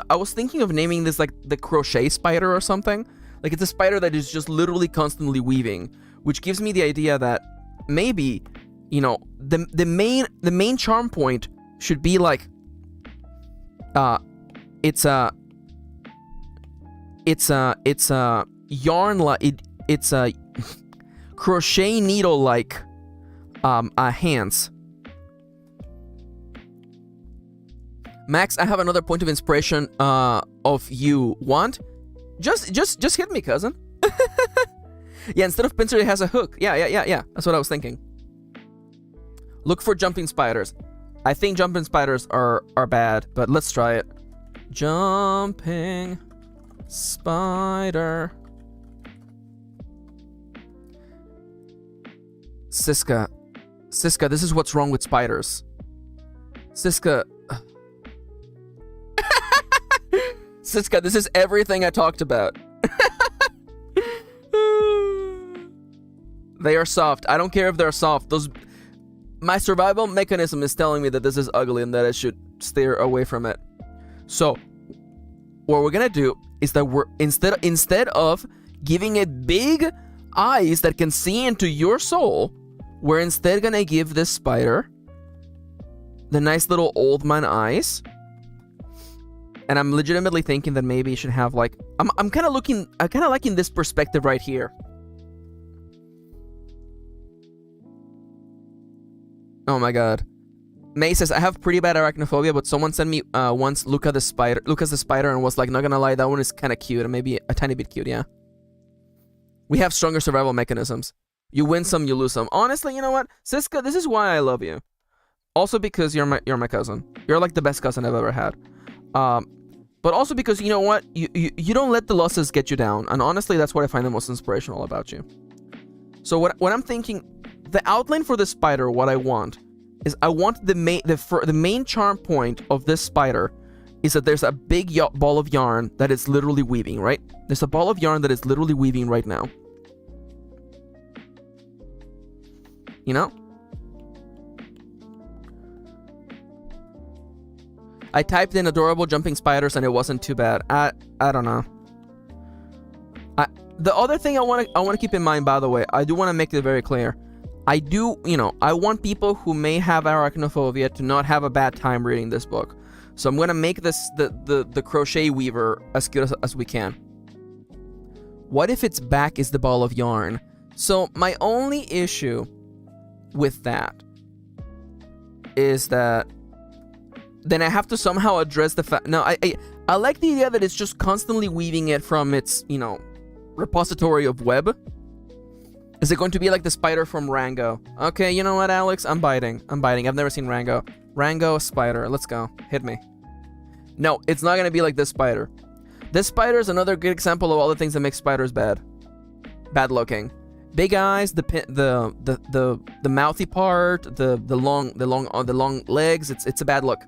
of naming this like the crochet spider or something. Like it's a spider that is just literally constantly weaving, which gives me the idea that maybe, the main charm point should be like, it's a yarn it's a crochet needle like hands. Max, I have another point of inspiration of you. Want? Just hit me, cousin. Yeah, instead of pincer, it has a hook. Yeah. That's what I was thinking. Look for jumping spiders. I think jumping spiders are bad, but let's try it. Jumping spider. Siska, this is what's wrong with spiders. Siska, this is everything I talked about. They are soft. I don't care if they're soft. My survival mechanism is telling me that this is ugly and that I should steer away from it. So, what we're gonna do is that we're instead of giving it big eyes that can see into your soul, we're instead gonna give this spider the nice little old man eyes. And I'm legitimately thinking that maybe it should have like, I'm kind of liking this perspective right here. Oh my god. May says, I have pretty bad arachnophobia, but someone sent me once Luca the spider, Lucas the spider, and was like, not gonna lie, that one is kind of cute, and maybe a tiny bit cute, yeah. We have stronger survival mechanisms. You win some, you lose some. Honestly, you know what? Siska, this is why I love you. Also because you're my cousin. You're like the best cousin I've ever had. But also because, you know what? You don't let the losses get you down. And honestly, that's what I find the most inspirational about you. So what I'm thinking, the outline for the spider, what I want is I want the main charm point of this spider is that there's a big ball of yarn that is literally weaving, right? There's a ball of yarn that is literally weaving right now. You know? I typed in adorable jumping spiders and it wasn't too bad. I don't know. The other thing I want to keep in mind, by the way, I do want to make it very clear. I want people who may have arachnophobia to not have a bad time reading this book. So I'm going to make this the crochet weaver as good as we can. What if its back is the ball of yarn? So my only issue with that is that then I have to somehow address the fact. No, I like the idea that it's just constantly weaving it from its, repository of web. Is it going to be like the spider from Rango? Okay, you know what, Alex? I'm biting. I've never seen Rango. Rango spider. Let's go. Hit me. No, it's not going to be like this spider. This spider is another good example of all the things that make spiders bad. Bad looking. Big eyes, the mouthy part, the long legs. It's a bad look.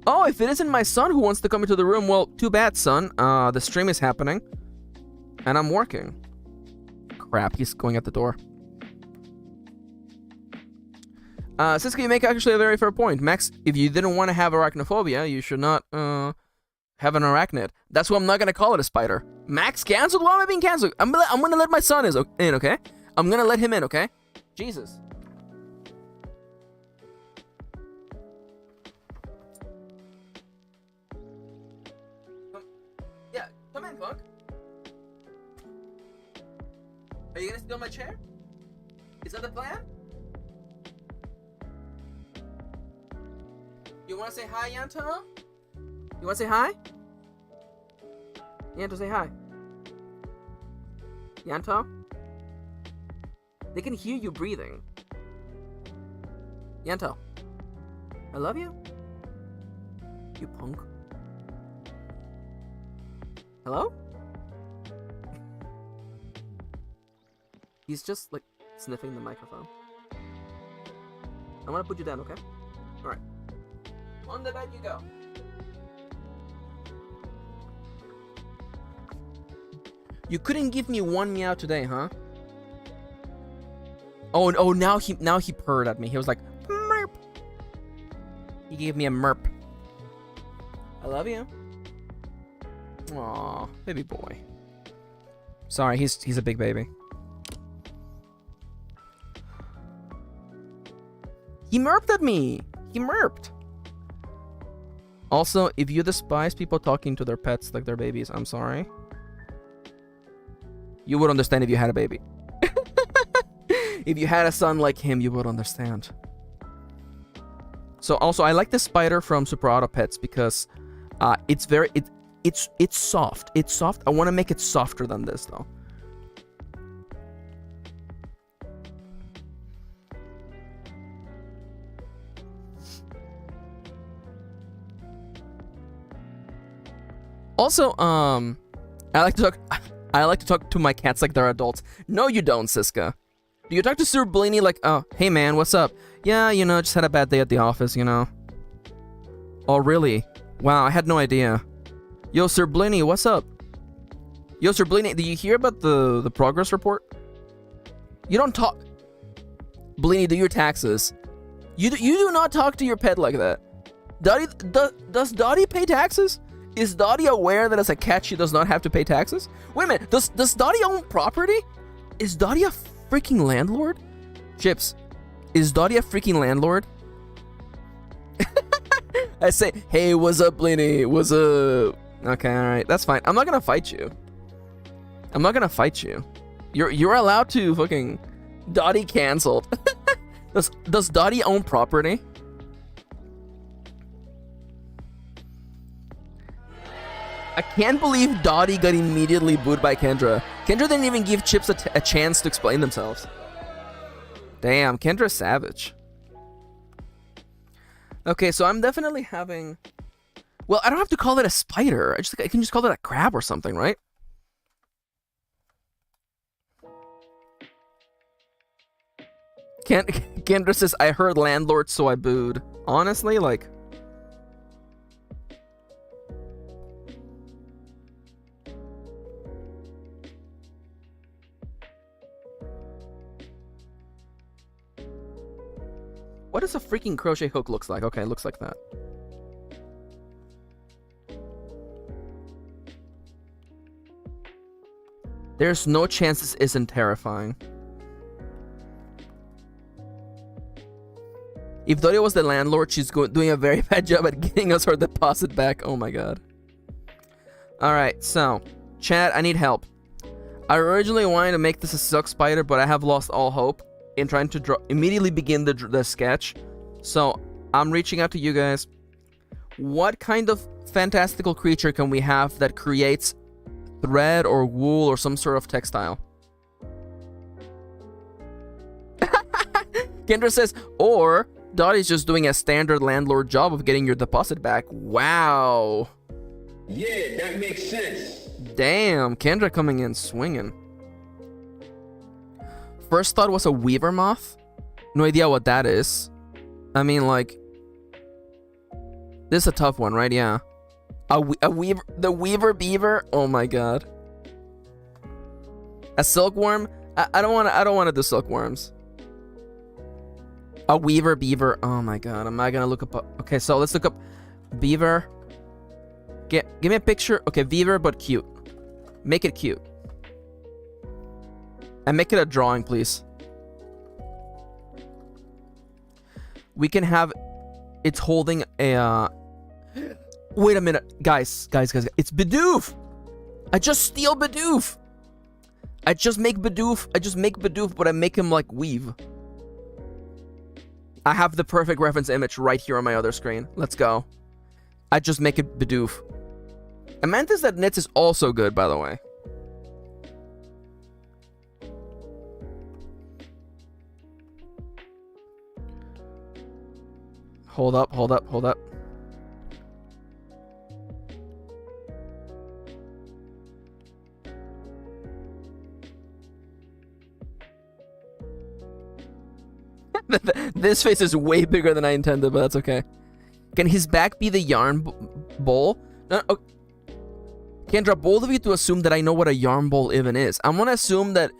Oh, if it isn't my son who wants to come into the room, well, too bad, son. The stream is happening, and I'm working. Crap, he's going at the door. Siska, you make actually a very fair point. Max, if you didn't want to have arachnophobia, you should not have an arachnid. That's why I'm not going to call it a spider. Max canceled? Why am I being canceled? I'm going to let my son in, okay? I'm going to let him in, okay? Jesus. Come in, punk. Are you going to steal my chair? Is that the plan? You want to say hi, Yanto? You want to say hi? Yanto, say hi. Yanto? They can hear you breathing. Yanto. I love you. You punk. Hello? He's just, like, sniffing the microphone. I'm gonna put you down, okay? Alright. On the bed you go. You couldn't give me one meow today, huh? Oh, now he purred at me. He was like, merp. He gave me a merp. I love you. Aw, baby boy. Sorry, he's a big baby. He merped at me. He merped. Also, if you despise people talking to their pets like their babies, I'm sorry. You would understand if you had a baby. If you had a son like him, you would understand. So also, I like the spider from Super Auto Pets because it's soft. It's soft. I want to make it softer than this though. Also, I like to talk to my cats like they're adults. No, you don't, Siska. Do you talk to Sir Blaney like, oh, hey man, what's up? Yeah, you know, just had a bad day at the office, you know. Oh, really? Wow, I had no idea. Yo, Sir Blaney, what's up? Yo, Sir Blaney, did you hear about the progress report? You don't talk. Blaney, do your taxes. You do not talk to your pet like that. Dottie, does Dottie pay taxes? Is Dottie aware that as a cat she does not have to pay taxes? Wait a minute, does Dottie own property? Is Dottie a freaking landlord? Chips, is Dottie a freaking landlord? I say, hey, what's up, Blaney? What's up? Okay, alright, that's fine. I'm not gonna fight you. I'm not gonna fight you. You're allowed to fucking Dottie canceled. Does Dottie own property? I can't believe Dottie got immediately booed by Kendra. Kendra didn't even give Chips a chance to explain themselves. Damn, Kendra's savage. Okay, so I'm definitely having... Well, I don't have to call it a spider. I can just call it a crab or something, right? Kendra says, I heard landlord, so I booed. Honestly, like... What does a freaking crochet hook looks like? Okay, it looks like that. There's no chance this isn't terrifying. If Dottie was the landlord, she's doing a very bad job at getting us her deposit back. Oh my god. Alright, so, chat, I need help. I originally wanted to make this a silk spider, but I have lost all hope in trying to immediately begin the sketch. So I'm reaching out to you guys. What kind of fantastical creature can we have that creates thread or wool or some sort of textile. Kendra says, or Dottie's just doing a standard landlord job of getting your deposit back. Wow. Yeah, that makes sense. Damn, Kendra coming in swinging. First thought was a weaver moth. No idea what that is. I mean, like, this is a tough one, right? Yeah. A weaver, the weaver beaver. Oh my god. A silkworm. I don't want to do silkworms. A weaver beaver. Oh my god. Am I gonna look up? Okay, so let's look up beaver. Give me a picture. Okay, beaver, but cute. Make it cute. And make it a drawing, please. We can have. It's holding a. Wait a minute, guys. It's Bidoof. I just steal Bidoof. I just make Bidoof, but I make him like weave. I have the perfect reference image right here on my other screen. Let's go. I just make it Bidoof. A mantis that knits is also good, by the way. Hold up. This face is way bigger than I intended, but that's okay. Can his back be the yarn bowl? No, oh. Kendra, bold of you to assume that I know what a yarn bowl even is. I'm gonna assume that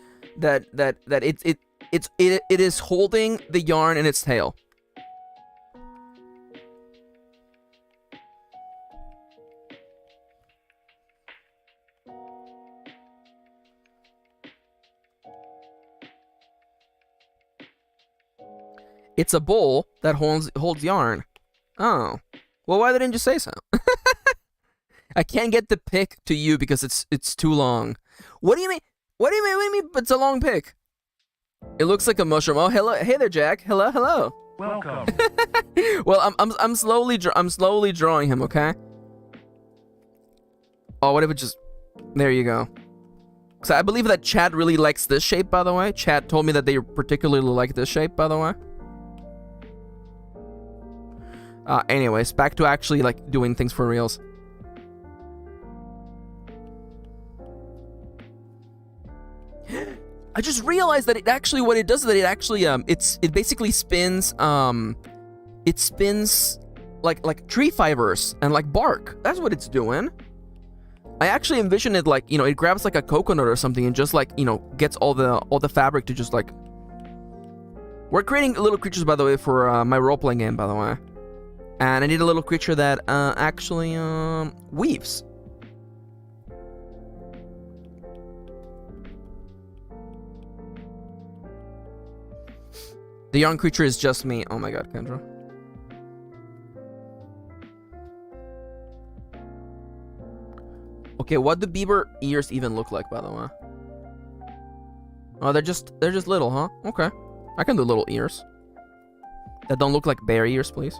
it is holding the yarn in its tail. It's a bowl that holds yarn. Oh. Well, why didn't you say so? I can't get the pic to you because it's too long. What do you mean? What do you mean? It's a long pic. It looks like a mushroom. Oh, hello. Hey there, Jack. Hello. Welcome. Well, I'm slowly drawing him, okay? Oh, what if it just... There you go. So I believe that Chad really likes this shape, by the way. Chad told me that they particularly like this shape, by the way. Anyways, back to actually like doing things for reals. I just realized that it actually, what it does is that it actually it basically spins like tree fibers and like bark. That's what it's doing. I actually envision it like, you know, it grabs like a coconut or something and just like, you know, gets all the fabric to just like. We're creating little creatures, by the way, for my role-playing game, by the way. And I need a little creature that actually weaves. The young creature is just me. Oh my god, Kendra. Okay, what do beaver ears even look like, by the way? Oh, they're just little, huh? Okay. I can do little ears. That don't look like bear ears, please.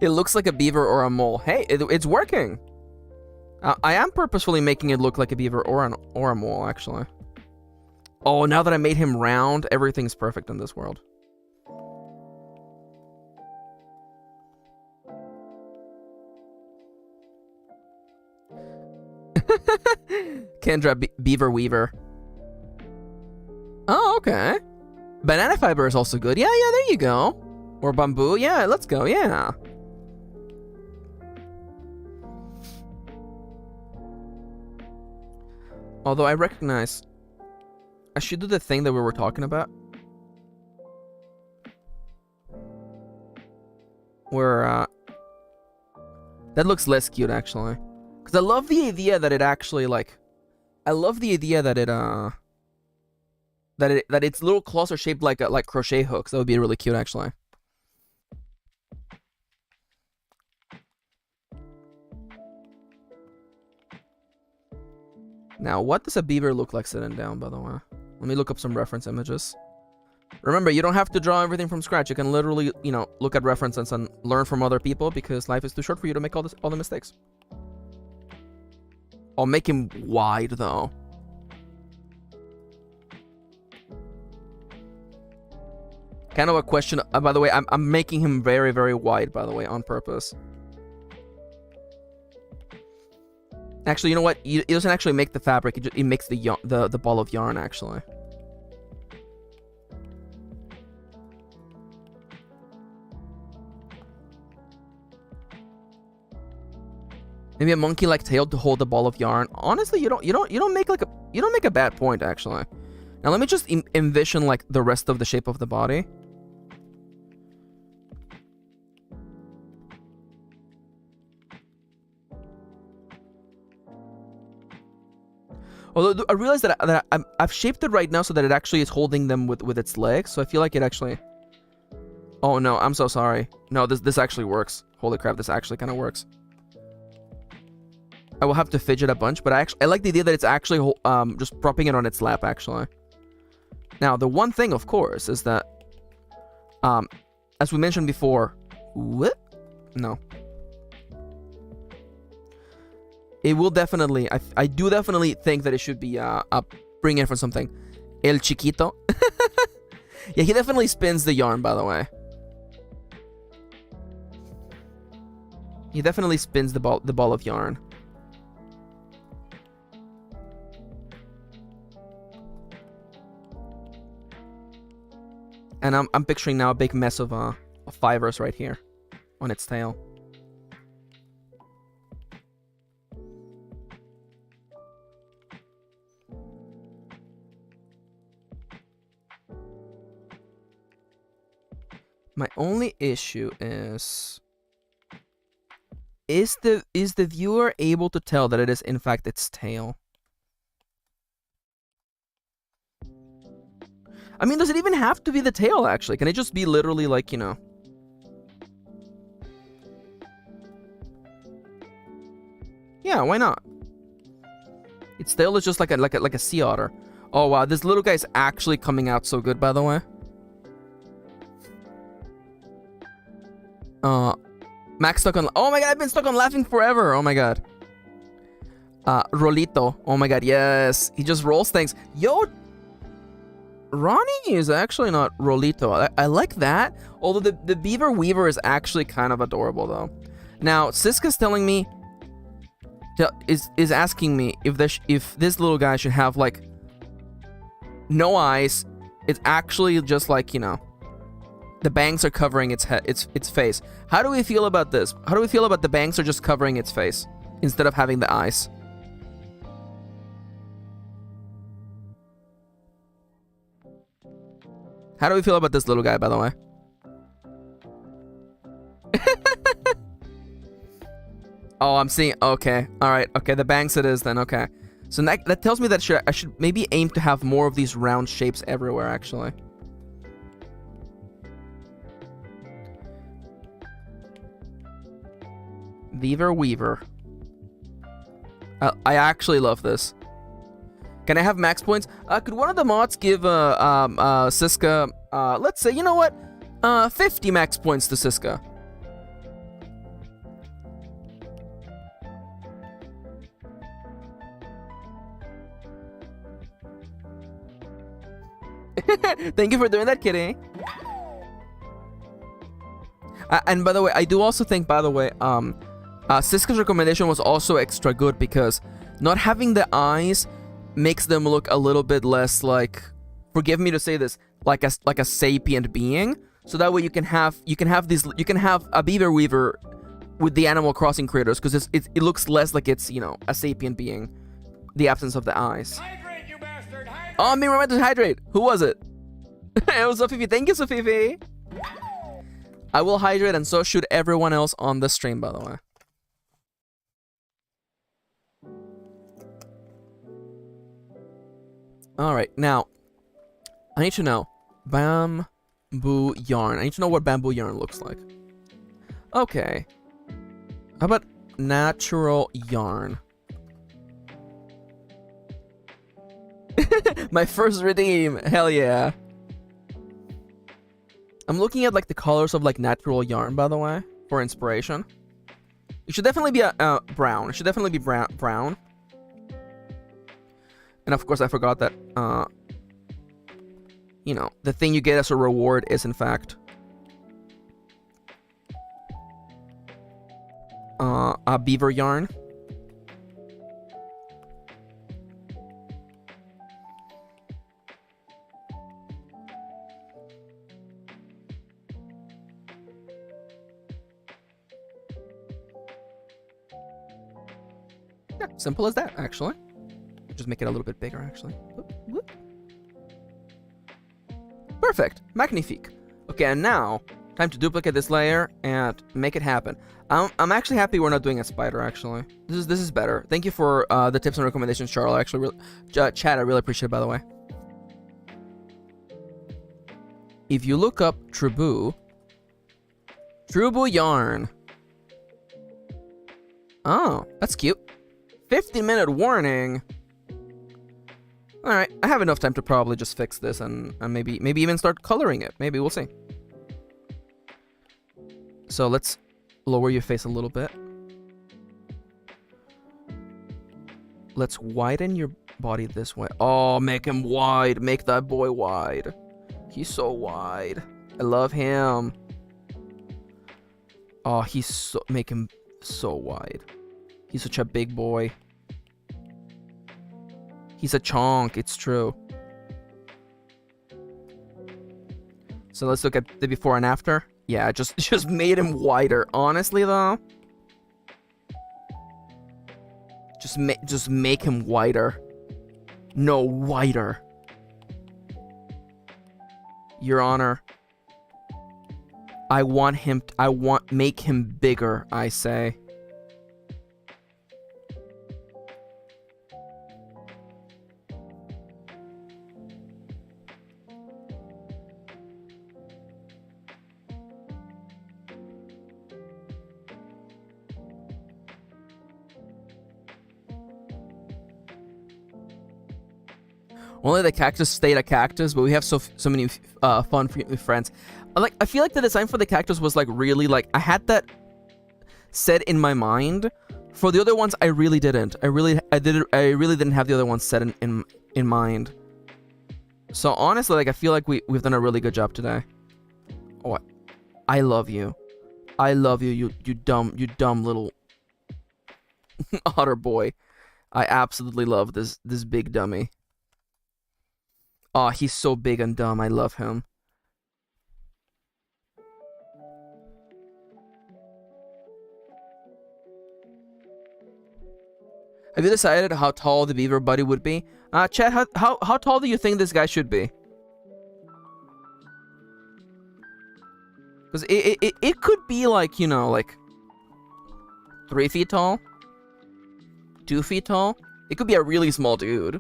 It looks like a beaver or a mole. Hey, it's working. I am purposefully making it look like a beaver or a mole, actually. Oh, now that I made him round, everything's perfect in this world. Kendra, beaver weaver. Oh, okay. Banana fiber is also good. Yeah, there you go. Or bamboo. Yeah, let's go. Yeah. Although I recognize I should do the thing that we were talking about. Where that looks less cute, actually. Because I love the idea that it actually like I love the idea that it that its little claws are shaped like crochet hooks. That would be really cute, actually. Now, what does a beaver look like sitting down, by the way? Let me look up some reference images. Remember, you don't have to draw everything from scratch. You can literally, you know, look at references and learn from other people because life is too short for you to make all the mistakes. I'll make him wide though. Kind of a question. By the way, I'm making him very, very wide. By the way, on purpose. Actually, you know what? It doesn't actually make the fabric. It makes the ball of yarn actually. Maybe a monkey-like tail to hold the ball of yarn. Honestly, you don't make a bad point actually. Now let me just envision like the rest of the shape of the body. Although I realize that I've shaped it right now so that it actually is holding them with its legs. So I feel like it actually. Oh no, I'm so sorry. No, this actually works. Holy crap, this actually kind of works. I will have to fidget a bunch, but I like the idea that it's actually just propping it on its lap, actually. Now, the one thing, of course, is that, as we mentioned before, what? No. It will definitely, I do definitely think that it should be bring in for something. El Chiquito. Yeah, he definitely spins the yarn, by the way. He definitely spins the ball of yarn. And I'm picturing now a big mess of fibers right here on its tail. My only issue is the viewer able to tell that it is in fact its tail? I mean, does it even have to be the tail, actually? Can it just be literally, like, you know... Yeah, why not? Its tail is just like a sea otter. Oh, wow, this little guy is actually coming out so good, by the way. Max stuck on... Oh my god, I've been stuck on laughing forever. Oh my god. Rolito. Oh my god, yes. He just rolls things. Yo... Ronnie is actually not Rolito. I like that. Although the Beaver Weaver is actually kind of adorable, though. Now, Siska's telling me... Is asking me if this little guy should have, like... no eyes. It's actually just like, you know... the bangs are covering its head, its face. How do we feel about this? How do we feel about the bangs are just covering its face instead of having the eyes? How do we feel about this little guy, by the way? Oh, I'm seeing. Okay, all right. Okay, the bangs it is then. Okay, so that tells me that I should maybe aim to have more of these round shapes everywhere. Actually. Beaver Weaver. I actually love this. Can I have max points? Could one of the mods give Siska, let's say, you know what? 50 max points to Siska. Thank you for doing that, Kitty. And by the way, I do also think, by the way, Siska's recommendation was also extra good because not having the eyes makes them look a little bit less like, forgive me to say this, like a sapient being. So that way you can have a Beaver Weaver with the Animal Crossing creators because it looks less like it's, you know, a sapient being. The absence of the eyes. Hydrate, you bastard! Hydrate! Oh, me remember to hydrate. Who was it? It was Sofifi. Thank you, Sofifi. I will hydrate, and so should everyone else on the stream, by the way. Alright, now, I need to know bamboo yarn. I need to know what bamboo yarn looks like. Okay. How about natural yarn? My first redeem. Hell yeah. I'm looking at like the colors of like natural yarn, by the way, for inspiration. It should definitely be brown. It should definitely be brown. And of course, I forgot that, you know, the thing you get as a reward is in fact a beaver yarn. Yeah, simple as that, actually. Just make it a little bit bigger, actually. Whoop, whoop. Perfect. Magnifique. Okay, and now, time to duplicate this layer and make it happen. I'm actually happy we're not doing a spider, actually. This is better. Thank you for the tips and recommendations, Charles. Actually, Chad, I really appreciate it, by the way. If you look up Trubu yarn. Oh, that's cute. 50-minute warning. Alright, I have enough time to probably just fix this and maybe even start coloring it. Maybe, we'll see. So let's lower your face a little bit. Let's widen your body this way. Oh, make him wide. Make that boy wide. He's so wide. I love him. Oh, make him so wide. He's such a big boy. He's a chonk, it's true. So let's look at the before and after. Yeah, just made him wider. Honestly, though, just make him wider. No, wider. Your Honor. Make him bigger, I say. Only the cactus stayed a cactus, but we have so many fun friends. I feel like the design for the cactus was like really like I had that set in my mind. For the other ones, I really didn't. I really didn't have the other ones set in mind. So honestly, like I feel like we've done a really good job today. Oh, I love you. I love you. You dumb little otter boy. I absolutely love this big dummy. Oh, he's so big and dumb. I love him. Have you decided how tall the beaver buddy would be? Chad, how tall do you think this guy should be? Because it could be like, you know, like 3 feet tall? 2 feet tall? It could be a really small dude.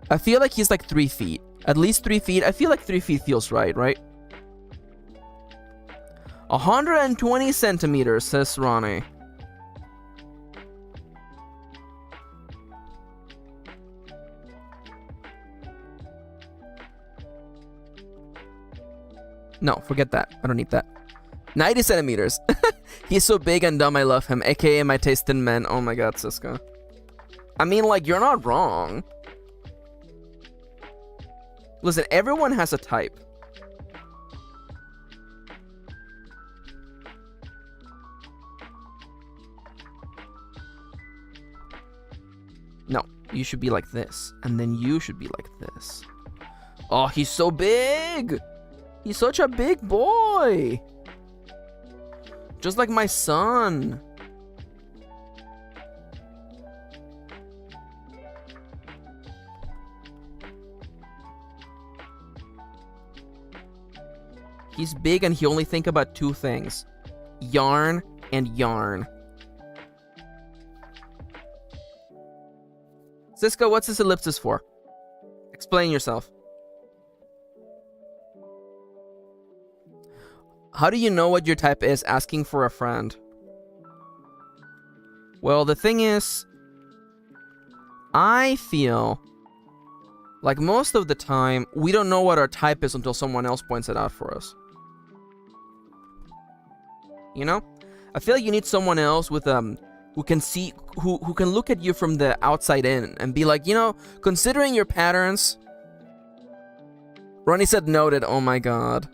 I feel like he's like 3 feet. At least 3 feet. I feel like 3 feet feels right? 120 centimeters, says Ronnie. No, forget that. I don't need that. 90 centimeters. He's so big and dumb, I love him. AKA my taste in men. Oh my god, Siska. I mean, like, you're not wrong. Listen, everyone has a type. No, you should be like this. And then you should be like this. Oh, he's so big! He's such a big boy! Just like my son. He's big and he only thinks about 2 things. Yarn and yarn. Siska, what's this ellipsis for? Explain yourself. How do you know what your type is? Asking for a friend. Well, the thing is, I feel Like, most of the time, we don't know what our type is until someone else points it out for us. You know? I feel like you need someone else with, who can see, who can look at you from the outside in and be like, you know, considering your patterns... Ronnie said noted, oh my god.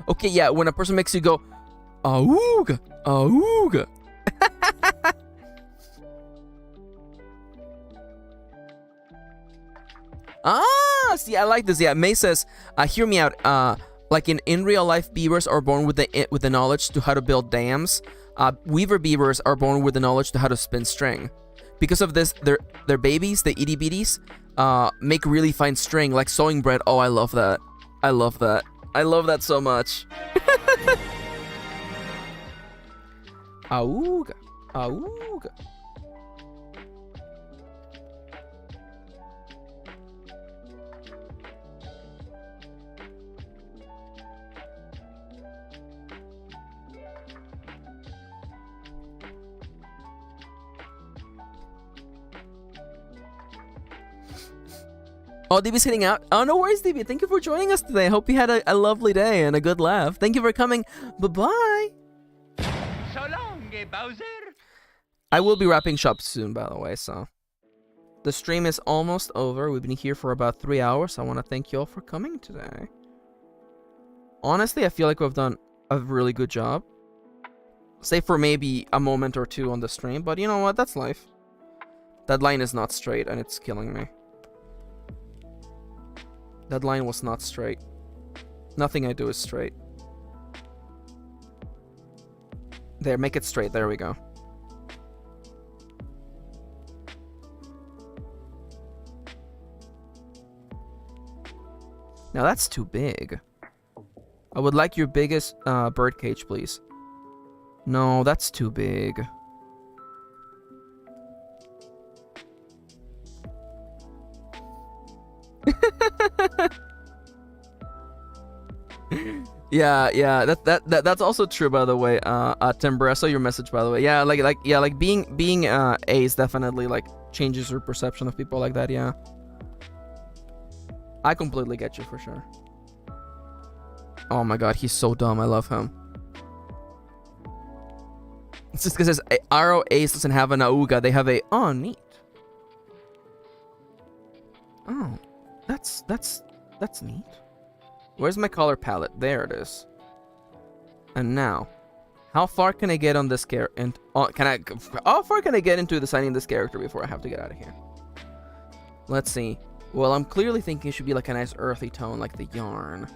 Okay, yeah, when a person makes you go, Aoog! Aoog! Ah, see, I like this. Yeah, May says, hear me out. Like in real life, beavers are born with the knowledge to how to build dams. Weaver beavers are born with the knowledge to how to spin string. Because of this, their babies, the itty bitties, make really fine string, like sewing bread. Oh, I love that. I love that. I love that so much. Aoog, aoog. Oh, DB's hitting out. Oh, no worries, DB. Thank you for joining us today. I hope you had a lovely day and a good laugh. Thank you for coming. Bye-bye. So long, Bowser. I will be wrapping shop soon, by the way, so... The stream is almost over. We've been here for about 3 hours. I want to thank you all for coming today. Honestly, I feel like we've done a really good job. Save for maybe a moment or two on the stream, but you know what? That's life. That line is not straight, and it's killing me. That line was not straight. Nothing I do is straight. There, make it straight. There we go. Now that's too big. I would like your biggest bird cage, please. No, that's too big. yeah, that's also true, by the way. Timber, I saw your message, by the way. Yeah, like being Ace definitely like changes your perception of people like that. Yeah, I completely get you for sure. Oh my god, he's so dumb. I love him. It's just because Arrow Ace doesn't have an Auga. They have a... Oh, neat. Oh, that's neat. Where's my color palette? There it is. And now, how far can I get on this character? And how far can I get into designing this character before I have to get out of here? Let's see. Well, I'm clearly thinking it should be like a nice earthy tone, like the yarn.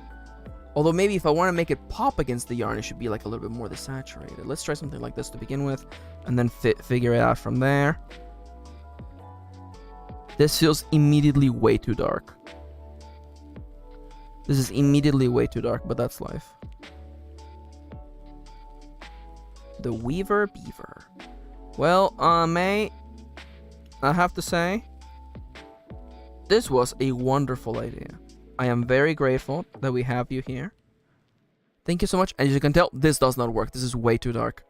Although maybe if I want to make it pop against the yarn, it should be like a little bit more desaturated. Let's try something like this to begin with, and then figure it out from there. This feels immediately way too dark. This is immediately way too dark, but that's life. The Weaver Beaver. Well, May, I have to say, this was a wonderful idea. I am very grateful that we have you here. Thank you so much. And as you can tell, this does not work. This is way too dark.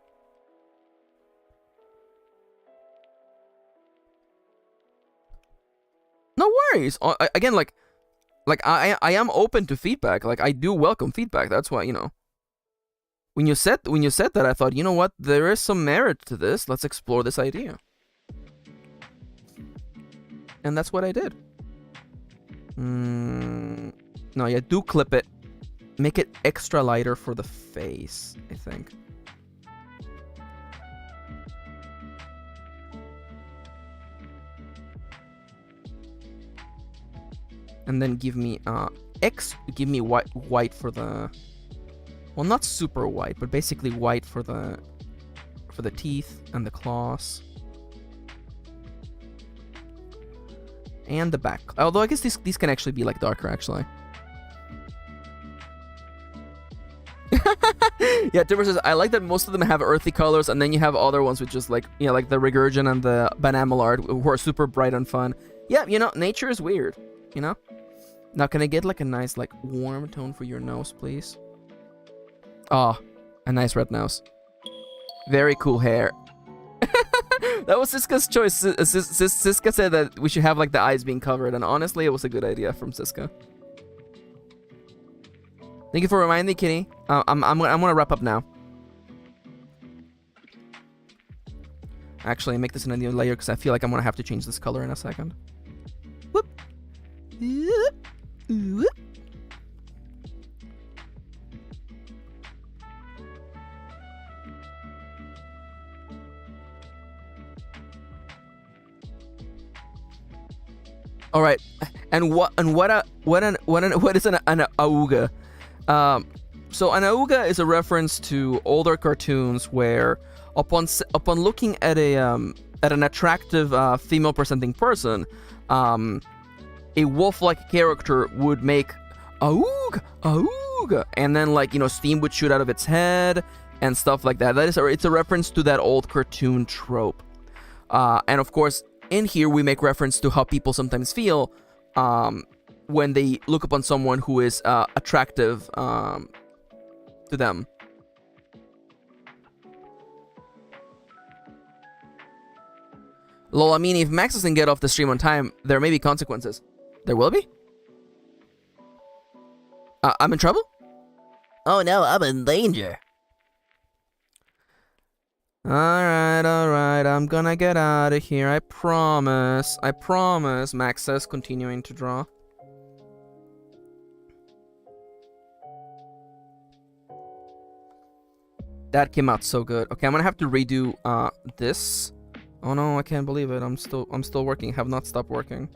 No worries. Again, like I am open to feedback. Like, I do welcome feedback. That's why, you know. When you said that, I thought, you know what? There is some merit to this. Let's explore this idea. And that's what I did. No, yeah, do clip it. Make it extra lighter for the face, I think. And then give me white for the, well, not super white, but basically white for the teeth and the claws. And the back. Although I guess these can actually be like darker, actually. Yeah, Timber says, I like that most of them have earthy colors, and then you have other ones with just like, you know, like the Regurgin and the Banamillard, who are super bright and fun. Yeah, you know, nature is weird, you know? Now, can I get like a nice, like, warm tone for your nose, please? Oh, a nice red nose. Very cool hair. That was Siska's choice. Siska said that we should have like the eyes being covered, and honestly, it was a good idea from Siska. Thank you for reminding me, Kitty. I'm gonna wrap up now. Actually, make this in a new layer because I feel like I'm gonna have to change this color in a second. Whoop. Whoop. All right, and what is an auga? So an auga is a reference to older cartoons where upon looking at an attractive female presenting person, a wolf-like character would make auga, auga, and then like steam would shoot out of its head and stuff like that. It's a reference to that old cartoon trope, and of course. In here, we make reference to how people sometimes feel when they look upon someone who is attractive to them. Lol, I mean, if Max doesn't get off the stream on time, there may be consequences. There will be? I'm in trouble? Oh no, I'm in danger. Alright, I'm gonna get out of here, I promise, Max says, continuing to draw. That came out so good. Okay, I'm gonna have to redo this. Oh no, I can't believe it, I'm still working, have not stopped working.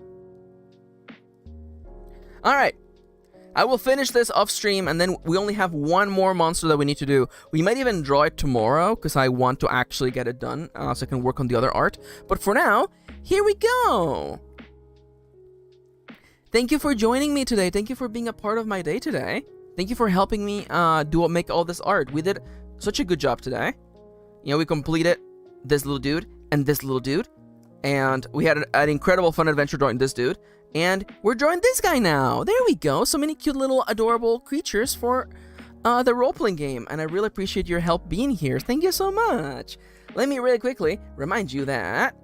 Alright. I will finish this off stream, and then we only have one more monster that we need to do. We might even draw it tomorrow, because I want to actually get it done, so I can work on the other art. But for now, here we go! Thank you for joining me today. Thank you for being a part of my day today. Thank you for helping me make all this art. We did such a good job today. We completed this little dude and this little dude. And we had an incredible fun adventure drawing this dude. And we're drawing this guy now. There we go. So many cute little adorable creatures for the role-playing game. And I really appreciate your help being here. Thank you so much. Let me really quickly remind you that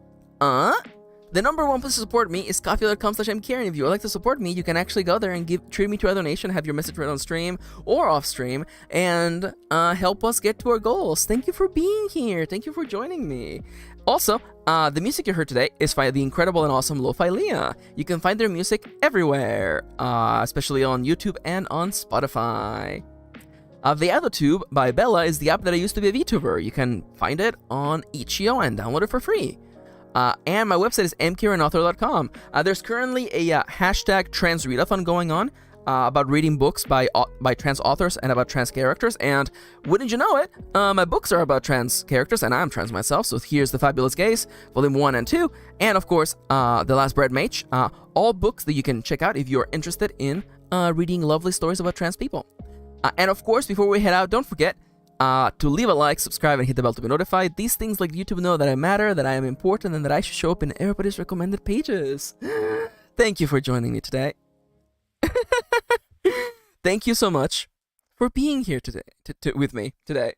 the number one place to support me is coffee.com/MKirin. If you would like to support me, you can actually go there and treat me to a donation, have your message read on stream or off stream, and help us get to our goals. Thank you for being here. Thank you for joining me. Also, the music you heard today is by the incredible and awesome Lo-Fi Leah. You can find their music everywhere, especially on YouTube and on Spotify. The Vtube by Bella is the app that I used to be a VTuber. You can find it on Itch.io and download it for free. And my website is MKirinauthor.com. There's currently a hashtag trans readathon going on about reading books by trans authors and about trans characters. And wouldn't you know it, my books are about trans characters, and I'm trans myself. So here's The Fabulous Gays, Volume 1 and 2, and of course, The Last Bread Mage. All books that you can check out if you're interested in reading lovely stories about trans people. And of course, before we head out, don't forget to leave a like, subscribe, and hit the bell to be notified. These things let YouTube know that I matter, that I am important, and that I should show up in everybody's recommended pages. Thank you for joining me today. Thank you so much for being here today with me today.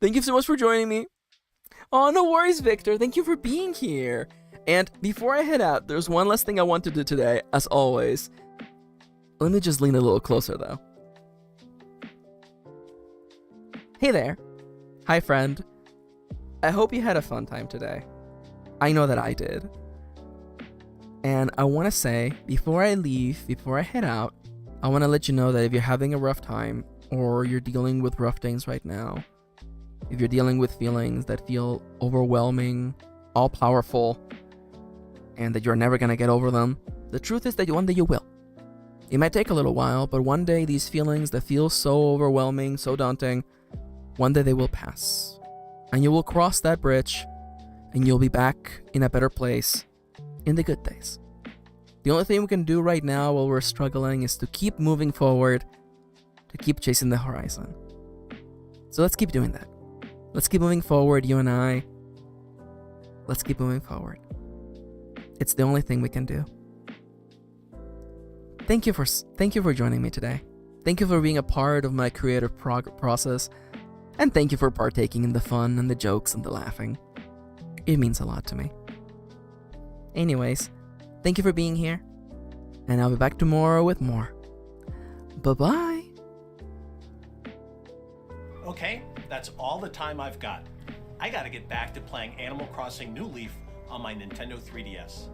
Thank you so much for joining me. Oh, no worries, Victor. Thank you for being here. And before I head out, there's one last thing I want to do today, as always. Let me just lean a little closer, though. Hey there. Hi, friend. I hope you had a fun time today. I know that I did. And I want to say, before I leave, before I head out, I want to let you know that if you're having a rough time, or you're dealing with rough things right now, if you're dealing with feelings that feel overwhelming, all-powerful, and that you're never going to get over them, the truth is that one day you will. It might take a little while, but one day these feelings that feel so overwhelming, so daunting, one day they will pass. And you will cross that bridge, and you'll be back in a better place in the good days. The only thing we can do right now while we're struggling is to keep moving forward, to keep chasing the horizon. So let's keep doing that. Let's keep moving forward, you and I. Let's keep moving forward. It's the only thing we can do. Thank you for joining me today. Thank you for being a part of my creative process. And thank you for partaking in the fun and the jokes and the laughing. It means a lot to me. Anyways, thank you for being here, and I'll be back tomorrow with more. Bye-bye. Okay, that's all the time I've got. I gotta get back to playing Animal Crossing New Leaf on my Nintendo 3DS.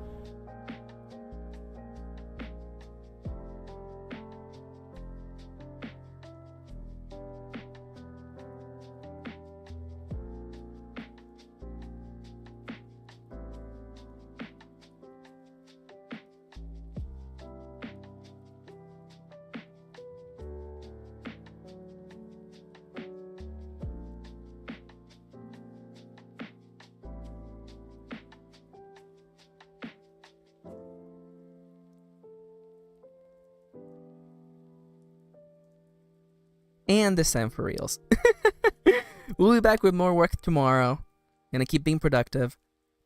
And this time for reals. We'll be back with more work tomorrow. Gonna keep being productive.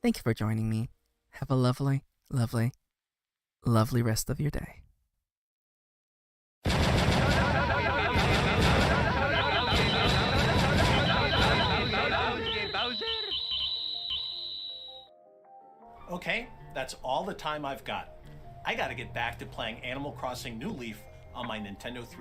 Thank you for joining me. Have a lovely, lovely, lovely rest of your day. Okay, that's all the time I've got. I gotta get back to playing Animal Crossing New Leaf on my Nintendo 3DS.